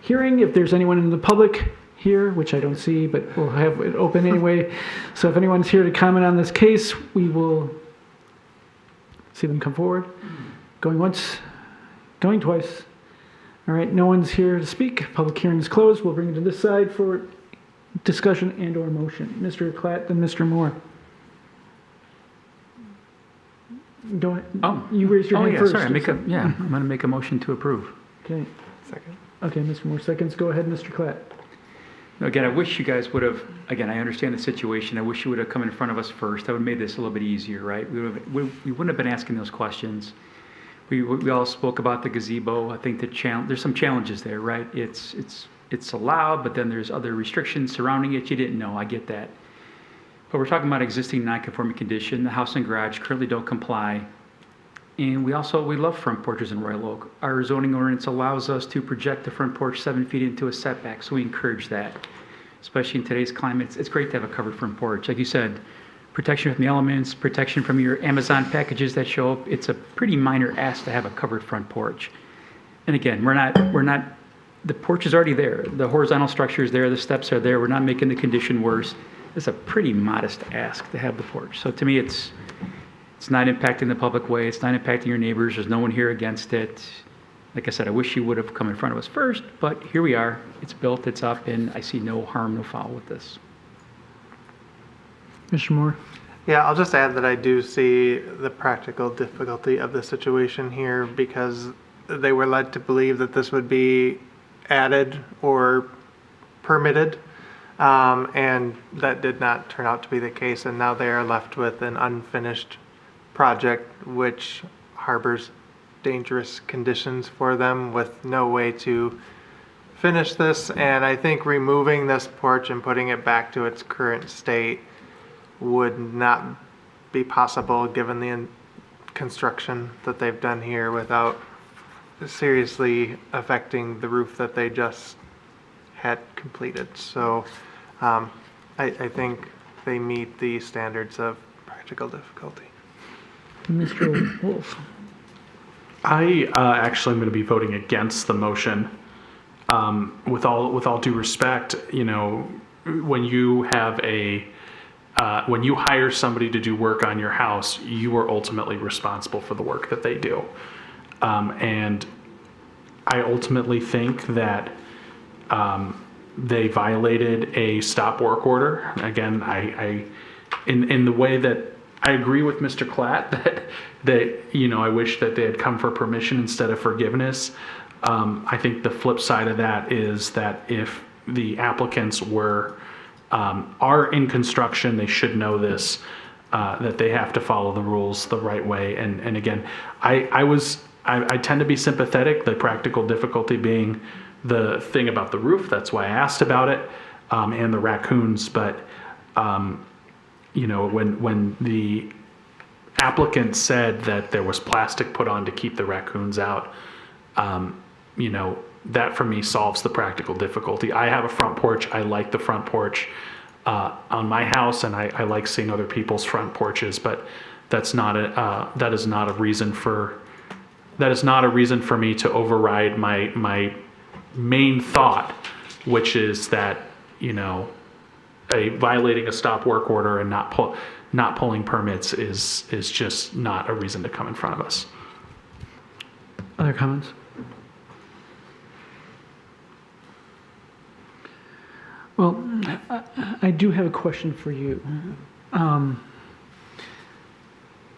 Speaker 1: hearing. If there's anyone in the public here, which I don't see, but we'll have it open anyway. So if anyone's here to comment on this case, we will see them come forward. Going once, going twice. All right, no one's here to speak. Public hearing is closed. We'll bring it to this side for discussion and or motion. Mr. Klatt, then Mr. Moore. Go ahead.
Speaker 2: Oh,
Speaker 1: you raised your hand first.
Speaker 2: Sorry. I'm going to make a motion to approve.
Speaker 1: Okay.
Speaker 11: Second.
Speaker 1: Okay, Mr. Moore seconds. Go ahead, Mr. Klatt.
Speaker 2: Again, I wish you guys would have, again, I understand the situation. I wish you would have come in front of us first. That would have made this a little bit easier, right? We wouldn't have been asking those questions. We all spoke about the gazebo. I think there's some challenges there, right? It's allowed, but then there's other restrictions surrounding it you didn't know. I get that. But we're talking about existing non-conforming condition. The house and garage currently don't comply. And we love front porches in Royal Oak. Our zoning ordinance allows us to project the front porch 7 feet into a setback, so we encourage that. Especially in today's climate, it's great to have a covered front porch. Like you said, protection from the elements, protection from your Amazon packages that show up. It's a pretty minor ask to have a covered front porch. And again, the porch is already there. The horizontal structure is there, the steps are there. We're not making the condition worse. It's a pretty modest ask to have the porch. So to me, it's not impacting the public way. It's not impacting your neighbors. There's no one here against it. Like I said, I wish you would have come in front of us first, but here we are. It's built, it's up, and I see no harm, no foul with this.
Speaker 1: Mr. Moore?
Speaker 11: Yeah, I'll just add that I do see the practical difficulty of the situation here because they were led to believe that this would be added or permitted, and that did not turn out to be the case, and now they are left with an unfinished project which harbors dangerous conditions for them with no way to finish this. And I think removing this porch and putting it back to its current state would not be possible given the construction that they've done here without seriously affecting the roof that they just had completed. So I think they meet the standards of practical difficulty.
Speaker 1: Mr. Wolf.
Speaker 8: I actually am going to be voting against the motion. With all due respect, you know, when you have when you hire somebody to do work on your house, you are ultimately responsible for the work that they do. And I ultimately think that they violated a stop work order. Again, in the way that I agree with Mr. Klatt that you know, I wish that they had come for permission instead of forgiveness. I think the flip side of that is that if the applicants are in construction, they should know this, that they have to follow the rules the right way. And again, I tend to be sympathetic, the practical difficulty being the thing about the roof. That's why I asked about it, and the raccoons. But you know, when the applicant said that there was plastic put on to keep the raccoons out, you know, that for me solves the practical difficulty. I have a front porch. I like the front porch on my house, and I like seeing other people's front porches. But that is not a reason for me to override my main thought, which is that, you know, violating a stop work order and not pulling permits is just not a reason to come in front of us.
Speaker 1: Other comments? Well, I do have a question for you.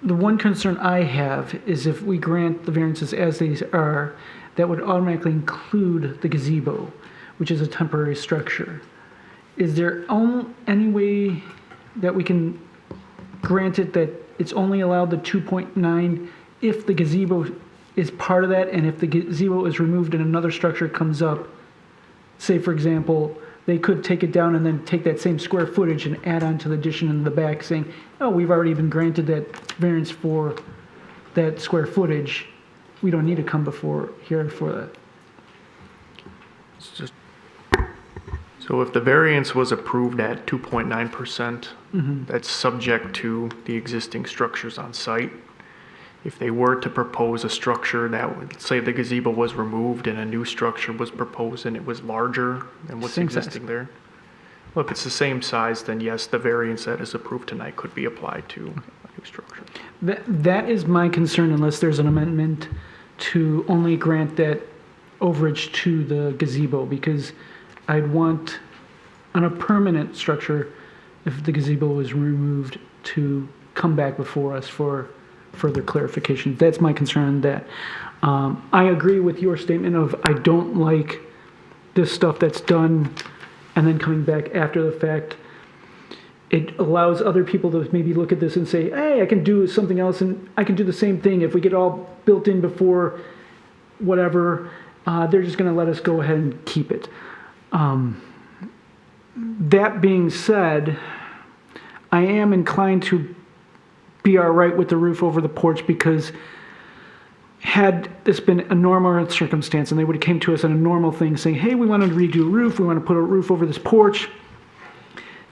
Speaker 1: The one concern I have is if we grant the variances as these are, that would automatically include the gazebo, which is a temporary structure. Is there any way that we can grant it that it's only allowed the 2.9 if the gazebo is part of that, and if the gazebo is removed and another structure comes up, say for example, they could take it down and then take that same square footage and add on to the addition in the back saying, oh, we've already been granted that variance for that square footage. We don't need to come before here for that.
Speaker 3: So if the variance was approved at 2.9%, that's subject to the existing structures on site. If they were to propose a structure that would, say the gazebo was removed and a new structure was proposed and it was larger than what's existing there. Well, if it's the same size, then yes, the variance that is approved tonight could be applied to a new structure.
Speaker 1: That is my concern, unless there's an amendment to only grant that overage to the gazebo, because I'd want on a permanent structure, if the gazebo was removed, to come back before us for further clarification. That's my concern. That I agree with your statement of I don't like this stuff that's done and then coming back after the fact. It allows other people to maybe look at this and say, hey, I can do something else and I can do the same thing. If we get all built in before whatever, they're just going to let us go ahead and keep it. That being said, I am inclined to be all right with the roof over the porch, because had this been a normal circumstance and they would have came to us on a normal thing saying, hey, we want to redo a roof, we want to put a roof over this porch,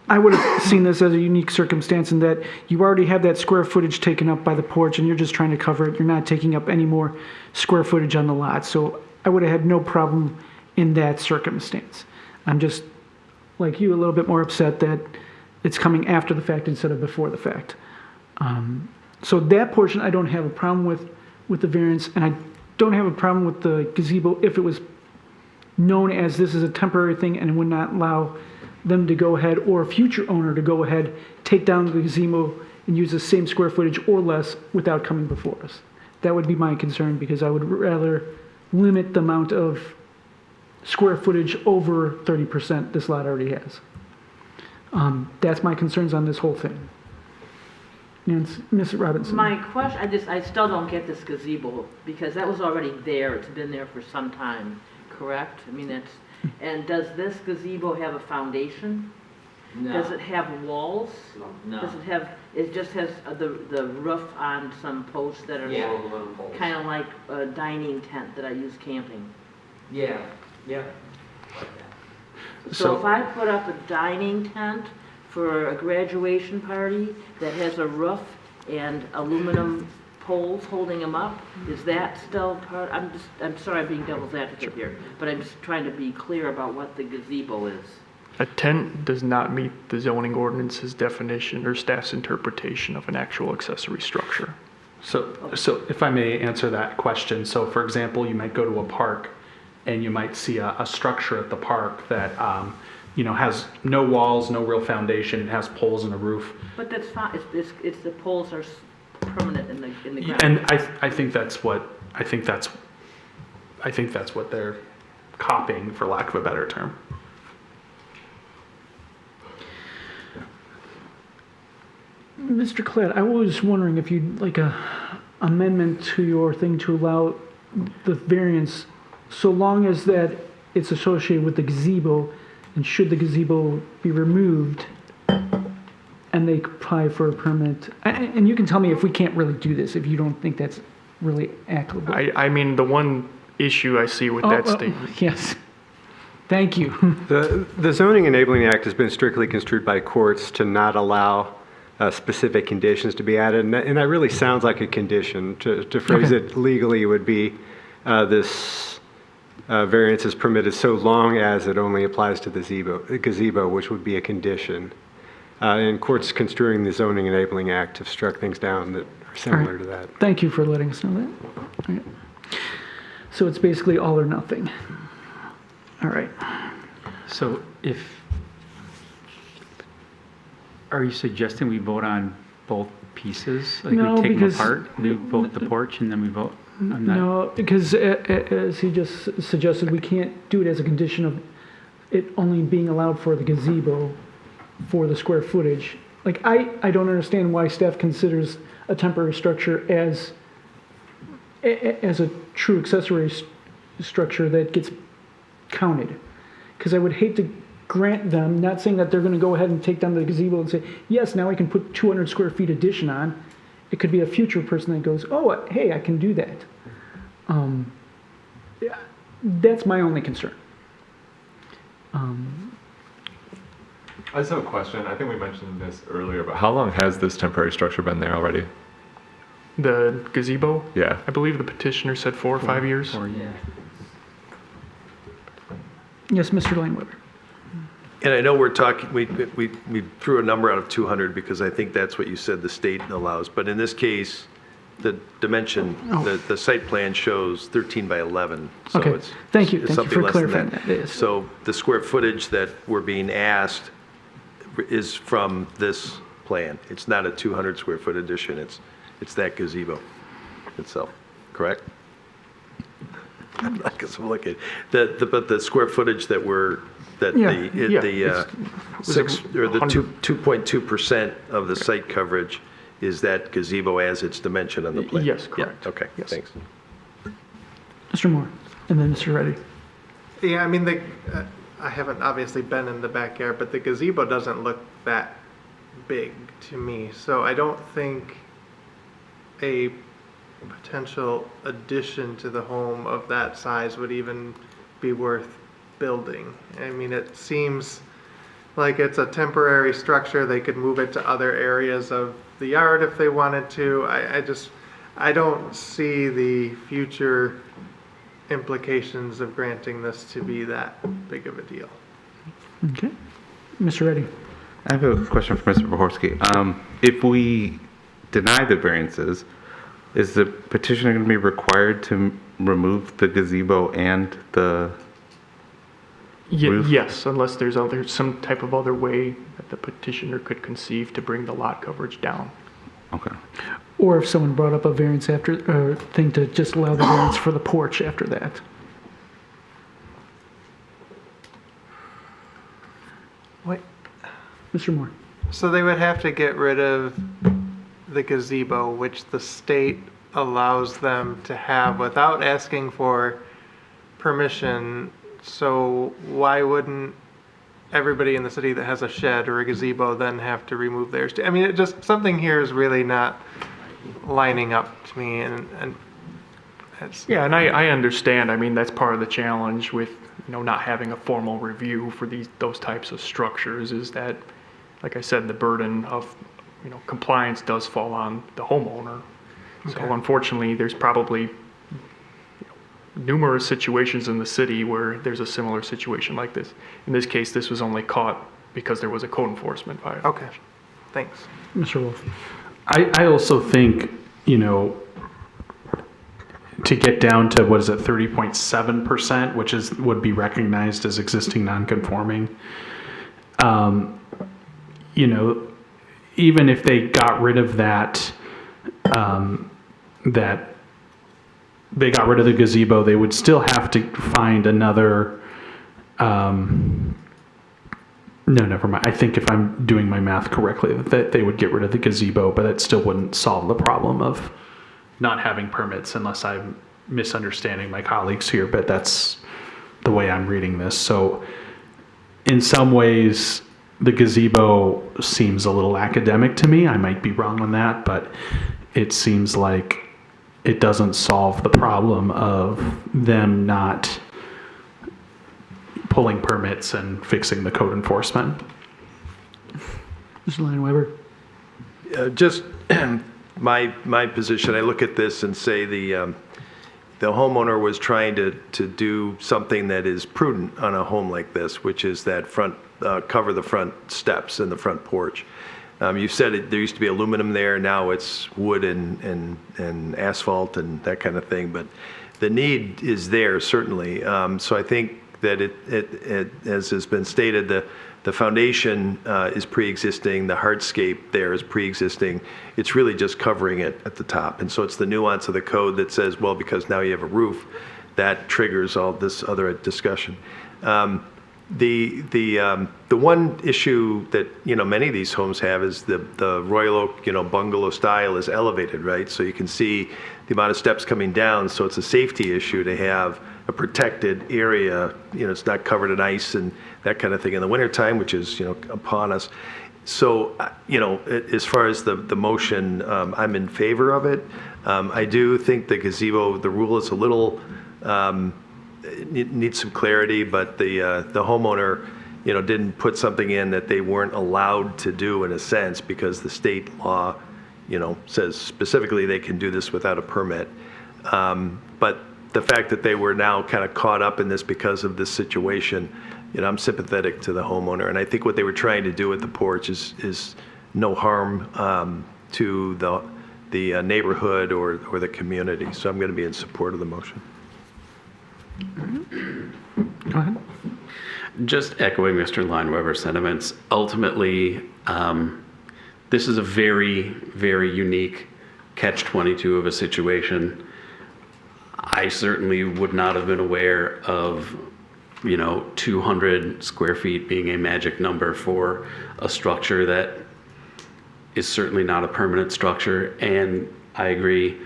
Speaker 1: I would have seen this as a unique circumstance in that you already have that square footage taken up by the porch and you're just trying to cover it. You're not taking up any more square footage on the lot. So I would have had no problem in that circumstance. I'm just, like you, a little bit more upset that it's coming after the fact instead of before the fact. So that portion I don't have a problem with the variance, and I don't have a problem with the gazebo if it was known as this is a temporary thing and would not allow them to go ahead, or a future owner to go ahead, take down the gazebo and use the same square footage or less without coming before us. That would be my concern, because I would rather limit the amount of square footage over 30% this lot already has. That's my concerns on this whole thing. Ms. Robinson.
Speaker 6: My question, I still don't get this gazebo, because that was already there. It's been there for some time, correct? I mean, and does this gazebo have a foundation? Does it have walls?
Speaker 19: No.
Speaker 6: Does it have, it just has the roof on some posts that are
Speaker 19: Yeah, aluminum poles.
Speaker 6: kind of like a dining tent that I use camping?
Speaker 19: Yeah, yeah.
Speaker 6: So if I put up a dining tent for a graduation party that has a roof and aluminum poles holding them up, is that still part, I'm sorry I'm being devil's advocate here, but I'm just trying to be clear about what the gazebo is.
Speaker 3: A tent does not meet the zoning ordinance's definition or staff's interpretation of an actual accessory structure.
Speaker 8: So if I may answer that question, so for example, you might go to a park and you might see a structure at the park that, has no walls, no real foundation, it has poles and a roof.
Speaker 6: But that's fine, it's the poles are permanent in the ground.
Speaker 8: And I think that's what they're copying, for lack of a better term.
Speaker 1: Mr. Klett, I was wondering if you'd like a amendment to your thing to allow the variance so long as that it's associated with the gazebo, and should the gazebo be removed and they apply for a permit. And you can tell me if we can't really do this, if you don't think that's really applicable.
Speaker 3: I mean, the one issue I see with that statement.
Speaker 1: Yes. Thank you.
Speaker 15: The Zoning Enabling Act has been strictly construed by courts to not allow specific conditions to be added, and that really sounds like a condition. To phrase it legally would be this variance is permitted so long as it only applies to the gazebo, which would be a condition. And courts construing the Zoning Enabling Act have struck things down that are similar to that.
Speaker 1: Thank you for letting us know that. All right. So it's basically all or nothing. All right.
Speaker 2: So are you suggesting we vote on both pieces? Like
Speaker 1: No,
Speaker 2: we take them
Speaker 1: because-
Speaker 2: apart, we vote the porch, and then we vote? I'm not-
Speaker 1: No, because as he just suggested, we can't do it as a condition of it only being allowed for the gazebo for the square footage. Like, I don't understand why staff considers a temporary structure as a true accessory structure that gets counted. Because I would hate to grant them, not saying that they're going to go ahead and take down the gazebo and say, yes, now I can put 200 square feet addition on. It could be a future person that goes, oh, hey, I can do that. Yeah, that's my only concern.
Speaker 13: I just have a question. I think we mentioned this earlier, but how long has this temporary structure been there already?
Speaker 3: The gazebo?
Speaker 13: Yeah.
Speaker 3: I believe the petitioner said 4 or 5 years.
Speaker 2: 4 years.
Speaker 1: Yes, Mr. Langweber.
Speaker 7: And I know we're talking, we threw a number out of 200 because I think that's what you said the state allows. But in this case, the dimension, the site plan shows 13 by 11. So
Speaker 1: Okay.
Speaker 7: it's
Speaker 1: Thank you.
Speaker 7: it's
Speaker 1: Thank you
Speaker 7: something
Speaker 1: for
Speaker 7: less than
Speaker 1: clarifying that. Yes.
Speaker 7: So the square footage that we're being asked is from this plan. It's not a 200 square foot addition. It's that gazebo itself, correct? I guess I'm looking. But the square footage that we're, that the 2.2% of the site coverage is that gazebo as it's dimensioned on the plan?
Speaker 3: Yes, correct.
Speaker 7: Yeah, okay,
Speaker 3: Yes.
Speaker 7: thanks.
Speaker 1: Mr. Moore, and then Mr. Reddy.
Speaker 11: Yeah, I mean, I haven't obviously been in the backyard, but the gazebo doesn't look that big to me. So I don't think a potential addition to the home of that size would even be worth building. I mean, it seems like it's a temporary structure. They could move it to other areas of the yard if they wanted to. I don't see the future implications of granting this to be that big of a deal.
Speaker 1: Okay. Mr. Reddy.
Speaker 12: I have a question for Mr. Bohorsky. If we deny the variances, is the petitioner going to be required to remove the gazebo and the roof?
Speaker 3: Yes, unless there's some type of other way that the petitioner could conceive to bring the lot coverage down.
Speaker 12: Okay.
Speaker 1: Or if someone brought up a variance thing to just allow the variance for the porch after that.
Speaker 11: What?
Speaker 1: Mr. Moore.
Speaker 11: So they would have to get rid of the gazebo, which the state allows them to have without asking for permission. So why wouldn't everybody in the city that has a shed or a gazebo then have to remove theirs. I mean, it just, something here is really not lining up to me, and it's.
Speaker 3: Yeah, and I understand. I mean, that's part of the challenge with, not having a formal review for those types of structures is that, like I said, the burden of, compliance does fall on the homeowner. So
Speaker 11: Okay.
Speaker 3: unfortunately, there's probably numerous situations in the city where there's a similar situation like this. In this case, this was only caught because there was a code enforcement violation.
Speaker 11: Okay, thanks.
Speaker 1: Mr. Wolf.
Speaker 8: I also think, to get down to, 30.7%, which would be recognized as existing non-conforming. Even if they got rid of that, they got rid of the gazebo, they would still have to find another, no, never mind. I think if I'm doing my math correctly, that they would get rid of the gazebo, but that still wouldn't solve the problem of not having permits, unless I'm misunderstanding my colleagues here, but that's the way I'm reading this. So in some ways, the gazebo seems a little academic to me. I might be wrong on that, but it seems like it doesn't solve the problem of them not pulling permits and fixing the code enforcement.
Speaker 1: Mr. Lineweber.
Speaker 7: Just my position, I look at this and say the homeowner was trying to do something that is prudent on a home like this, which is that cover the front steps and the front porch. You said there used to be aluminum there, now it's wood and asphalt and that kind of thing, but the need is there, certainly. So I think that it as has been stated, the foundation is pre-existing, the hardscape there is pre-existing. It's really just covering it at the top. And so it's the nuance of the code that says, well, because now you have a roof, that triggers all this other discussion. The one issue that many of these homes have is the Royal Oak bungalow style is elevated, right? So you can see the amount of steps coming down. So it's a safety issue to have a protected area. It's not covered in ice and that kind of thing in the wintertime, which is upon us. So as far as the motion, I'm in favor of it. I do think the gazebo, the rule is a little. It needs some clarity, but the homeowner, didn't put something in that they weren't allowed to do in a sense, because the state law, says specifically they can do this without a permit. But the fact that they were now kind of caught up in this because of this situation, I'm sympathetic to the homeowner, and I think what they were trying to do with the porch is no harm to the neighborhood or the community. So I'm going to be in support of the motion.
Speaker 1: Go ahead.
Speaker 18: Just echoing Mr. Lineweber's sentiments, ultimately, this is a very, very unique catch-22 of a situation. I certainly would not have been aware of, 200 square feet being a magic number for a structure that is certainly not a permanent structure. And I agree,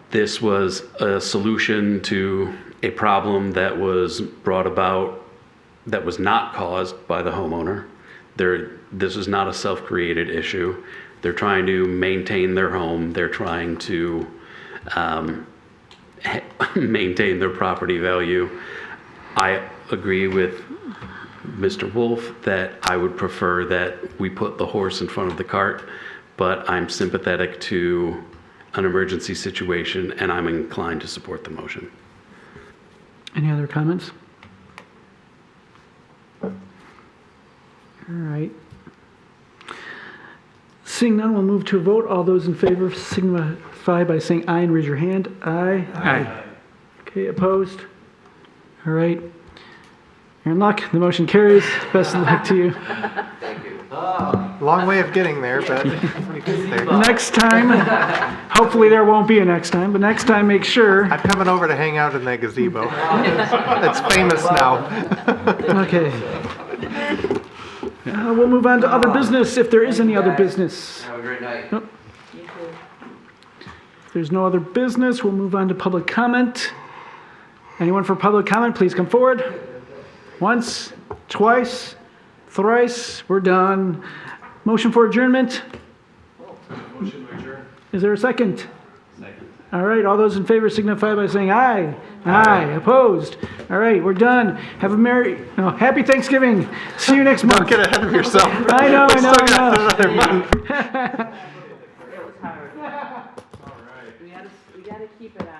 Speaker 18: this was a solution to a problem that was brought about, that was not caused by the homeowner. This is not a self-created issue. They're trying to maintain their home. They're trying to maintain their property value. I agree with Mr. Wolf that I would prefer that we put the horse in front of the cart, but I'm sympathetic to an emergency situation, and I'm inclined to support the motion.
Speaker 1: Any other comments? All right. Seeing none, we'll move to a vote. All those in favor signify by saying aye and raise your hand. Aye.
Speaker 2: Aye.
Speaker 1: Okay, opposed? All right. You're in luck. The motion carries. Best of luck to you.
Speaker 19: Thank you.
Speaker 11: Long way of getting there, but we get there.
Speaker 1: Next time, hopefully there won't be a next time, but next time make sure.
Speaker 11: I'm coming over to hang out in that gazebo. It's famous now.
Speaker 1: Okay. We'll move on to other business, if there is any other business.
Speaker 19: Have a great night.
Speaker 1: Nope. If there's no other business, we'll move on to public comment. Anyone for public comment, please come forward. Once, twice, thrice. We're done. Motion for adjournment?
Speaker 8: Motion to adjourn.
Speaker 1: Is there a second?
Speaker 18: Second.
Speaker 1: All right, all those in favor signify by saying aye. Aye. Opposed? All right, we're done. Have a happy Thanksgiving. See you next month.
Speaker 11: Don't get ahead of yourself.
Speaker 1: I know, I know,
Speaker 11: Still got
Speaker 1: I know.
Speaker 11: another month.
Speaker 6: It was hard. We gotta keep it out.